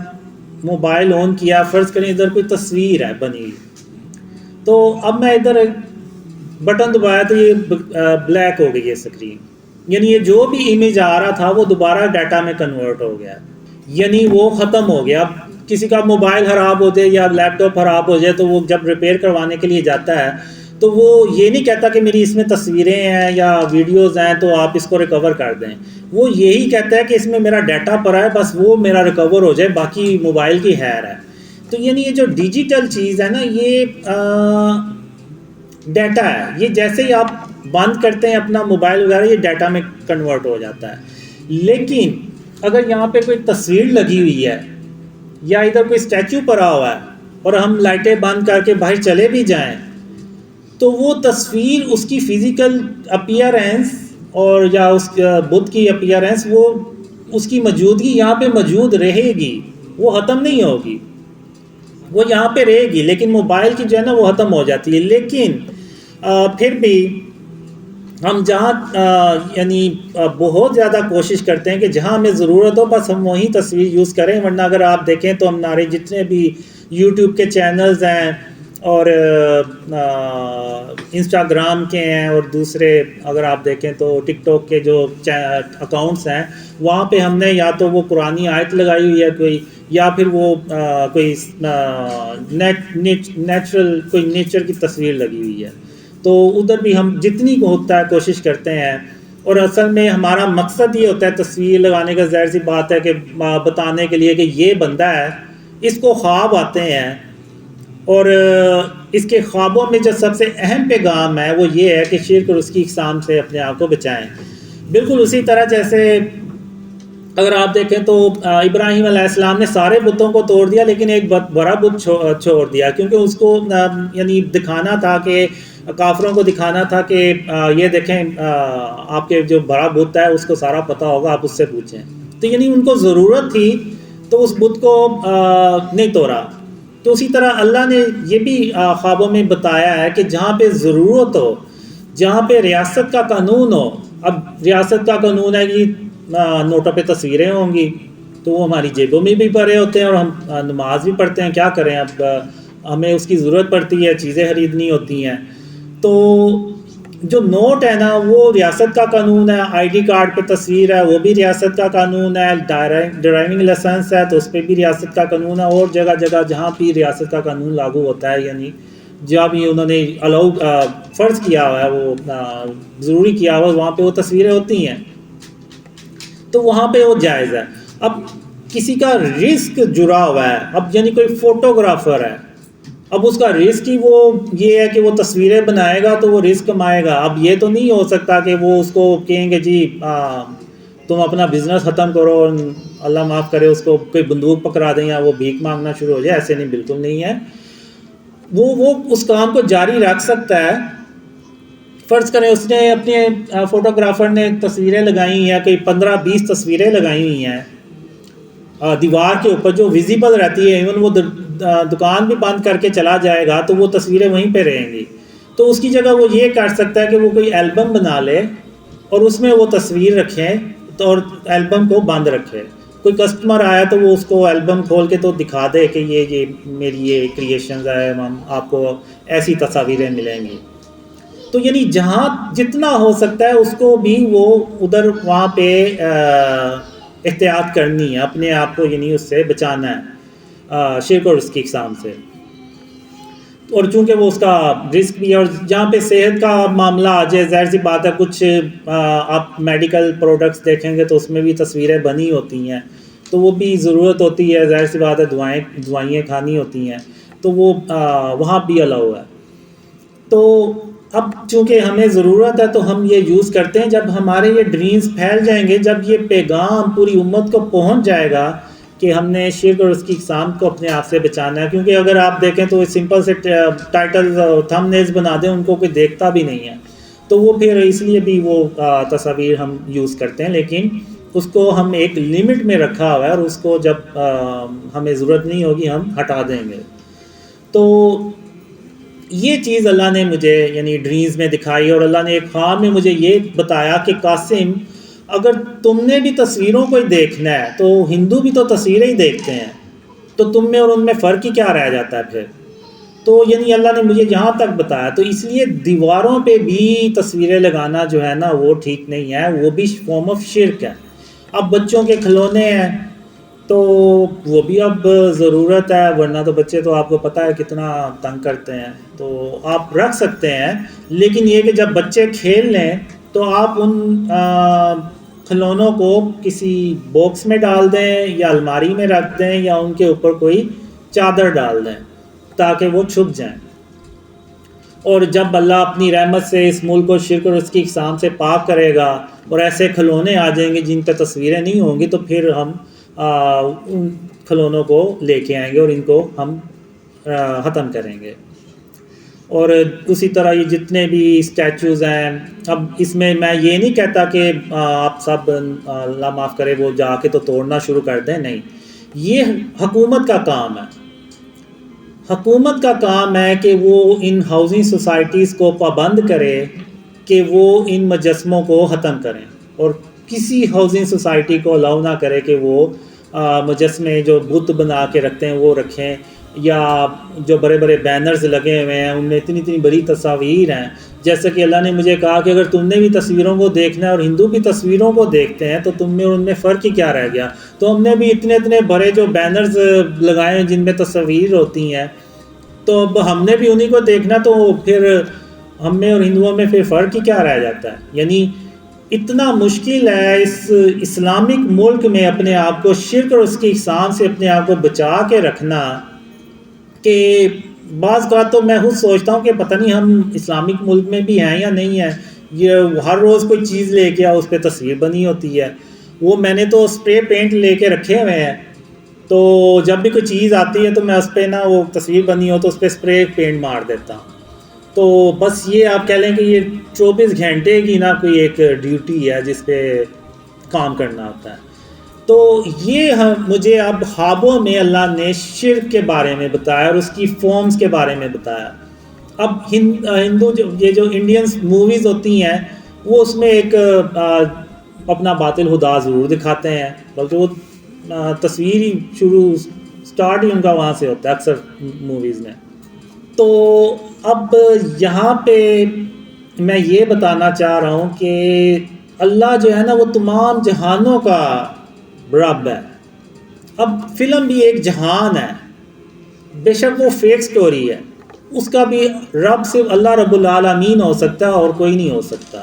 موبائل آن کیا، فرض کریں ادھر کوئی تصویر ہے بنی ہوئی، تو اب میں ادھر بٹن دبایا تو یہ بلیک ہو گئی ہے اسکرین، یعنی یہ جو بھی امیج آ رہا تھا وہ دوبارہ ڈیٹا میں کنورٹ ہو گیا، یعنی وہ ختم ہو گیا۔ اب کسی کا موبائل خراب ہو جائے یا لیپ ٹاپ خراب ہو جائے تو وہ جب ریپیئر کروانے کے لیے جاتا ہے تو وہ یہ نہیں کہتا کہ میری اس میں تصویریں ہیں یا ویڈیوز ہیں تو آپ اس کو ریکور کر دیں، وہ یہی کہتا ہے کہ اس میں میرا ڈیٹا پڑا ہے، بس وہ میرا ریکور ہو جائے، باقی موبائل کی خیر ہے۔ تو یعنی یہ جو ڈیجیٹل چیز ہے نا، یہ ڈیٹا ہے، یہ جیسے ہی آپ بند کرتے ہیں اپنا موبائل وغیرہ یہ ڈیٹا میں کنورٹ ہو جاتا ہے۔ لیکن اگر یہاں پہ کوئی تصویر لگی ہوئی ہے یا ادھر کوئی اسٹیچو پڑا ہوا ہے اور ہم لائٹیں بند کر کے باہر چلے بھی جائیں تو وہ تصویر، اس کی فزیکل اپیئرنس اور یا اس بت کی اپیئرنس، وہ اس کی موجودگی یہاں پہ موجود رہے گی، وہ ختم نہیں ہوگی، وہ یہاں پہ رہے گی، لیکن موبائل کی جو ہے نا وہ ختم ہو جاتی ہے۔ لیکن پھر بھی ہم جہاں یعنی بہت زیادہ کوشش کرتے ہیں کہ جہاں ہمیں ضرورت ہو بس ہم وہیں تصویر یوز کریں، ورنہ اگر آپ دیکھیں تو ہمارے جتنے بھی یوٹیوب کے چینلز ہیں اور انسٹاگرام کے ہیں اور دوسرے اگر آپ دیکھیں تو ٹک ٹاک کے جو اکاؤنٹس ہیں وہاں پہ ہم نے یا تو وہ قرآنی آیت لگائی ہوئی ہے کوئی، یا پھر وہ کوئی نیچرل کوئی نیچر کی تصویر لگی ہوئی ہے، تو ادھر بھی ہم جتنی ہوتا ہے کوشش کرتے ہیں۔ اور اصل میں ہمارا مقصد یہ ہوتا ہے تصویر لگانے کا، ظاہر سی بات ہے کہ بتانے کے لیے کہ یہ بندہ ہے، اس کو خواب آتے ہیں، اور اس کے خوابوں میں جو سب سے اہم پیغام ہے وہ یہ ہے کہ شرک اور اس کی اقسام سے اپنے آپ کو بچائیں۔ بالکل اسی طرح جیسے اگر آپ دیکھیں تو ابراہیم علیہ السلام نے سارے بتوں کو توڑ دیا لیکن ایک بڑا بت چھوڑ دیا، کیونکہ اس کو یعنی دکھانا تھا کہ کافروں کو دکھانا تھا کہ یہ دیکھیں آپ کے جو بڑا بت ہے اس کو سارا پتہ ہوگا، آپ اس سے پوچھیں۔ تو یعنی ان کو ضرورت تھی تو اس بت کو نہیں توڑا۔ تو اسی طرح اللہ نے یہ بھی خوابوں میں بتایا ہے کہ جہاں پہ ضرورت ہو، جہاں پہ ریاست کا قانون ہو، اب ریاست کا قانون ہے کہ نوٹوں پہ تصویریں ہوں گی تو وہ ہماری جیبوں میں بھی پڑے ہوتے ہیں اور ہم نماز بھی پڑھتے ہیں، کیا کریں، اب ہمیں اس کی ضرورت پڑتی ہے، چیزیں خریدنی ہوتی ہیں۔ تو جو نوٹ ہے نا وہ ریاست کا قانون ہے، آئی ڈی کارڈ پہ تصویر ہے وہ بھی ریاست کا قانون ہے، ڈرائیونگ لائسنس ہے تو اس پہ بھی ریاست کا قانون ہے، اور جگہ جگہ جہاں بھی ریاست کا قانون لاگو ہوتا ہے، یعنی جہاں بھی انہوں نے فرض کیا ہوا ہے، وہ ضروری کیا ہوا ہے، وہاں پہ وہ تصویریں ہوتی ہیں، تو وہاں پہ وہ جائز ہے۔ اب کسی کا رزق جڑا ہوا ہے، اب یعنی کوئی فوٹوگرافر ہے، اب اس کا رزق ہی وہ یہ ہے کہ وہ تصویریں بنائے گا تو وہ رزق کمائے گا۔ اب یہ تو نہیں ہو سکتا کہ وہ اس کو کہیں گے جی تم اپنا بزنس ختم کرو، اللہ معاف کرے اس کو کوئی بندوق پکڑا دیں یا وہ بھیک مانگنا شروع ہو جائے، ایسے نہیں، بالکل نہیں ہے۔ وہ اس کام کو جاری رکھ سکتا ہے۔ فرض کریں اس نے اپنے فوٹوگرافر نے تصویریں لگائی ہیں، کوئی 15-20 تصویریں لگائی ہوئی ہیں دیوار کے اوپر جو ویزیبل رہتی ہے، ایون وہ دکان بھی بند کر کے چلا جائے گا تو وہ تصویریں وہیں پہ رہیں گی، تو اس کی جگہ وہ یہ کر سکتا ہے کہ وہ کوئی البم بنا لے اور اس میں وہ تصویر رکھیں اور البم کو بند رکھے۔ کوئی کسٹمر آیا تو وہ اس کو البم کھول کے تو دکھا دے کہ یہ میری یہ کریشنز ہے، آپ کو ایسی تصاویریں ملیں گی۔ تو یعنی جہاں جتنا ہو سکتا ہے اس کو بھی وہ ادھر وہاں پہ احتیاط کرنی ہے، اپنے آپ کو یعنی اس سے بچانا ہے شرک اور اس کی اقسام سے۔ اور چونکہ وہ اس کا رزق بھی ہے، اور جہاں پہ صحت کا معاملہ آ جائے، ظاہر سی بات ہے کچھ آپ میڈیکل پروڈکٹس دیکھیں گے تو اس میں بھی تصویریں بنی ہوتی ہیں، تو وہ بھی ضرورت ہوتی ہے، ظاہر سی بات ہے دوائیں کھانی ہوتی ہیں، تو وہ وہاں بھی الاؤ ہے۔ تو اب چونکہ ہمیں ضرورت ہے تو ہم یہ یوز کرتے ہیں۔ جب ہمارے یہ ڈریمز پھیل جائیں گے، جب یہ پیغام پوری امت کو پہنچ جائے گا کہ ہم نے شرک اور اس کی اقسام کو اپنے آپ سے بچانا ہے، کیونکہ اگر آپ دیکھیں تو سمپل سے ٹائٹل تھم نیلز بنا دیں، ان کو کوئی دیکھتا بھی نہیں ہے، تو وہ پھر اس لیے بھی وہ تصاویر ہم یوز کرتے ہیں، لیکن اس کو ہم ایک لمٹ میں رکھا ہوا ہے، اور اس کو جب ہمیں ضرورت نہیں ہوگی ہم ہٹا دیں گے۔ تو یہ چیز اللہ نے مجھے یعنی ڈریمز میں دکھائی، اور اللہ نے ایک خواب میں مجھے یہ بتایا کہ قاسم اگر تم نے بھی تصویروں کو ہی دیکھنا ہے تو ہندو بھی تو تصویریں ہی دیکھتے ہیں، تو تم میں اور ان میں فرق ہی کیا رہ جاتا ہے پھر؟ تو یعنی اللہ نے مجھے یہاں تک بتایا، تو اس لیے دیواروں پہ بھی تصویریں لگانا جو ہے نا وہ ٹھیک نہیں ہے، وہ بھی فارم آف شرک ہے۔ اب بچوں کے کھلونے ہیں تو وہ بھی اب ضرورت ہے، ورنہ تو بچے تو آپ کو پتہ ہے کتنا تنگ کرتے ہیں، تو آپ رکھ سکتے ہیں، لیکن یہ کہ جب بچے کھیل لیں تو آپ ان کھلونوں کو کسی باکس میں ڈال دیں یا الماری میں رکھ دیں یا ان کے اوپر کوئی چادر ڈال دیں تاکہ وہ چھپ جائیں۔ اور جب اللہ اپنی رحمت سے اس ملک کو شرک اور اس کی اقسام سے پاک کرے گا اور ایسے کھلونے آ جائیں گے جن پہ تصویریں نہیں ہوں گی، تو پھر ہم ان کھلونوں کو لے کے آئیں گے اور ان کو ہم ختم کریں گے۔ اور اسی طرح یہ جتنے بھی اسٹیچوز ہیں، اب اس میں یہ نہیں کہتا کہ آپ سب اللہ معاف کرے وہ جا کے تو توڑنا شروع کر دیں، نہیں، یہ حکومت کا کام ہے۔ حکومت کا کام ہے کہ وہ ان ہاؤسنگ سوسائٹیز کو پابند کرے کہ وہ ان مجسموں کو ختم کریں، اور کسی ہاؤسنگ سوسائٹی کو الاؤ نہ کرے کہ وہ مجسمے جو بت بنا کے رکھتے ہیں وہ رکھیں، یا جو بڑے بڑے بینرز لگے ہوئے ہیں ان میں اتنی اتنی بڑی تصاویر ہیں. جیسا کہ اللہ نے مجھے کہا کہ اگر تم نے بھی تصویروں کو دیکھنا ہے اور ہندو بھی تصویروں کو دیکھتے ہیں تو تم میں اور ان میں فرق ہی کیا رہ گیا. تو ہم نے بھی اتنے اتنے بڑے جو بینرز لگائے ہیں جن میں تصویر ہوتی ہیں، تو اب ہم نے بھی انہی کو دیکھنا، تو پھر ہم میں اور ہندوؤں میں پھر فرق ہی کیا رہ جاتا ہے. یعنی اتنا مشکل ہے اس اسلامک ملک میں اپنے آپ کو شرک اور اس کی اقسام سے اپنے آپ کو بچا کے رکھنا کہ بعض کا تو میں خود سوچتا ہوں کہ پتہ نہیں ہم اسلامک ملک میں بھی ہیں یا نہیں ہیں. یہ ہر روز کوئی چیز لے کے اس پہ تصویر بنی ہوتی ہے. وہ میں نے تو اسپرے پینٹ لے کے رکھے ہوئے ہیں، تو جب بھی کوئی چیز آتی ہے تو میں اس پہ نا وہ تصویر بنی ہو تو اس پہ اسپرے پینٹ مار دیتا ہوں. تو بس یہ آپ کہہ لیں کہ یہ 24 گھنٹے کی نا کوئی ایک ڈیوٹی ہے جس پہ کام کرنا ہوتا ہے. تو یہ مجھے اب خوابوں میں اللہ نے شرک کے بارے میں بتایا اور اس کی فارمز کے بارے میں بتایا. اب ہندو یہ جو انڈینس موویز ہوتی ہیں وہ اس میں ایک اپنا باطل خدا ضرور دکھاتے ہیں، بلکہ وہ تصویر ہی سٹارٹ ہی ان کا وہاں سے ہوتا ہے اکثر موویز میں. تو اب یہاں پہ میں یہ بتانا چاہ رہا ہوں کہ اللہ جو ہے نا وہ تمام جہانوں کا رب ہے. اب فلم بھی ایک جہان ہے، بے شک وہ فیک سٹوری ہے، اس کا بھی رب صرف اللہ رب العالمین ہو سکتا ہے اور کوئی نہیں ہو سکتا.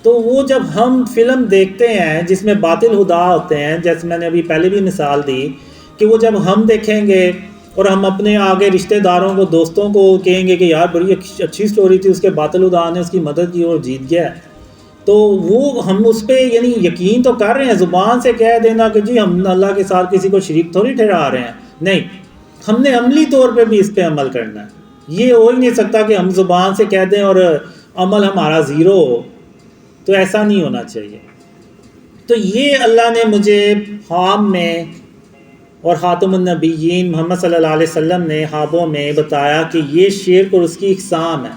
تو وہ جب ہم فلم دیکھتے ہیں جس میں باطل خدا ہوتے ہیں، جیسے میں نے ابھی پہلے بھی مثال دی کہ وہ جب ہم دیکھیں گے اور ہم اپنے آگے رشتہ داروں کو دوستوں کو کہیں گے کہ یار بڑی اچھی سٹوری تھی، اس کے باطل خدا نے اس کی مدد کی اور جیت گیا، تو وہ ہم اس پہ یعنی یقین تو کر رہے ہیں. زبان سے کہہ دینا کہ جی ہم اللہ کے ساتھ کسی کو شریک تھوڑی ٹھہرا رہے ہیں، نہیں، ہم نے عملی طور پہ بھی اس پہ عمل کرنا ہے. یہ ہو ہی نہیں سکتا کہ ہم زبان سے کہہ دیں اور عمل ہمارا زیرو ہو، تو ایسا نہیں ہونا چاہیے. تو یہ اللہ نے مجھے خواب میں اور خاتم النبیین محمد صلی اللہ علیہ وسلم نے خوابوں میں بتایا کہ یہ شرک اور اس کی اقسام ہے.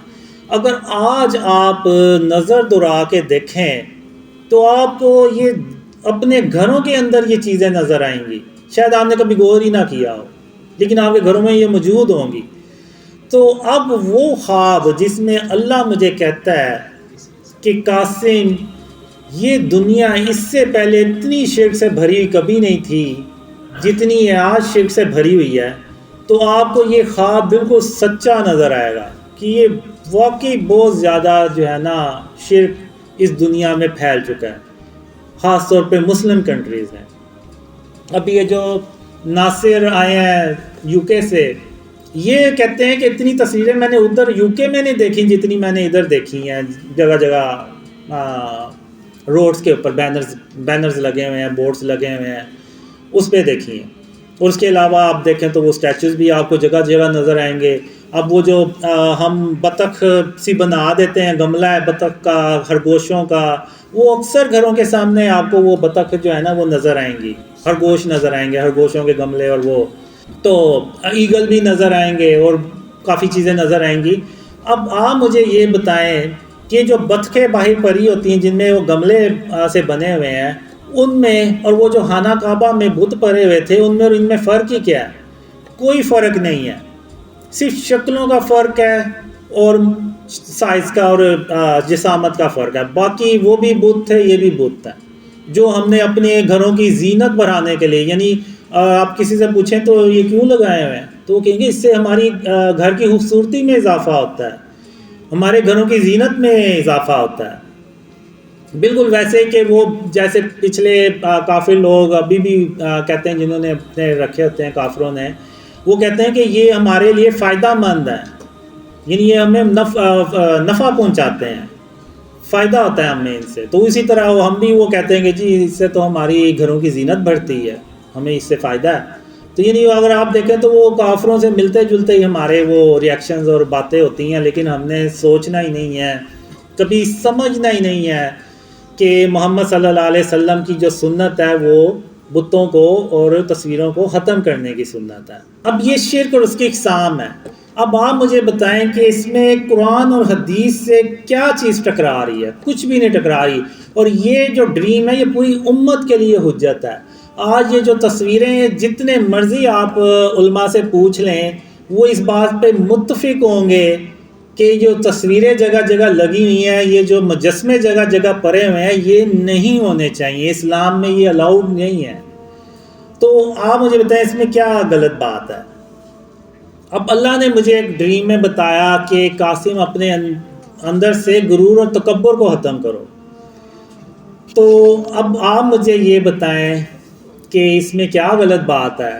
اگر آج آپ نظر دوڑا کے دیکھیں تو آپ کو یہ اپنے گھروں کے اندر یہ چیزیں نظر آئیں گی. شاید آپ نے کبھی غور ہی نہ کیا ہو، لیکن آپ کے گھروں میں یہ موجود ہوں گی. تو اب وہ خواب جس میں اللہ مجھے کہتا ہے کہ قاسم یہ دنیا اس سے پہلے اتنی شرک سے بھری ہوئی کبھی نہیں تھی جتنی یہ آج شرک سے بھری ہوئی ہے، تو آپ کو یہ خواب بالکل سچا نظر آئے گا کہ یہ واقعی بہت زیادہ جو ہے نا شرک اس دنیا میں پھیل چکا ہے، خاص طور پہ مسلم کنٹریز میں. اب یہ جو ناصر آئے ہیں یو کے سے، یہ کہتے ہیں کہ اتنی تصویریں میں نے ادھر یو کے میں نہیں دیکھی جتنی میں نے ادھر دیکھی ہیں. جگہ جگہ روڈز کے اوپر بینرز لگے ہوئے ہیں، بورڈز لگے ہوئے ہیں، اس پہ دیکھی ہیں. اور اس کے علاوہ آپ دیکھیں تو وہ اسٹیچوز بھی آپ کو جگہ جگہ نظر آئیں گے. اب وہ جو ہم بطخ سی بنا دیتے ہیں، گملہ ہے بطخ کا، خرگوشوں کا، وہ اکثر گھروں کے سامنے آپ کو وہ بطخ جو ہے نا وہ نظر آئیں گی، خرگوش نظر آئیں گے، خرگوشوں کے گملے، اور وہ تو ایگل بھی نظر آئیں گے اور کافی چیزیں نظر آئیں گی. اب آپ مجھے یہ بتائیں کہ جو بطخیں باہر پری ہوتی ہیں جن میں وہ گملے سے بنے ہوئے ہیں، ان میں اور وہ جو خانہ کعبہ میں بت پڑے ہوئے تھے ان میں اور ان میں فرق ہی کیا ہے؟ کوئی فرق نہیں ہے، صرف شکلوں کا فرق ہے اور سائز کا اور جسامت کا فرق ہے. باقی وہ بھی بت تھے، یہ بھی بت ہے جو ہم نے اپنے گھروں کی زینت بڑھانے کے لیے، یعنی آپ کسی سے پوچھیں تو یہ کیوں لگائے ہوئے ہیں تو وہ کہیں گے اس سے ہماری گھر کی خوبصورتی میں اضافہ ہوتا ہے، ہمارے گھروں کی زینت میں اضافہ ہوتا ہے. بالکل ویسے کہ وہ جیسے پچھلے کافر لوگ ابھی بھی کہتے ہیں، جنہوں نے اپنے رکھے ہوتے ہیں کافروں نے، وہ کہتے ہیں کہ یہ ہمارے لیے فائدہ مند ہے، یعنی یہ ہمیں نفع پہنچاتے ہیں، فائدہ ہوتا ہے ہمیں ان سے. تو اسی طرح ہم بھی وہ کہتے ہیں کہ جی اس سے تو ہماری گھروں کی زینت بڑھتی ہے، ہمیں اس سے فائدہ ہے. تو یعنی اگر آپ دیکھیں تو وہ کافروں سے ملتے جلتے ہی ہمارے وہ ریاکشنز اور باتیں ہوتی ہیں، لیکن ہم نے سوچنا ہی نہیں ہے، کبھی سمجھنا ہی نہیں ہے کہ محمد صلی اللہ علیہ وسلم کی جو سنت ہے وہ بتوں کو اور تصویروں کو ختم کرنے کی سنت ہے. اب یہ شرک اور اس کی اقسام ہے. اب آپ مجھے بتائیں کہ اس میں قرآن اور حدیث سے کیا چیز ٹکرا رہی ہے؟ کچھ بھی نہیں ٹکرا رہی. اور یہ جو ڈریم ہے یہ پوری امت کے لیے حجت ہے. آج یہ جو تصویریں ہیں جتنے مرضی آپ علماء سے پوچھ لیں وہ اس بات پہ متفق ہوں گے کہ جو تصویریں جگہ جگہ لگی ہوئی ہیں، یہ جو مجسمے جگہ جگہ پڑے ہوئے ہیں، یہ نہیں ہونے چاہیے، اسلام میں یہ الاؤڈ نہیں ہے۔ تو آپ مجھے بتائیں اس میں کیا غلط بات ہے؟ اب اللہ نے مجھے ایک ڈریم میں بتایا کہ قاسم اپنے اندر سے غرور اور تکبر کو ختم کرو، تو اب آپ مجھے یہ بتائیں کہ اس میں کیا غلط بات ہے؟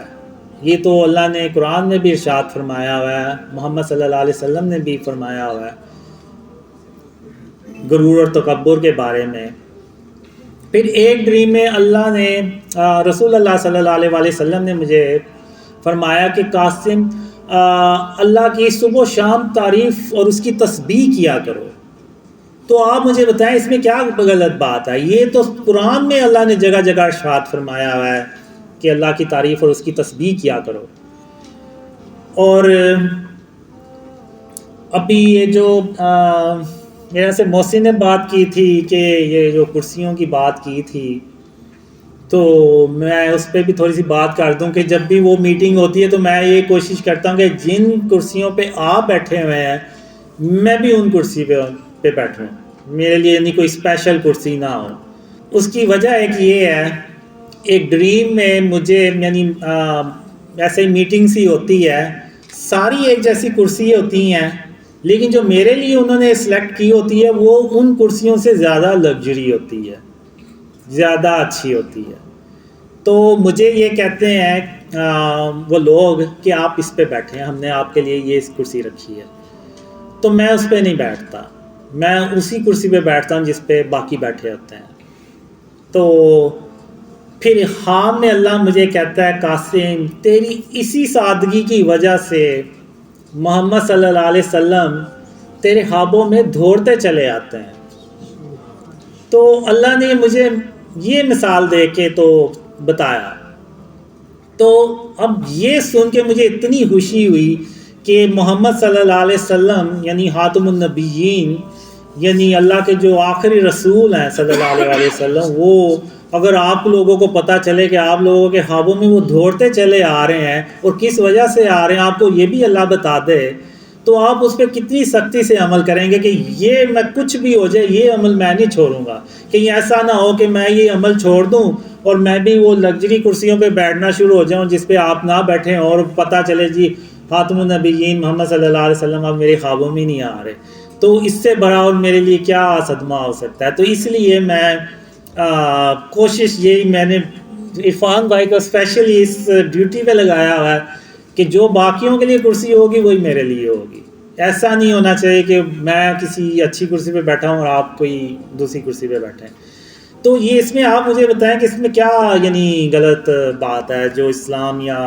یہ تو اللہ نے قرآن میں بھی ارشاد فرمایا ہوا ہے، محمد صلی اللہ علیہ وسلم نے بھی فرمایا ہوا ہے غرور اور تکبر کے بارے میں۔ پھر ایک ڈریم میں اللہ نے رسول اللہ صلی اللہ علیہ وسلم نے مجھے فرمایا کہ قاسم اللہ کی صبح و شام تعریف اور اس کی تسبیح کیا کرو۔ تو آپ مجھے بتائیں اس میں کیا غلط بات ہے؟ یہ تو قرآن میں اللہ نے جگہ جگہ ارشاد فرمایا ہوا ہے کہ اللہ کی تعریف اور اس کی تسبیح کیا کرو۔ اور ابھی یہ جو میرے سے محسن نے بات کی تھی کہ یہ جو کرسیوں کی بات کی تھی، تو میں اس پہ بھی تھوڑی سی بات کر دوں کہ جب بھی وہ میٹنگ ہوتی ہے تو میں یہ کوشش کرتا ہوں کہ جن کرسیوں پہ آپ بیٹھے ہوئے ہیں میں بھی ان کرسی پہ بیٹھوں، میرے لیے یعنی کوئی اسپیشل کرسی نہ ہو۔ اس کی وجہ ایک یہ ہے، ایک ڈریم میں مجھے یعنی ایسے ہی میٹنگ سی ہوتی ہے، ساری ایک جیسی کرسی ہوتی ہیں، لیکن جو میرے لیے انہوں نے سلیکٹ کی ہوتی ہے وہ ان کرسیوں سے زیادہ لگژری ہوتی ہے، زیادہ اچھی ہوتی ہے۔ تو مجھے یہ کہتے ہیں وہ لوگ کہ آپ اس پہ بیٹھیں، ہم نے آپ کے لیے یہ کرسی رکھی ہے، تو میں اس پہ نہیں بیٹھتا، میں اسی کرسی پہ بیٹھتا ہوں جس پہ باقی بیٹھے ہوتے ہیں۔ تو پھر خواب میں اللہ مجھے کہتا ہے قاسم تیری اسی سادگی کی وجہ سے محمد صلی اللہ علیہ وسلم تیرے خوابوں میں دوڑتے چلے آتے ہیں۔ تو اللہ نے مجھے یہ مثال دے کے تو بتایا، تو اب یہ سن کے مجھے اتنی خوشی ہوئی کہ محمد صلی اللہ علیہ وسلم یعنی خاتم النبیین، یعنی اللہ کے جو آخری رسول ہیں صلی اللہ علیہ وسلم، وہ اگر آپ لوگوں کو پتہ چلے کہ آپ لوگوں کے خوابوں میں وہ دوڑتے چلے آ رہے ہیں اور کس وجہ سے آ رہے ہیں، آپ کو یہ بھی اللہ بتا دے، تو آپ اس پہ کتنی سختی سے عمل کریں گے کہ یہ میں کچھ بھی ہو جائے یہ عمل میں نہیں چھوڑوں گا۔ کہیں ایسا نہ ہو کہ میں یہ عمل چھوڑ دوں اور میں بھی وہ لگژری کرسیوں پہ بیٹھنا شروع ہو جاؤں جس پہ آپ نہ بیٹھیں اور پتہ چلے جی خاتم النبیین محمد صلی اللہ علیہ وسلم اب میرے خوابوں میں نہیں آ رہے، تو اس سے بڑا اور میرے لیے کیا صدمہ ہو سکتا ہے۔ تو اس لیے میں کوشش یہی میں نے عرفان بھائی کو اسپیشلی اس ڈیوٹی پہ لگایا ہوا ہے کہ جو باقیوں کے لیے کرسی ہوگی وہی میرے لیے ہوگی۔ ایسا نہیں ہونا چاہیے کہ میں کسی اچھی کرسی پہ بیٹھا ہوں اور آپ کوئی دوسری کرسی پہ بیٹھیں۔ تو یہ اس میں آپ مجھے بتائیں کہ اس میں کیا یعنی غلط بات ہے جو اسلام یا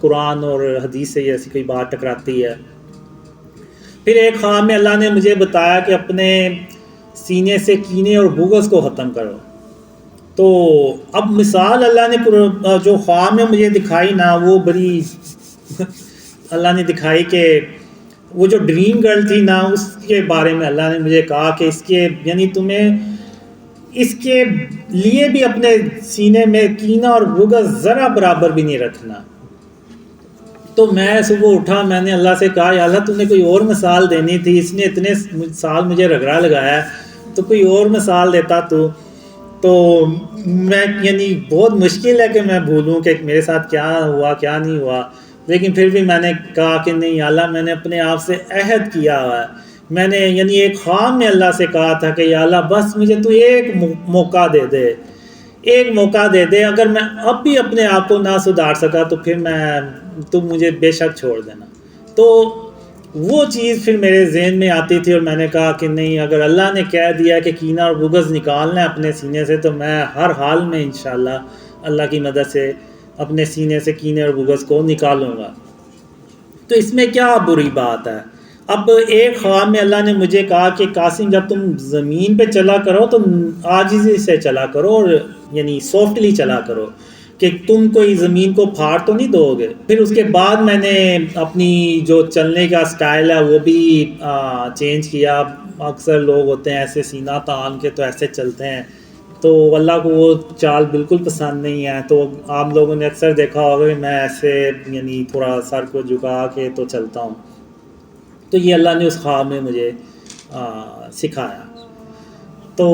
قرآن اور حدیث سے ایسی کوئی بات ٹکراتی ہے۔ پھر ایک خواب میں اللہ نے مجھے بتایا کہ اپنے سینے سے کینے اور بغض کو ختم کرو۔ تو اب مثال اللہ نے جو خواب میں مجھے دکھائی نا وہ بڑی اللہ نے دکھائی کہ وہ جو ڈریم گرل تھی نا اس کے بارے میں اللہ نے مجھے کہا کہ اس کے یعنی تمہیں اس کے لیے بھی اپنے سینے میں کینہ اور بغض ذرا برابر بھی نہیں رکھنا۔ تو میں صبح اٹھا، میں نے اللہ سے کہا یا اللہ تو نے کوئی اور مثال دینی تھی، اس نے اتنے سال مجھے رگڑا لگایا ہے تو کوئی اور مثال دیتا تو میں یعنی بہت مشکل ہے کہ میں بھولوں کہ میرے ساتھ کیا ہوا کیا نہیں ہوا، لیکن پھر بھی میں نے کہا کہ نہیں اللہ میں نے اپنے آپ سے عہد کیا ہوا ہے، میں نے یعنی ایک خواب میں اللہ سے کہا تھا کہ یا اللہ بس مجھے تو ایک موقع دے دے، ایک موقع دے دے، اگر میں اب بھی اپنے آپ کو نہ سدھار سکا تو پھر تم مجھے بے شک چھوڑ دینا۔ تو وہ چیز پھر میرے ذہن میں آتی تھی اور میں نے کہا کہ نہیں اگر اللہ نے کہہ دیا کہ کینہ اور بغض نکالنا ہے اپنے سینے سے تو میں ہر حال میں انشاءاللہ اللہ کی مدد سے اپنے سینے سے کینے اور بغض کو نکالوں گا۔ تو اس میں کیا بری بات ہے؟ اب ایک خواب میں اللہ نے مجھے کہا کہ قاسم جب تم زمین پہ چلا کرو تو عاجزی سے چلا کرو اور یعنی سافٹلی چلا کرو کہ تم کوئی زمین کو پھاڑ تو نہیں دو گے۔ پھر اس کے بعد میں نے اپنی جو چلنے کا سٹائل ہے وہ بھی چینج کیا۔ اکثر لوگ ہوتے ہیں ایسے سینہ تان کے تو ایسے چلتے ہیں، تو اللہ کو وہ چال بالکل پسند نہیں ہے. تو آپ لوگوں نے اکثر دیکھا ہوگا کہ میں ایسے یعنی تھوڑا سر کو جھکا کے تو چلتا ہوں. تو یہ اللہ نے اس خواب میں مجھے سکھایا. تو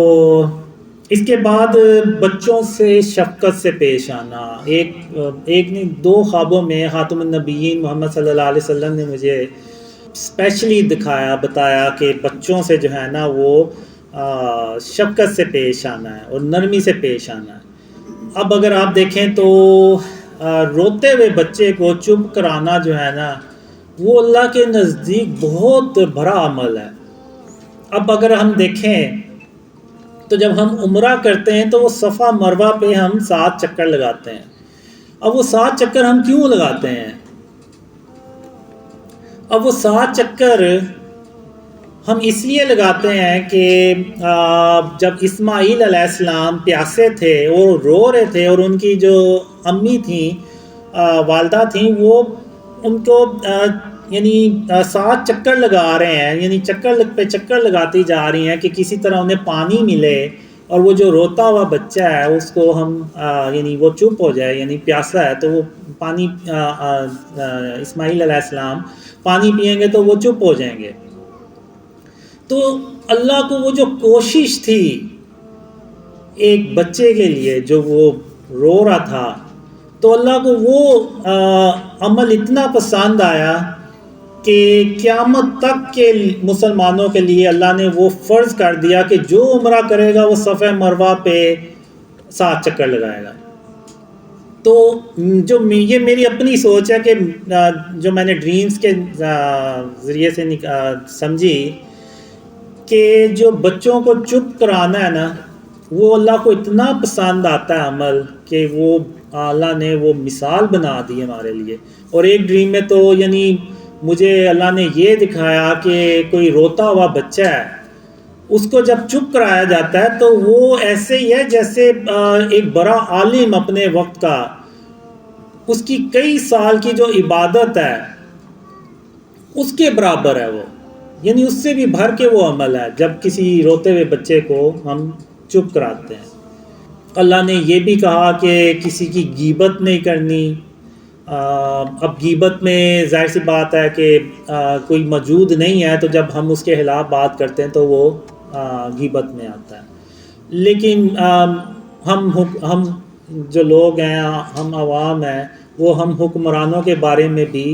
اس کے بعد بچوں سے شفقت سے پیش آنا. ایک نہیں 2 خوابوں میں خاتم النبیین محمد صلی اللہ علیہ وسلم نے مجھے اسپیشلی بتایا کہ بچوں سے جو ہے نا وہ شفقت سے پیش آنا ہے اور نرمی سے پیش آنا ہے. اب اگر آپ دیکھیں تو روتے ہوئے بچے کو چپ کرانا جو ہے نا وہ اللہ کے نزدیک بہت بڑا عمل ہے. اب اگر ہم دیکھیں تو جب ہم عمرہ کرتے ہیں تو وہ صفا مروہ پہ ہم 7 چکر لگاتے ہیں. اب وہ 7 چکر ہم کیوں لگاتے ہیں؟ اب وہ 7 چکر ہم اس لیے لگاتے ہیں کہ جب اسماعیل علیہ السلام پیاسے تھے اور رو رہے تھے اور ان کی جو امی تھیں والدہ تھیں وہ ان کو یعنی 7 چکر لگا رہے ہیں، یعنی چکر پہ چکر لگاتی جا رہی ہیں کہ کسی طرح انہیں پانی ملے اور وہ جو روتا ہوا بچہ ہے اس کو ہم یعنی وہ چپ ہو جائے، یعنی پیاسا ہے تو وہ پانی اسماعیل علیہ السلام پانی پئیں گے تو وہ چپ ہو جائیں گے. تو اللہ کو وہ جو کوشش تھی ایک بچے کے لیے جو وہ رو رہا تھا، تو اللہ کو وہ عمل اتنا پسند آیا کہ قیامت تک کے مسلمانوں کے لیے اللہ نے وہ فرض کر دیا کہ جو عمرہ کرے گا وہ صفا مروہ پہ 7 چکر لگائے گا. تو جو یہ میری اپنی سوچ ہے کہ جو میں نے ڈریمز کے ذریعے سے سمجھی کہ جو بچوں کو چپ کرانا ہے نا وہ اللہ کو اتنا پسند آتا ہے عمل کہ وہ اللہ نے وہ مثال بنا دی ہمارے لیے. اور ایک ڈریم میں تو یعنی مجھے اللہ نے یہ دکھایا کہ کوئی روتا ہوا بچہ ہے، اس کو جب چپ کرایا جاتا ہے تو وہ ایسے ہی ہے جیسے ایک بڑا عالم اپنے وقت کا، اس کی کئی سال کی جو عبادت ہے اس کے برابر ہے وہ، یعنی اس سے بھی بھر کے وہ عمل ہے جب کسی روتے ہوئے بچے کو ہم چپ کراتے ہیں. اللہ نے یہ بھی کہا کہ کسی کی غیبت نہیں کرنی. اب غیبت میں ظاہر سی بات ہے کہ کوئی موجود نہیں ہے تو جب ہم اس کے خلاف بات کرتے ہیں تو وہ غیبت میں آتا ہے. لیکن ہم جو لوگ ہیں، ہم عوام ہیں، وہ ہم حکمرانوں کے بارے میں بھی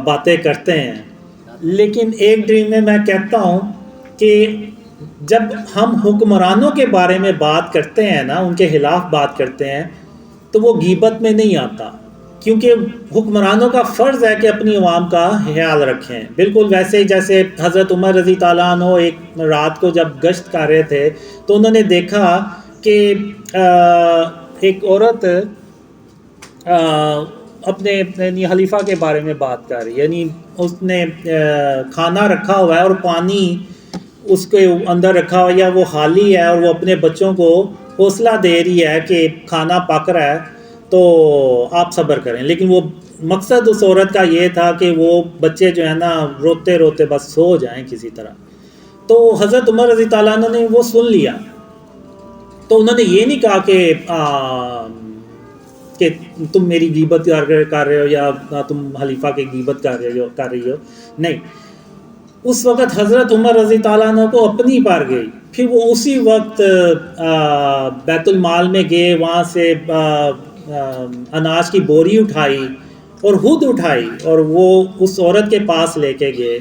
باتیں کرتے ہیں. لیکن ایک ڈریم میں میں کہتا ہوں کہ جب ہم حکمرانوں کے بارے میں بات کرتے ہیں نا، ان کے خلاف بات کرتے ہیں تو وہ غیبت میں نہیں آتا، کیونکہ حکمرانوں کا فرض ہے کہ اپنی عوام کا خیال رکھیں. بالکل ویسے ہی جیسے حضرت عمر رضی تعالیٰ عنہ ایک رات کو جب گشت کر رہے تھے تو انہوں نے دیکھا کہ ایک عورت اپنے خلیفہ کے بارے میں بات کر رہی ہے، یعنی اس نے کھانا رکھا ہوا ہے اور پانی اس کے اندر رکھا ہوا یا وہ خالی ہے اور وہ اپنے بچوں کو حوصلہ دے رہی ہے کہ کھانا پک رہا ہے تو آپ صبر کریں. لیکن وہ مقصد اس عورت کا یہ تھا کہ وہ بچے جو ہے نا روتے روتے بس سو جائیں کسی طرح. تو حضرت عمر رضی تعالیٰ عنہ نے وہ سن لیا، تو انہوں نے یہ نہیں کہا کہ تم میری غیبت کر رہے ہو یا تم خلیفہ کی غیبت کر رہی ہو. نہیں، اس وقت حضرت عمر رضی تعالیٰ عنہ کو اپنی پار گئی. پھر وہ اسی وقت بیت المال میں گئے، وہاں سے اناج کی بوری اٹھائی اور خود اٹھائی اور وہ اس عورت کے پاس لے کے گئے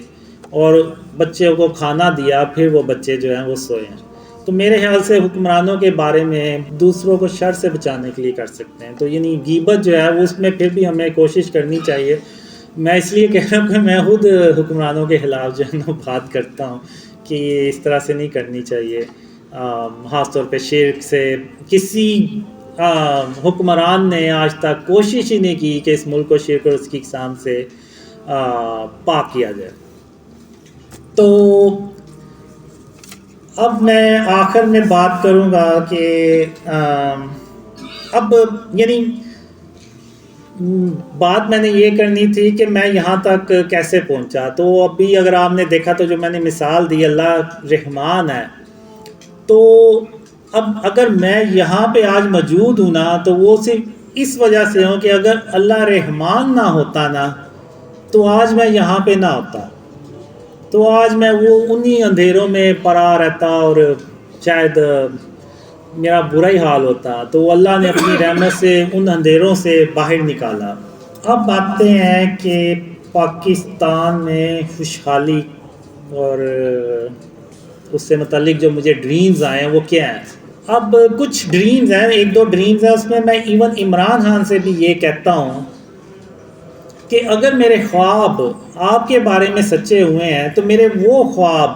اور بچے کو کھانا دیا. پھر وہ بچے جو ہیں وہ سوئے ہیں. تو میرے خیال سے حکمرانوں کے بارے میں دوسروں کو شر سے بچانے کے لیے کر سکتے ہیں. تو یعنی غیبت جو ہے وہ اس میں پھر بھی ہمیں کوشش کرنی چاہیے. میں اس لیے کہہ رہا ہوں کہ میں خود حکمرانوں کے خلاف جو ہے نا بات کرتا ہوں کہ یہ اس طرح سے نہیں کرنی چاہیے. خاص طور پہ شرک سے کسی حکمران نے آج تک کوشش ہی نہیں کی کہ اس ملک کو شرک اور اس کی اقسام سے پاک کیا جائے. تو اب میں آخر میں بات کروں گا کہ اب یعنی بات میں نے یہ کرنی تھی کہ میں یہاں تک کیسے پہنچا. تو ابھی اگر آپ نے دیکھا تو جو میں نے مثال دی، اللہ رحمان ہے. تو اب اگر میں یہاں پہ آج موجود ہوں نا تو وہ صرف اس وجہ سے ہوں کہ اگر اللہ رحمان نہ ہوتا نا تو آج میں یہاں پہ نہ ہوتا، تو آج میں وہ انہی اندھیروں میں پڑا رہتا اور شاید میرا برا ہی حال ہوتا۔ تو اللہ نے اپنی رحمت سے ان اندھیروں سے باہر نکالا۔ اب آتے ہیں کہ پاکستان میں خوشحالی اور اس سے متعلق جو مجھے ڈریمز آئے ہیں وہ کیا ہیں۔ اب کچھ ڈریمز ہیں، ایک دو ڈریمز ہیں، اس میں میں ایون عمران خان سے بھی یہ کہتا ہوں کہ اگر میرے خواب آپ کے بارے میں سچے ہوئے ہیں تو میرے وہ خواب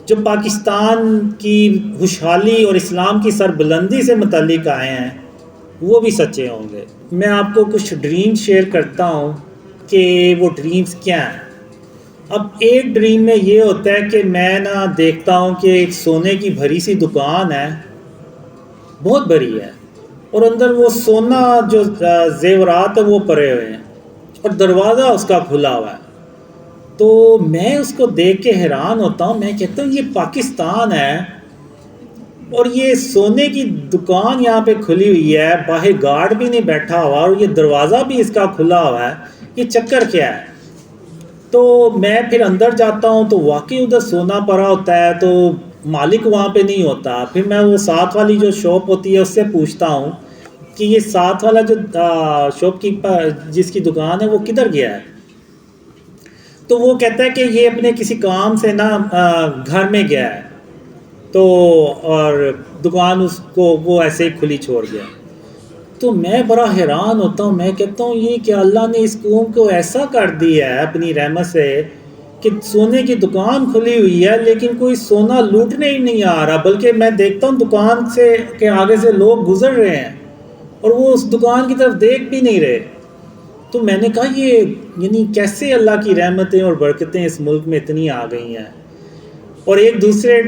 جو پاکستان کی خوشحالی اور اسلام کی سربلندی سے متعلق آئے ہیں وہ بھی سچے ہوں گے۔ میں آپ کو کچھ ڈریمز شیئر کرتا ہوں کہ وہ ڈریمز کیا ہیں۔ اب ایک ڈریم میں یہ ہوتا ہے کہ میں نا دیکھتا ہوں کہ ایک سونے کی بھری سی دکان ہے، بہت بڑی ہے، اور اندر وہ سونا جو زیورات ہیں وہ پڑے ہوئے ہیں اور دروازہ اس کا کھلا ہوا ہے۔ تو میں اس کو دیکھ کے حیران ہوتا ہوں، میں کہتا ہوں یہ پاکستان ہے اور یہ سونے کی دکان یہاں پہ کھلی ہوئی ہے، باہر گارڈ بھی نہیں بیٹھا ہوا اور یہ دروازہ بھی اس کا کھلا ہوا ہے، یہ چکر کیا ہے؟ تو میں پھر اندر جاتا ہوں تو واقعی ادھر سونا پڑا ہوتا ہے، تو مالک وہاں پہ نہیں ہوتا۔ پھر میں وہ ساتھ والی جو شاپ ہوتی ہے اس سے پوچھتا ہوں کہ یہ ساتھ والا جو شاپ کیپر جس کی دکان ہے وہ کدھر گیا ہے؟ تو وہ کہتا ہے کہ یہ اپنے کسی کام سے نا گھر میں گیا ہے، تو اور دکان اس کو وہ ایسے ہی کھلی چھوڑ گیا۔ تو میں بڑا حیران ہوتا ہوں، میں کہتا ہوں یہ کہ اللہ نے اس قوم کو ایسا کر دیا ہے اپنی رحمت سے کہ سونے کی دکان کھلی ہوئی ہے لیکن کوئی سونا لوٹنے ہی نہیں آ رہا، بلکہ میں دیکھتا ہوں دکان سے کے آگے سے لوگ گزر رہے ہیں اور وہ اس دکان کی طرف دیکھ بھی نہیں رہے۔ تو میں نے کہا یہ یعنی کیسے اللہ کی رحمتیں اور برکتیں اس ملک میں اتنی آ گئی ہیں۔ اور ایک دوسرے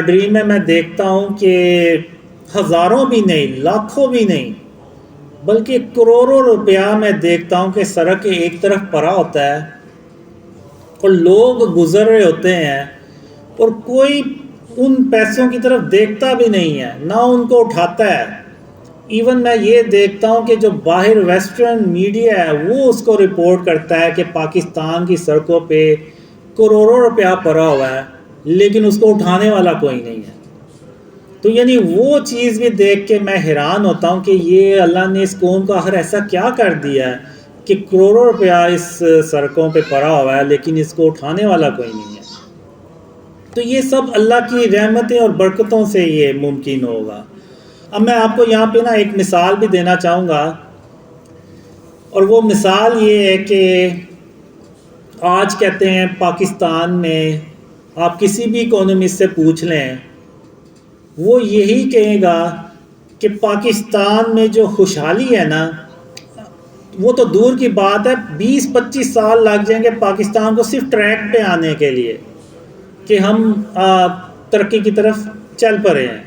ڈریم میں میں دیکھتا ہوں کہ ہزاروں بھی نہیں، لاکھوں بھی نہیں، بلکہ کروڑوں روپیہ میں دیکھتا ہوں کہ سڑک کے ایک طرف پڑا ہوتا ہے اور لوگ گزر رہے ہوتے ہیں اور کوئی ان پیسوں کی طرف دیکھتا بھی نہیں ہے، نہ ان کو اٹھاتا ہے۔ ایون میں یہ دیکھتا ہوں کہ جو باہر ویسٹرن میڈیا ہے وہ اس کو رپورٹ کرتا ہے کہ پاکستان کی سڑکوں پہ کروڑوں روپیہ پڑا ہوا ہے لیکن اس کو اٹھانے والا کوئی نہیں ہے۔ تو یعنی وہ چیز بھی دیکھ کے میں حیران ہوتا ہوں کہ یہ اللہ نے اس قوم کا آخر ایسا کیا کر دیا ہے کہ کروڑوں روپیہ اس سڑکوں پہ پڑا ہوا ہے لیکن اس کو اٹھانے والا کوئی نہیں ہے۔ تو یہ سب اللہ کی رحمتیں اور برکتوں سے یہ ممکن ہوگا۔ اب میں آپ کو یہاں پہ نا ایک مثال بھی دینا چاہوں گا، اور وہ مثال یہ ہے کہ آج کہتے ہیں پاکستان میں آپ کسی بھی اکانومسٹ سے پوچھ لیں، وہ یہی کہے گا کہ پاکستان میں جو خوشحالی ہے نا وہ تو دور کی بات ہے، 20-25 سال لگ جائیں گے پاکستان کو صرف ٹریک پہ آنے کے لیے کہ ہم ترقی کی طرف چل پڑے ہیں۔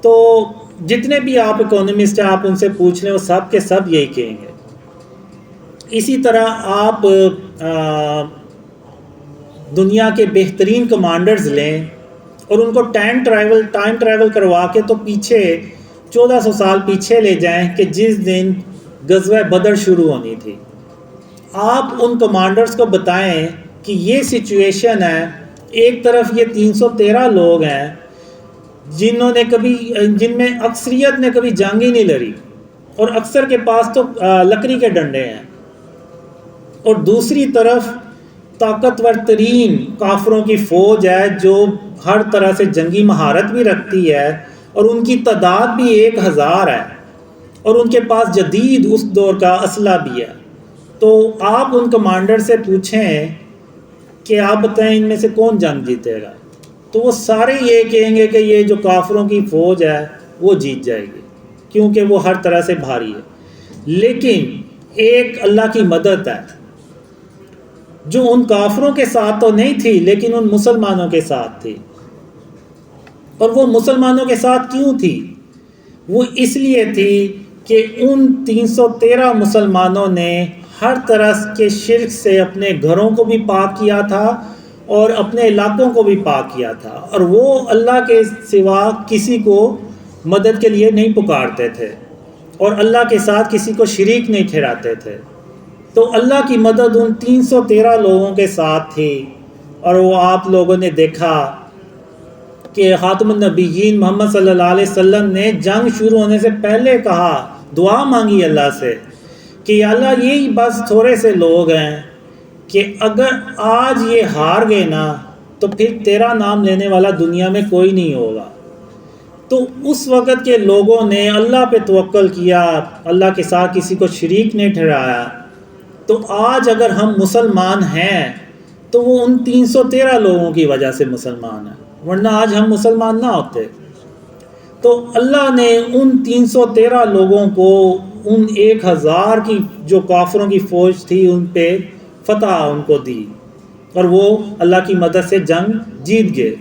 تو جتنے بھی آپ اکانومسٹ ہیں آپ ان سے پوچھ لیں، وہ سب کے سب یہی کہیں گے۔ اسی طرح آپ دنیا کے بہترین کمانڈرز لیں اور ان کو ٹائم ٹریول کروا کے تو پیچھے 1400 سال پیچھے لے جائیں کہ جس دن غزوہ بدر شروع ہونی تھی۔ آپ ان کمانڈرز کو بتائیں کہ یہ سچویشن ہے، ایک طرف یہ 313 لوگ ہیں جن میں اکثریت نے کبھی جنگ ہی نہیں لڑی اور اکثر کے پاس تو لکڑی کے ڈنڈے ہیں، اور دوسری طرف طاقتور ترین کافروں کی فوج ہے جو ہر طرح سے جنگی مہارت بھی رکھتی ہے اور ان کی تعداد بھی 1000 ہے اور ان کے پاس جدید اس دور کا اسلحہ بھی ہے۔ تو آپ ان کمانڈر سے پوچھیں کہ آپ بتائیں ان میں سے کون جنگ جیتے گا، تو وہ سارے یہ کہیں گے کہ یہ جو کافروں کی فوج ہے وہ جیت جائے گی کیونکہ وہ ہر طرح سے بھاری ہے۔ لیکن ایک اللہ کی مدد ہے جو ان کافروں کے ساتھ تو نہیں تھی لیکن ان مسلمانوں کے ساتھ تھی۔ اور وہ مسلمانوں کے ساتھ کیوں تھی؟ وہ اس لیے تھی کہ ان 313 مسلمانوں نے ہر طرح کے شرک سے اپنے گھروں کو بھی پاک کیا تھا اور اپنے علاقوں کو بھی پاک کیا تھا، اور وہ اللہ کے سوا کسی کو مدد کے لیے نہیں پکارتے تھے اور اللہ کے ساتھ کسی کو شریک نہیں ٹھہراتے تھے۔ تو اللہ کی مدد ان 313 لوگوں کے ساتھ تھی، اور وہ آپ لوگوں نے دیکھا کہ خاتم النبیین محمد صلی اللہ علیہ وسلم نے جنگ شروع ہونے سے پہلے کہا، دعا مانگی اللہ سے کہ یا اللہ یہی بس تھوڑے سے لوگ ہیں کہ اگر آج یہ ہار گئے نا تو پھر تیرا نام لینے والا دنیا میں کوئی نہیں ہوگا۔ تو اس وقت کے لوگوں نے اللہ پہ توکل کیا، اللہ کے ساتھ کسی کو شریک نہیں ٹھہرایا۔ تو آج اگر ہم مسلمان ہیں تو وہ ان 313 لوگوں کی وجہ سے مسلمان ہیں، ورنہ آج ہم مسلمان نہ ہوتے۔ تو اللہ نے ان 313 لوگوں کو ان 1000 کی جو کافروں کی فوج تھی ان پہ فتح ان کو دی، اور وہ اللہ کی مدد سے جنگ جیت گئے۔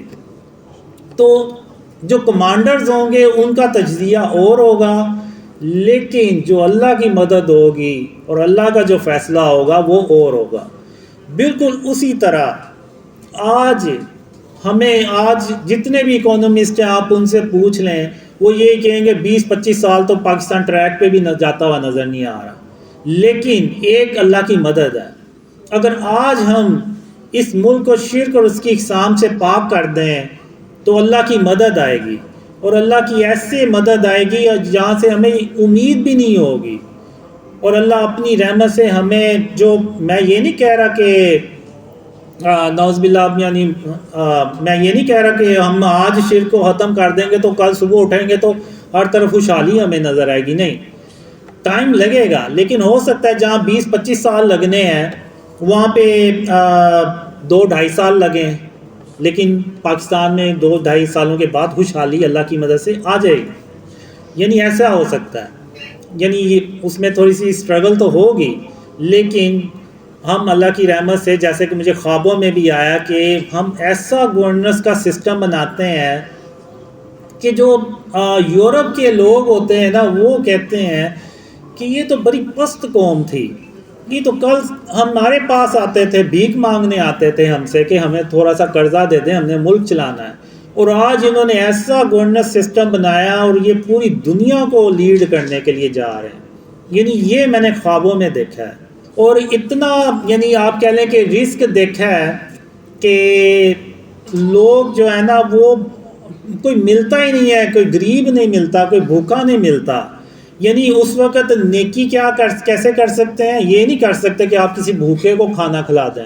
تو جو کمانڈرز ہوں گے ان کا تجزیہ اور ہوگا، لیکن جو اللہ کی مدد ہوگی اور اللہ کا جو فیصلہ ہوگا وہ اور ہوگا۔ بالکل اسی طرح آج جتنے بھی اکونومسٹ ہیں آپ ان سے پوچھ لیں، وہ یہ کہیں گے 20-25 سال تو پاکستان ٹریک پہ بھی جاتا ہوا نظر نہیں آ رہا، لیکن ایک اللہ کی مدد ہے۔ اگر آج ہم اس ملک کو شرک اور اس کی اقسام سے پاک کر دیں تو اللہ کی مدد آئے گی، اور اللہ کی ایسے مدد آئے گی جہاں سے ہمیں امید بھی نہیں ہوگی، اور اللہ اپنی رحمت سے ہمیں میں یہ نہیں کہہ رہا کہ نعوذ باللہ، یعنی میں یہ نہیں کہہ رہا کہ ہم آج شرک کو ختم کر دیں گے تو کل صبح اٹھیں گے تو ہر طرف خوشحالی ہمیں نظر آئے گی، نہیں، ٹائم لگے گا، لیکن ہو سکتا ہے جہاں 20-25 سال لگنے ہیں وہاں پہ 2-2.5 سال لگیں، لیکن پاکستان میں 2-2.5 سالوں کے بعد خوشحالی اللہ کی مدد سے آ جائے گی۔ یعنی ایسا ہو سکتا ہے، یعنی اس میں تھوڑی سی اسٹرگل تو ہوگی، لیکن ہم اللہ کی رحمت سے، جیسے کہ مجھے خوابوں میں بھی آیا کہ ہم ایسا گورننس کا سسٹم بناتے ہیں کہ جو یورپ کے لوگ ہوتے ہیں نا وہ کہتے ہیں کہ یہ تو بڑی پست قوم تھی، یہ تو کل ہمارے پاس آتے تھے، بھیک مانگنے آتے تھے ہم سے کہ ہمیں تھوڑا سا قرضہ دے دیں، ہم نے ملک چلانا ہے، اور آج انہوں نے ایسا گورننس سسٹم بنایا اور یہ پوری دنیا کو لیڈ کرنے کے لیے جا رہے ہیں۔ یعنی یہ میں نے خوابوں میں دیکھا ہے، اور اتنا یعنی آپ کہہ لیں کہ رسک دیکھا ہے کہ لوگ جو ہے نا وہ کوئی ملتا ہی نہیں ہے، کوئی غریب نہیں ملتا، کوئی بھوکا نہیں ملتا۔ یعنی اس وقت نیکی کیسے کر سکتے ہیں؟ یہ نہیں کر سکتے کہ آپ کسی بھوکے کو کھانا کھلا دیں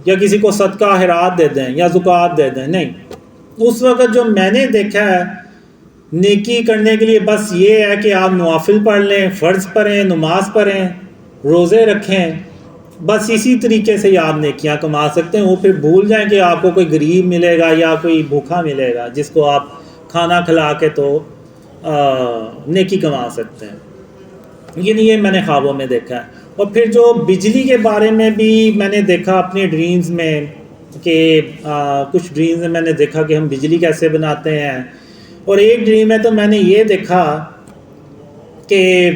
یا کسی کو صدقہ خیرات دے دیں یا زکوٰۃ دے دیں، نہیں۔ اس وقت جو میں نے دیکھا ہے نیکی کرنے کے لیے بس یہ ہے کہ آپ نوافل پڑھ لیں، فرض پڑھیں، نماز پڑھیں، روزے رکھیں، بس اسی طریقے سے آپ نیکیاں کما سکتے ہیں۔ وہ پھر بھول جائیں کہ آپ کو کوئی غریب ملے گا یا کوئی بھوکا ملے گا جس کو آپ کھانا کھلا کے تو نیکی کما سکتے ہیں۔ یعنی یہ میں نے خوابوں میں دیکھا ہے۔ اور پھر جو بجلی کے بارے میں بھی میں نے دیکھا اپنے ڈریمز میں کہ کچھ ڈریمز میں نے دیکھا کہ ہم بجلی کیسے بناتے ہیں، اور ایک ڈریم میں تو میں نے یہ دیکھا کہ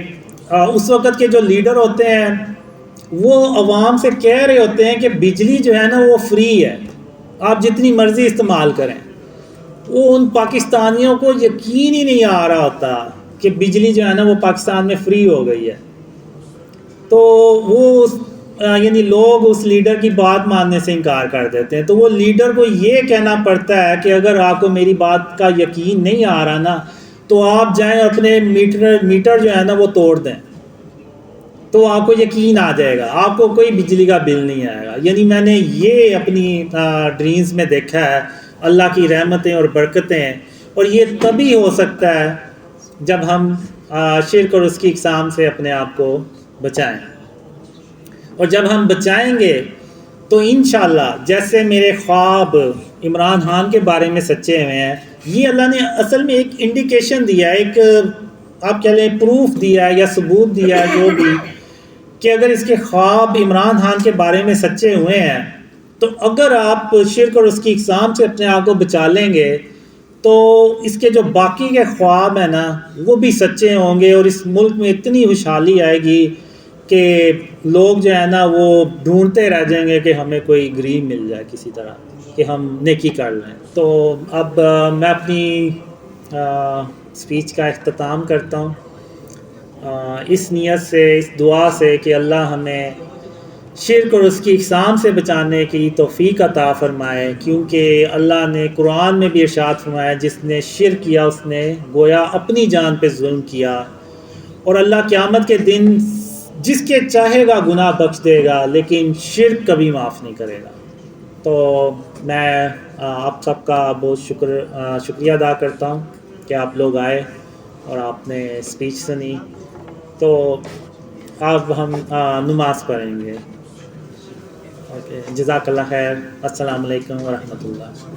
اس وقت کے جو لیڈر ہوتے ہیں وہ عوام سے کہہ رہے ہوتے ہیں کہ بجلی جو ہے نا وہ فری ہے، آپ جتنی مرضی استعمال کریں۔ وہ ان پاکستانیوں کو یقین ہی نہیں آ رہا ہوتا کہ بجلی جو ہے نا وہ پاکستان میں فری ہو گئی ہے۔ تو وہ یعنی لوگ اس لیڈر کی بات ماننے سے انکار کر دیتے ہیں۔ تو وہ لیڈر کو یہ کہنا پڑتا ہے کہ اگر آپ کو میری بات کا یقین نہیں آ رہا نا تو آپ جائیں اپنے میٹر جو ہے نا وہ توڑ دیں، تو آپ کو یقین آ جائے گا، آپ کو کوئی بجلی کا بل نہیں آئے گا۔ یعنی میں نے یہ اپنی ڈریمز میں دیکھا ہے، اللہ کی رحمتیں اور برکتیں، اور یہ تبھی ہو سکتا ہے جب ہم شرک اور اس کی اقسام سے اپنے آپ کو بچائیں، اور جب ہم بچائیں گے تو انشاءاللہ جیسے میرے خواب عمران خان کے بارے میں سچے ہوئے ہیں، یہ اللہ نے اصل میں ایک انڈیکیشن دیا ہے، ایک آپ کہہ لیں پروف دیا ہے یا ثبوت دیا ہے جو بھی، کہ اگر اس کے خواب عمران خان کے بارے میں سچے ہوئے ہیں تو اگر آپ شرک اور اس کی اقسام سے اپنے آپ کو بچا لیں گے تو اس کے جو باقی کے خواب ہیں نا وہ بھی سچے ہوں گے، اور اس ملک میں اتنی خوشحالی آئے گی کہ لوگ جو ہے نا وہ ڈھونڈتے رہ جائیں گے کہ ہمیں کوئی گریم مل جائے کسی طرح کہ ہم نیکی کر لیں. تو اب میں اپنی اسپیچ کا اختتام کرتا ہوں اس نیت سے، اس دعا سے کہ اللہ ہمیں شرک اور اس کی اقسام سے بچانے کی توفیق عطا فرمائے، کیونکہ اللہ نے قرآن میں بھی ارشاد فرمایا جس نے شرک کیا اس نے گویا اپنی جان پہ ظلم کیا، اور اللہ قیامت کے دن جس کے چاہے گا گناہ بخش دے گا لیکن شرک کبھی معاف نہیں کرے گا. تو میں آپ سب کا بہت شکریہ ادا کرتا ہوں کہ آپ لوگ آئے اور آپ نے اسپیچ سنی. تو اب ہم نماز پڑھیں گے. اوکے، جزاک اللہ خیر. السلام علیکم ورحمۃ اللہ.